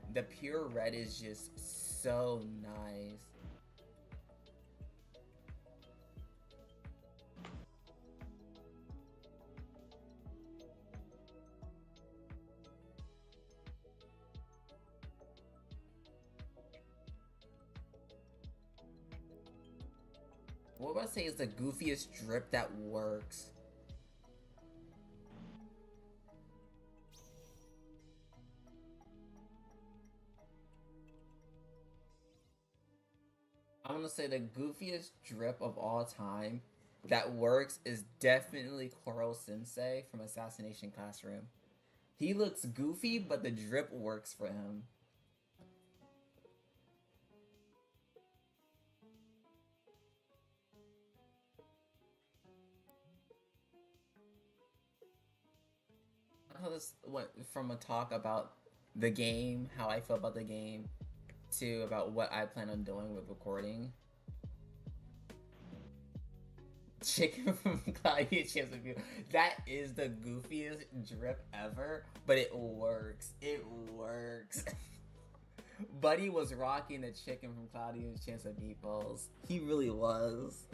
is just so nice. What would I say is the goofiest drip that works? I'm gonna say the goofiest drip of all time that works is definitely Koro Sensei from Assassination Classroom. He looks goofy, but the drip works for him. How this went from a talk about the game, how I feel about the game, to about what I plan on doing with recording. Chicken from Claudia Chance of You. That is the goofiest drip ever, but it works. It works. Buddy was rocking the chicken from Claudia's Chance of Meatballs. He really was.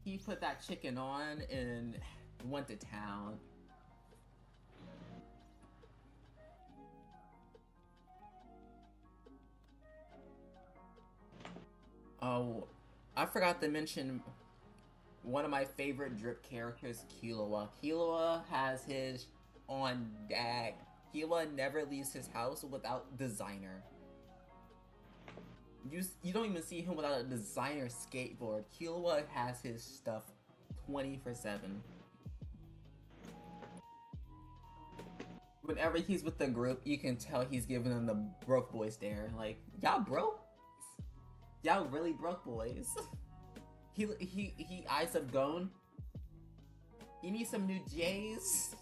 He put that chicken on and went to town. Oh, I forgot to mention one of my favorite drip characters, Killua. Killua has his on deck Killua never leaves his house without designer. You don't even see him without a designer skateboard. Killua has his stuff 24/7. Whenever he's with the group, you can tell he's giving them the broke boy stare. Like, y'all broke? Y'all really broke boys? he eyes up Gon. You need some new J's?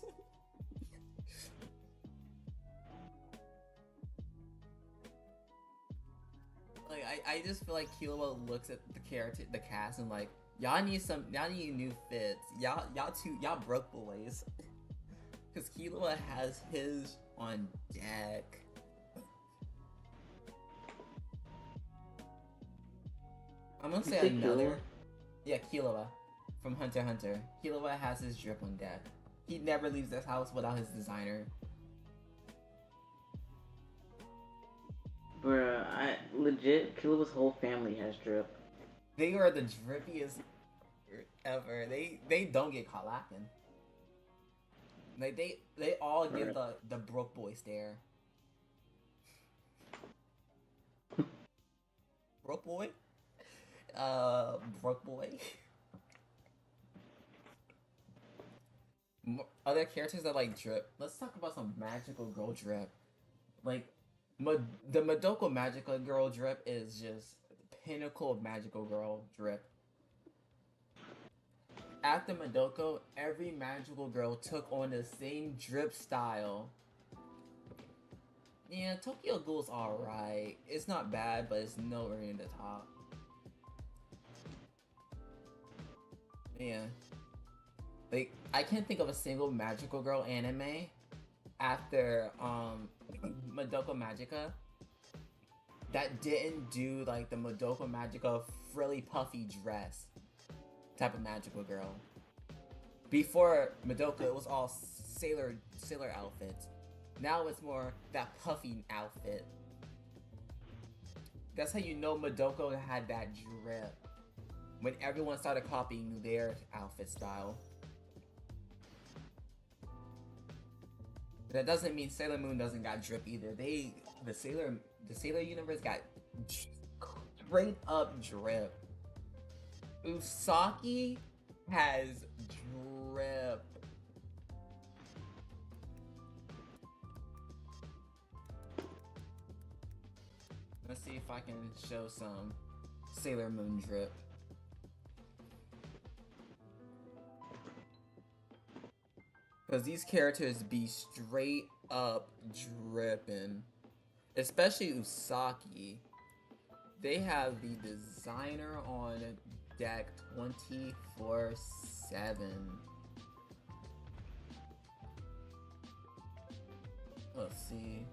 Like, I just feel like Killua looks at the cast and like, y'all need new fits. Y'all broke boys. Cause Killua has his on deck. I'm gonna say another. Killua? Yeah, Killua from Hunter x Hunter. Killua has his drip on deck. He never leaves this house without his designer. Bruh, legit, Killua's whole family has drip. They are the drippiest ever. They don't get caught lacking. Like they all give the broke boy stare. Broke boy? Broke boy. Other characters that like drip. Let's talk about some magical girl drip. Like, the Madoka Magica girl drip is just the pinnacle of magical girl drip. After Madoka, every magical girl took on the same drip style. Yeah, Tokyo Ghoul's alright. It's not bad, but it's nowhere near the top. Yeah. Like, I can't think of a single magical girl anime after Madoka Magica that didn't do like the Madoka Magica frilly puffy dress type of magical girl. Before Madoka, it was all sailor outfits. Now it's more that puffy outfit. That's how you know Madoka had that drip. When everyone started copying their outfit style. That doesn't mean Sailor Moon doesn't got drip either. The Sailor universe got straight up drip. Usagi has drip. Let's see if I can show some Sailor Moon drip. Because these characters be straight up dripping. Especially Usagi. They have the designer on deck 24/7. Let's see.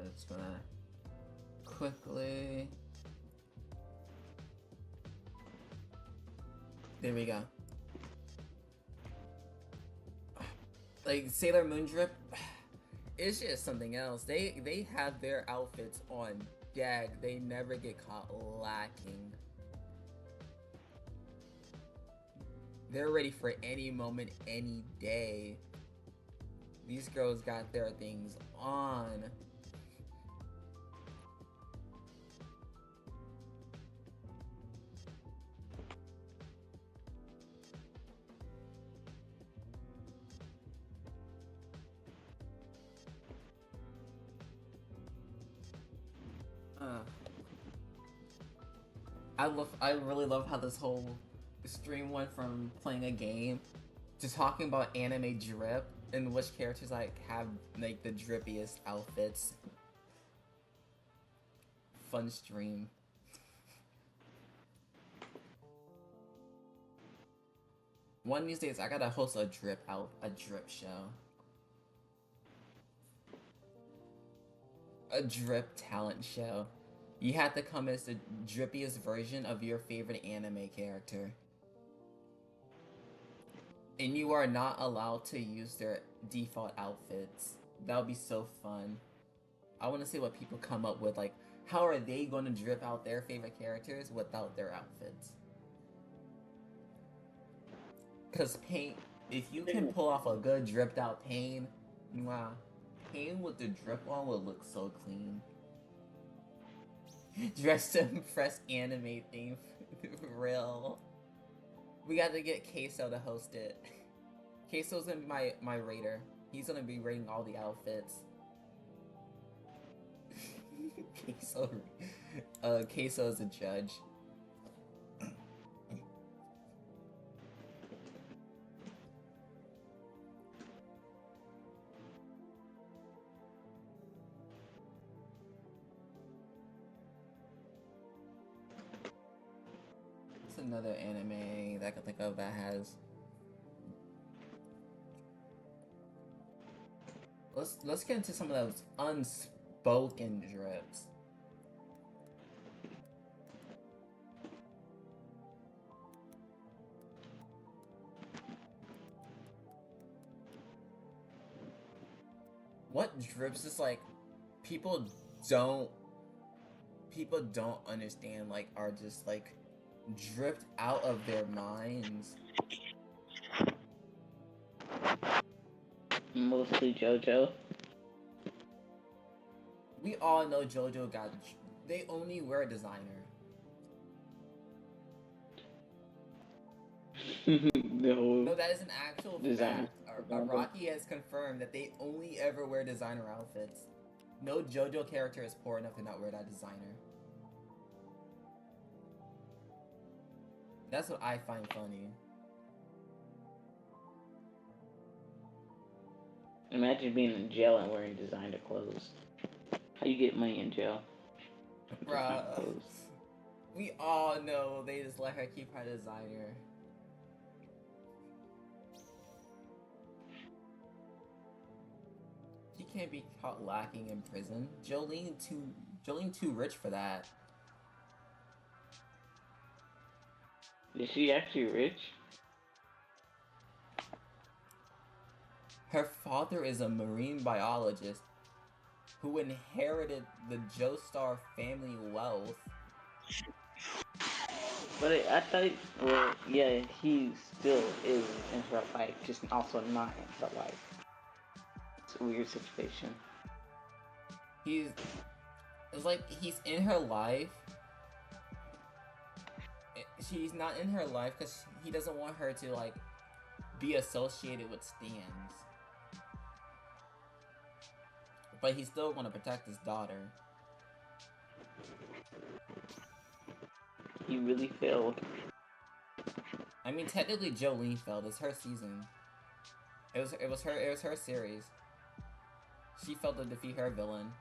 It's gonna quickly. There we go. Like Sailor Moon drip, it's just something else. They have their outfits on deck. They never get caught lacking. They're ready for any moment, any day. These girls got their things on. I really love how this whole stream went from playing a game to talking about anime drip and which characters like have like the drippiest outfits. Fun stream. One of these days I gotta host a drip show. A drip talent show. You have to come as the drippiest version of your favorite anime character. And you are not allowed to use their default outfits. That would be so fun. I want to see what people come up with. Like, how are they going to drip out their favorite characters without their outfits? Because If you can pull off a good dripped out Pain, wow, Pain with the drip on would look so clean. Dressed in fresh anime theme, real. We got to get Queso to host it. Queso's gonna be my raider. He's gonna be rating all the outfits. Queso, Queso is a judge. What's another anime that I can think of that has? Let's get into some of those unspoken drips. What drips is like people don't understand, like, are just like dripped out of their minds. Mostly JoJo. We all know JoJo got. They only wear designer. No, that is an actual Design. fact. Araki has confirmed that they only ever wear designer outfits. No JoJo character is poor enough to not wear that designer. That's what I find funny. Imagine being in jail and wearing designer clothes. How you get money in jail? Bruh. We all know they just let her keep her designer. She can't be caught lacking in prison. Jolene too rich for that. Is she actually rich? Her father is a marine biologist who inherited the Joestar family wealth. But I thought, well, yeah, he still is in her life, just also not in her life. It's a weird situation. It's like he's in her life. She's not in her life because he doesn't want her to, like, be associated with Stans. But he still want to protect his daughter. He really failed. I mean, technically Jolene failed. It's her season. It was her series. She failed to defeat her villain.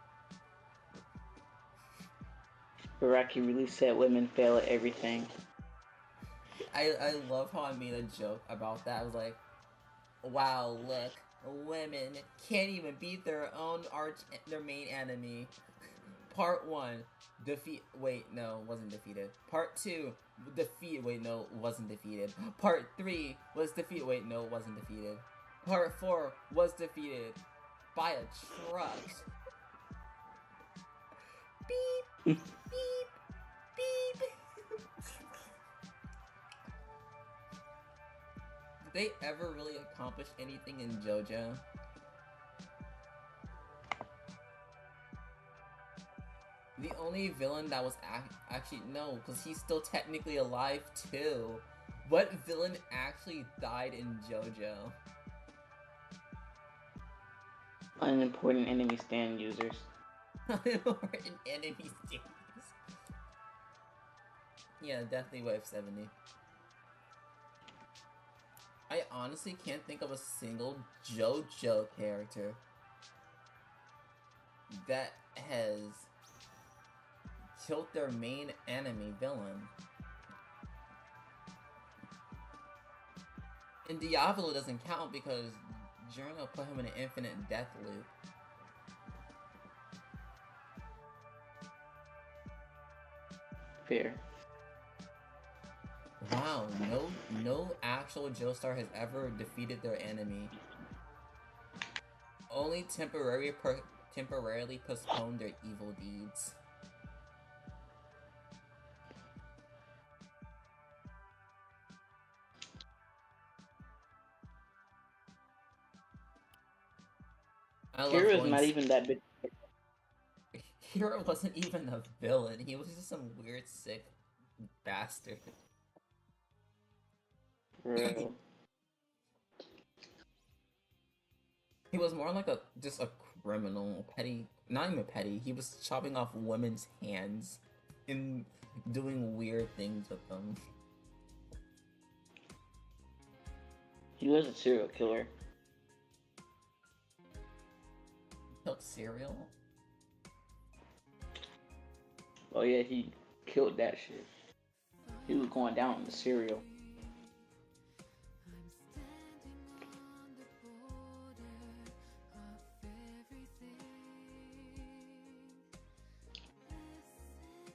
Iraqi really said women fail at everything. I love how I made a joke about that. I was like, wow, look, women can't even beat their main enemy. Part 1, defeat. Wait, no, wasn't defeated. Part 2, defeat. Wait, no, wasn't defeated. Part 3 was defeat. Wait, no, wasn't defeated. Part 4 was defeated by a truck. Beep, beep, beep. Did they ever really accomplish anything in JoJo? The only villain that was actually, no, because he's still technically alive too. What villain actually died in JoJo? Unimportant enemy stand users. Unimportant enemy stands. Yeah, definitely Wave 70. I honestly can't think of a single JoJo character that has killed their main enemy villain. And Diavolo doesn't count because Journal put him in an infinite death loop. Fair. Wow, no actual Joestar has ever defeated their enemy. Only temporarily postponed their evil deeds. I love Hero's going. not even that big. Hero wasn't even a villain. He was just some weird, sick bastard. For real. He was more like just a criminal, petty. Not even petty. He was chopping off women's hands and doing weird things with them. He was a serial killer. Killed cereal. Oh yeah, he killed that shit. He was going down in the cereal.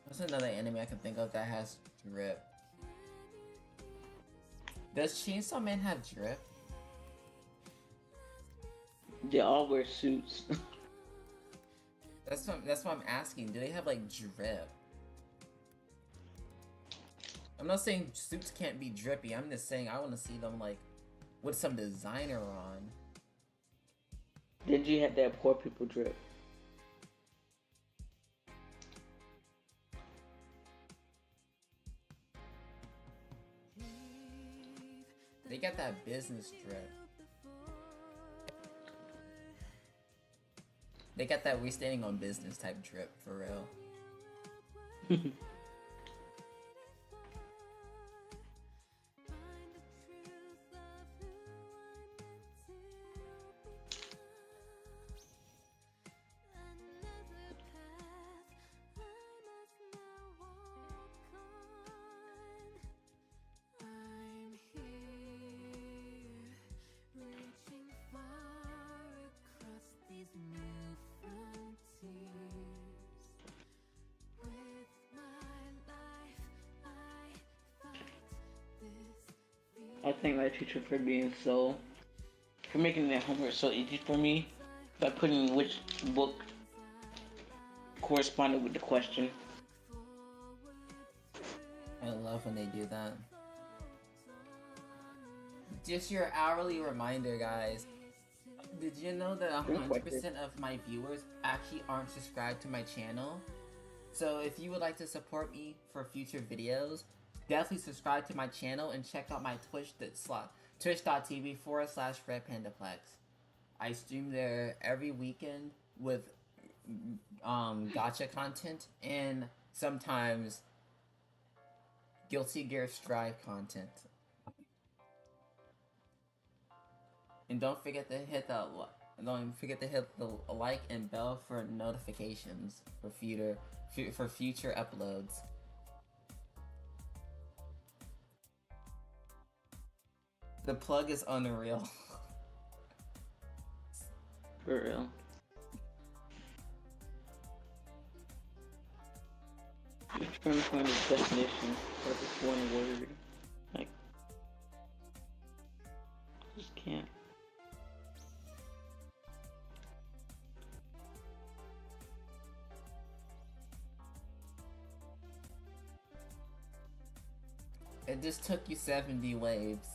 What's another anime I can think of that has drip? Does Chainsaw Man have drip? They all wear suits. That's what I'm asking. Do they have like drip? I'm not saying suits can't be drippy. I'm just saying I want to see them like with some designer on. Did you have that poor people drip? They got that business drip. They got that we standing on business type drip for real. I thank my teacher for making that homework so easy for me by putting which book corresponded with the question. I love when they do that. Just your hourly reminder, guys. Did you know that 100% of my viewers actually aren't subscribed to my channel? So if you would like to support me for future videos, definitely subscribe to my channel and check out my twitch.tv/redpandaplex. I stream there every weekend with gacha content and sometimes Guilty Gear Strive content. And don't forget to hit the like and bell for notifications for future uploads. The plug is unreal. For real. I'm trying to find the definition of this one word. Like, just can't. It just took you 70 waves.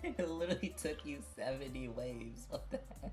It literally took you 70 waves. What the heck?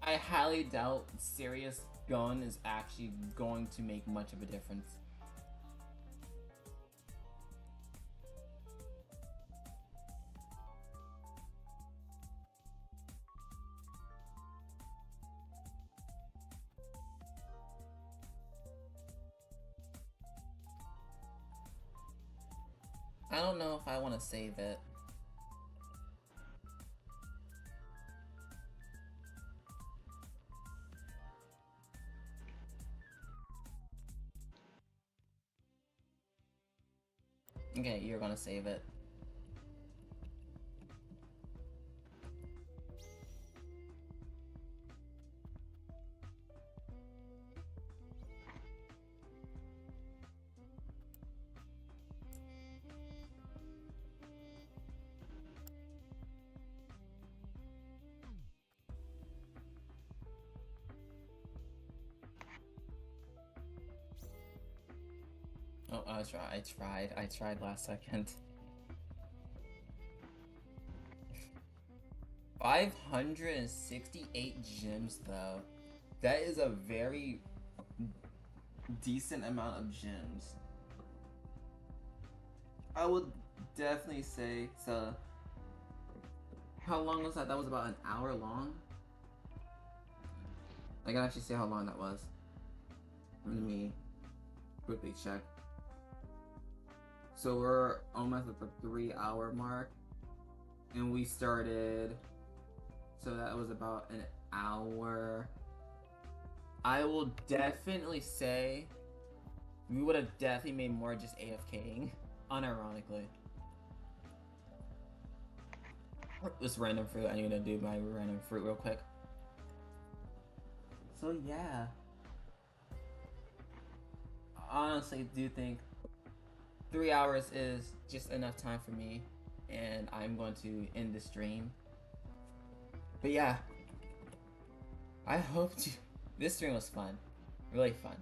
I highly doubt Serious Gun is actually going to make much of a difference. I don't know if I want to save it. Okay, you're gonna save it. Oh, I tried last second. 568 gems though. That is a very decent amount of gems. I would definitely say so. How long was that? That was about an hour long. I can actually see how long that was. Let me quickly check. So we're almost at the 3-hour mark, and we started. So that was about an hour. I will definitely say we would have definitely made more just AFKing, unironically. This random fruit, I'm gonna do my random fruit real quick. So yeah. Honestly, do think 3 hours is just enough time for me, and I'm going to end the stream. But yeah, I hope to. This stream was fun, really fun.